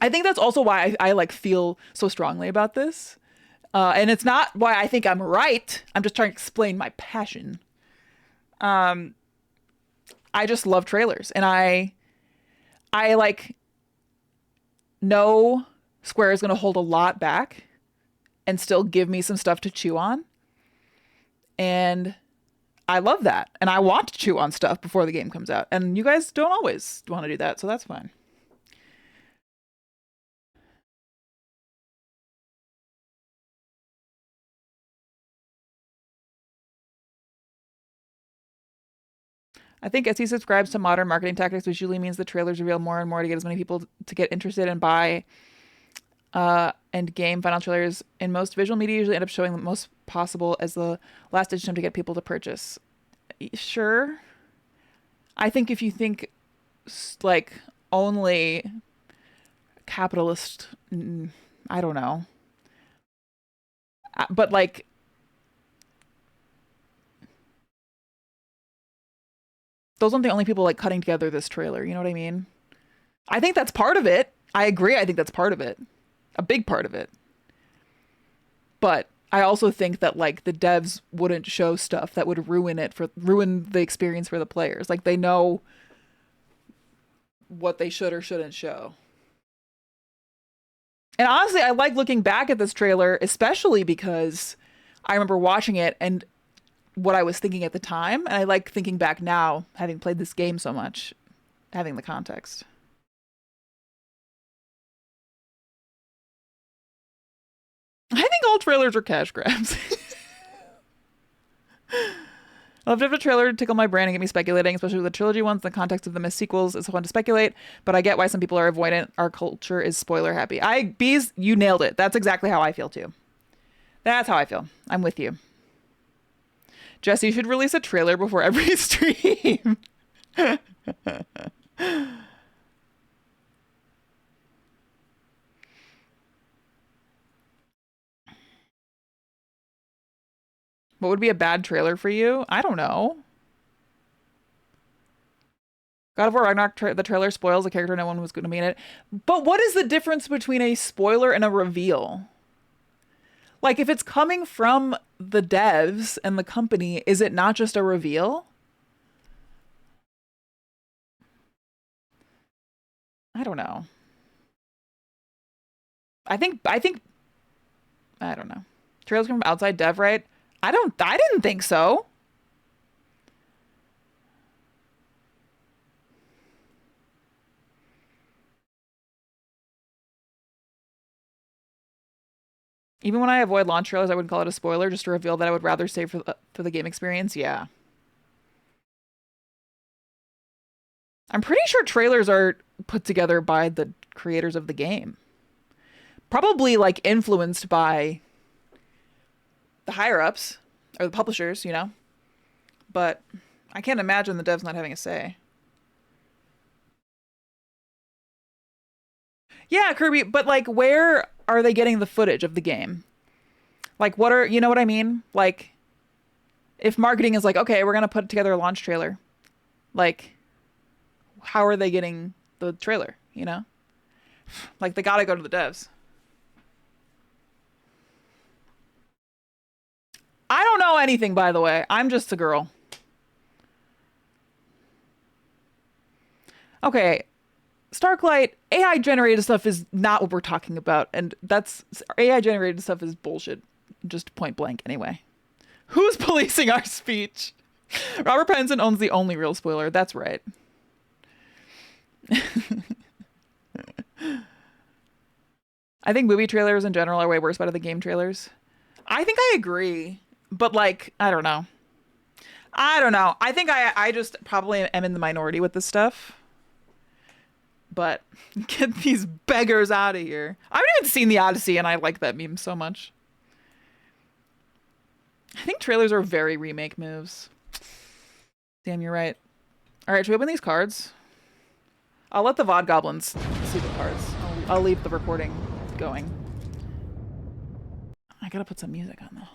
I think that's also why I like feel so strongly about this. And it's not why I think I'm right. I'm just trying to explain my passion. I just love trailers, and I like know Square is going to hold a lot back and still give me some stuff to chew on. And I love that. And I want to chew on stuff before the game comes out. And you guys don't always want to do that, so that's fine. I think as he subscribes to modern marketing tactics, which usually means the trailers reveal more and more to get as many people to get interested and buy and game final trailers. In most visual media, usually end up showing the most possible as the last ditch attempt to get people to purchase. Sure. I think if you think like only capitalist, I don't know. But like, those aren't the only people like cutting together this trailer. You know what I mean? I think that's part of it. I agree. I think that's part of it. A big part of it. But I also think that like the devs wouldn't show stuff that would ruin the experience for the players. Like, they know what they should or shouldn't show. And honestly, I like looking back at this trailer, especially because I remember watching it and what I was thinking at the time. And I like thinking back now, having played this game so much, having the context. I think all trailers are cash grabs. I love to have a trailer to tickle my brain and get me speculating, especially with the trilogy ones. In the context of them as sequels, it's fun to speculate, but I get why some people are avoidant. Our culture is spoiler happy. Bees, you nailed it. That's exactly how I feel too. That's how I feel. I'm with you. Jesse, you should release a trailer before every stream. What would be a bad trailer for you? I don't know. God of War Ragnarok, the trailer spoils a character no one was going to be in it. But what is the difference between a spoiler and a reveal? Like, if it's coming from the devs and the company, is it not just a reveal? I don't know. I think I don't know. Trailers come from outside dev, right? I didn't think so. Even when I avoid launch trailers, I wouldn't call it a spoiler, just to reveal that I would rather save for the game experience. Yeah. I'm pretty sure trailers are put together by the creators of the game. Probably like influenced by the higher ups or the publishers, you know? But I can't imagine the devs not having a say. Yeah, Kirby, but like where are they getting the footage of the game? Like what are, you know what I mean? Like if marketing is like, okay, we're going to put together a launch trailer. Like how are they getting the trailer, you know? Like they got to go to the devs. I don't know anything, by the way. I'm just a girl. Okay. Starklight, AI generated stuff is not what we're talking about. And that's AI generated stuff is bullshit. Just point blank anyway. Who's policing our speech? Robert Pattinson owns the only real spoiler. That's right. I think movie trailers in general are way worse better than game trailers. I think I agree. But like, I don't know. I think I just probably am in the minority with this stuff. But get these beggars out of here. I haven't even seen The Odyssey and I like that meme so much. I think trailers are very remake moves. Damn, you're right. All right, should we open these cards? I'll let the VOD goblins see the cards. I'll leave the recording going. I gotta put some music on though.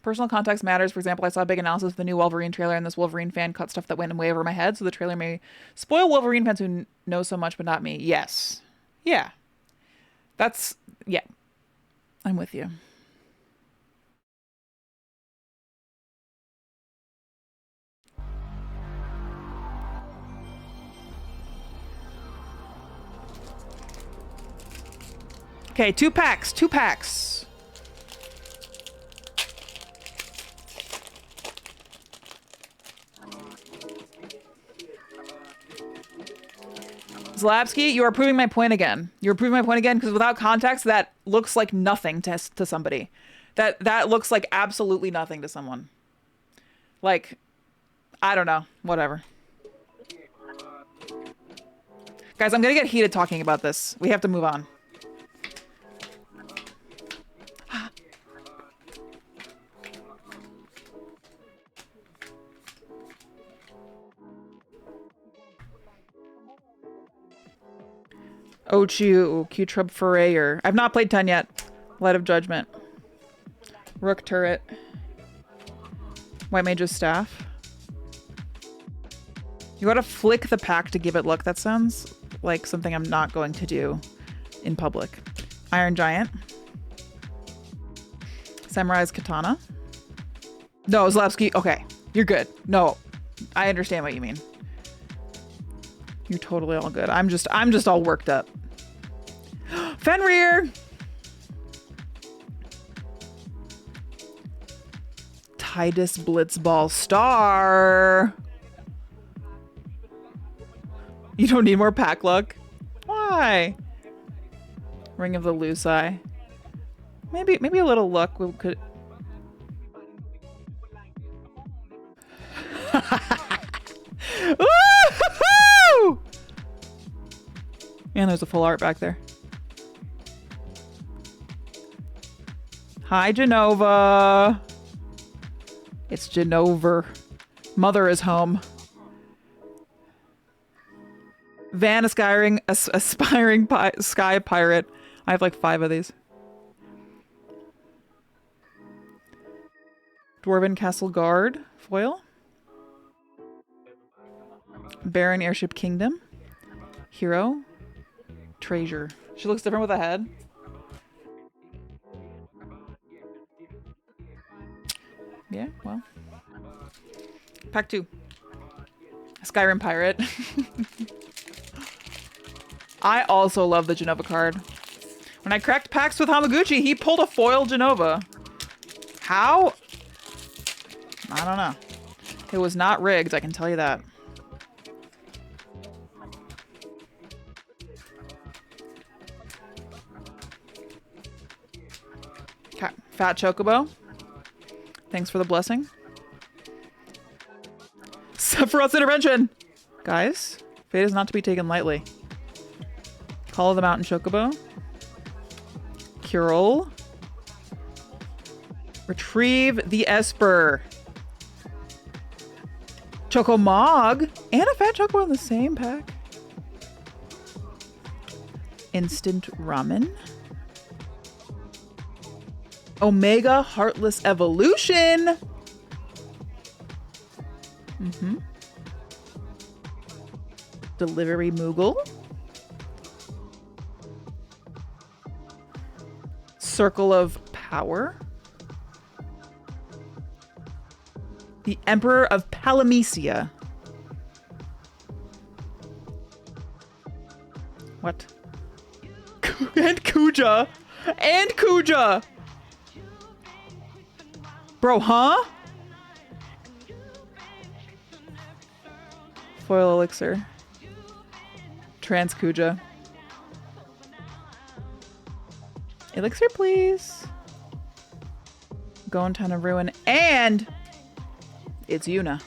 Personal context matters. For example, I saw a big analysis of the new Wolverine trailer, and this Wolverine fan cut stuff that went way over my head, so the trailer may spoil Wolverine fans who know so much, but not me. Yes. Yeah. That's... yeah. I'm with you. Okay, 2 packs. 2 packs. Zlabsky, you are proving my point again. You're proving my point again because without context, that looks like nothing to somebody. That looks like absolutely nothing to someone. Like, I don't know. Whatever. Guys, I'm gonna get heated talking about this. We have to move on. Ochu, Q-Trub Forayer. I've not played 10 yet. Light of Judgment. Rook Turret. White Mage's Staff. You gotta flick the pack to give it luck. That sounds like something I'm not going to do in public. Iron Giant. Samurai's Katana. No, Zlapsky. Okay, you're good. No, I understand what you mean. You're totally all good. I'm just all worked up. Fenrir! Tidus Blitzball Star! You don't need more pack luck? Why? Ring of the Lucii. Maybe a little luck could... Woo-hoo-hoo! And there's a full art back there. Hi, Genova. It's Genova. Mother is home. Van aspiring sky pirate. I have like 5 of these. Dwarven Castle Guard foil. Baron Airship Kingdom. Hero. Treasure. She looks different with a head. Yeah, well. Pack 2. Skyrim Pirate. I also love the Genova card. When I cracked packs with Hamaguchi, he pulled a foil Genova. How? I don't know. It was not rigged, I can tell you that. Fat Chocobo. Thanks for the blessing. Sephiroth's intervention! Guys, fate is not to be taken lightly. Call of the Mountain Chocobo. Curel. Retrieve the Esper. Chocomog. And a Fat Chocobo in the same pack. Instant Ramen. Omega Heartless Evolution. Delivery Moogle. Circle of Power. The Emperor of Palamecia. What? And Kuja. And Kuja. Bro, huh? Foil Elixir. Trans Kuja. Elixir, please. Going Town of Ruin. And it's Yuna.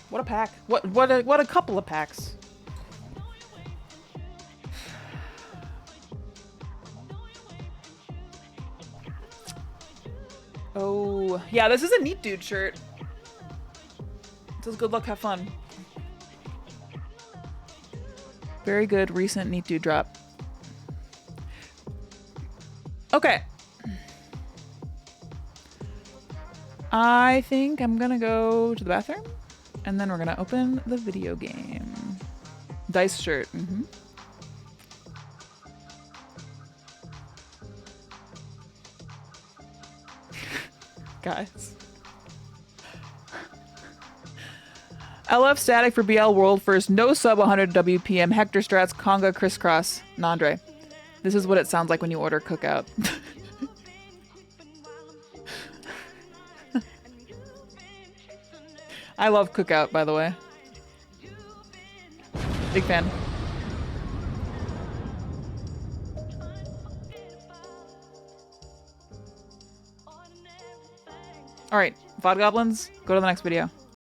What a pack. What a couple of packs. Oh, yeah, this is a Neat Dude shirt. It says good luck, have fun. Very good recent Neat Dude drop. Okay. I think I'm gonna go to the bathroom and then we're gonna open the video game. Dice shirt. Guys. LF static for BL World first. No sub 100 WPM. Hector Strats, Conga, Crisscross, Nandre. This is what it sounds like when you order Cookout. I love Cookout, by the way. Big fan. All right, VOD Goblins, go to the next video.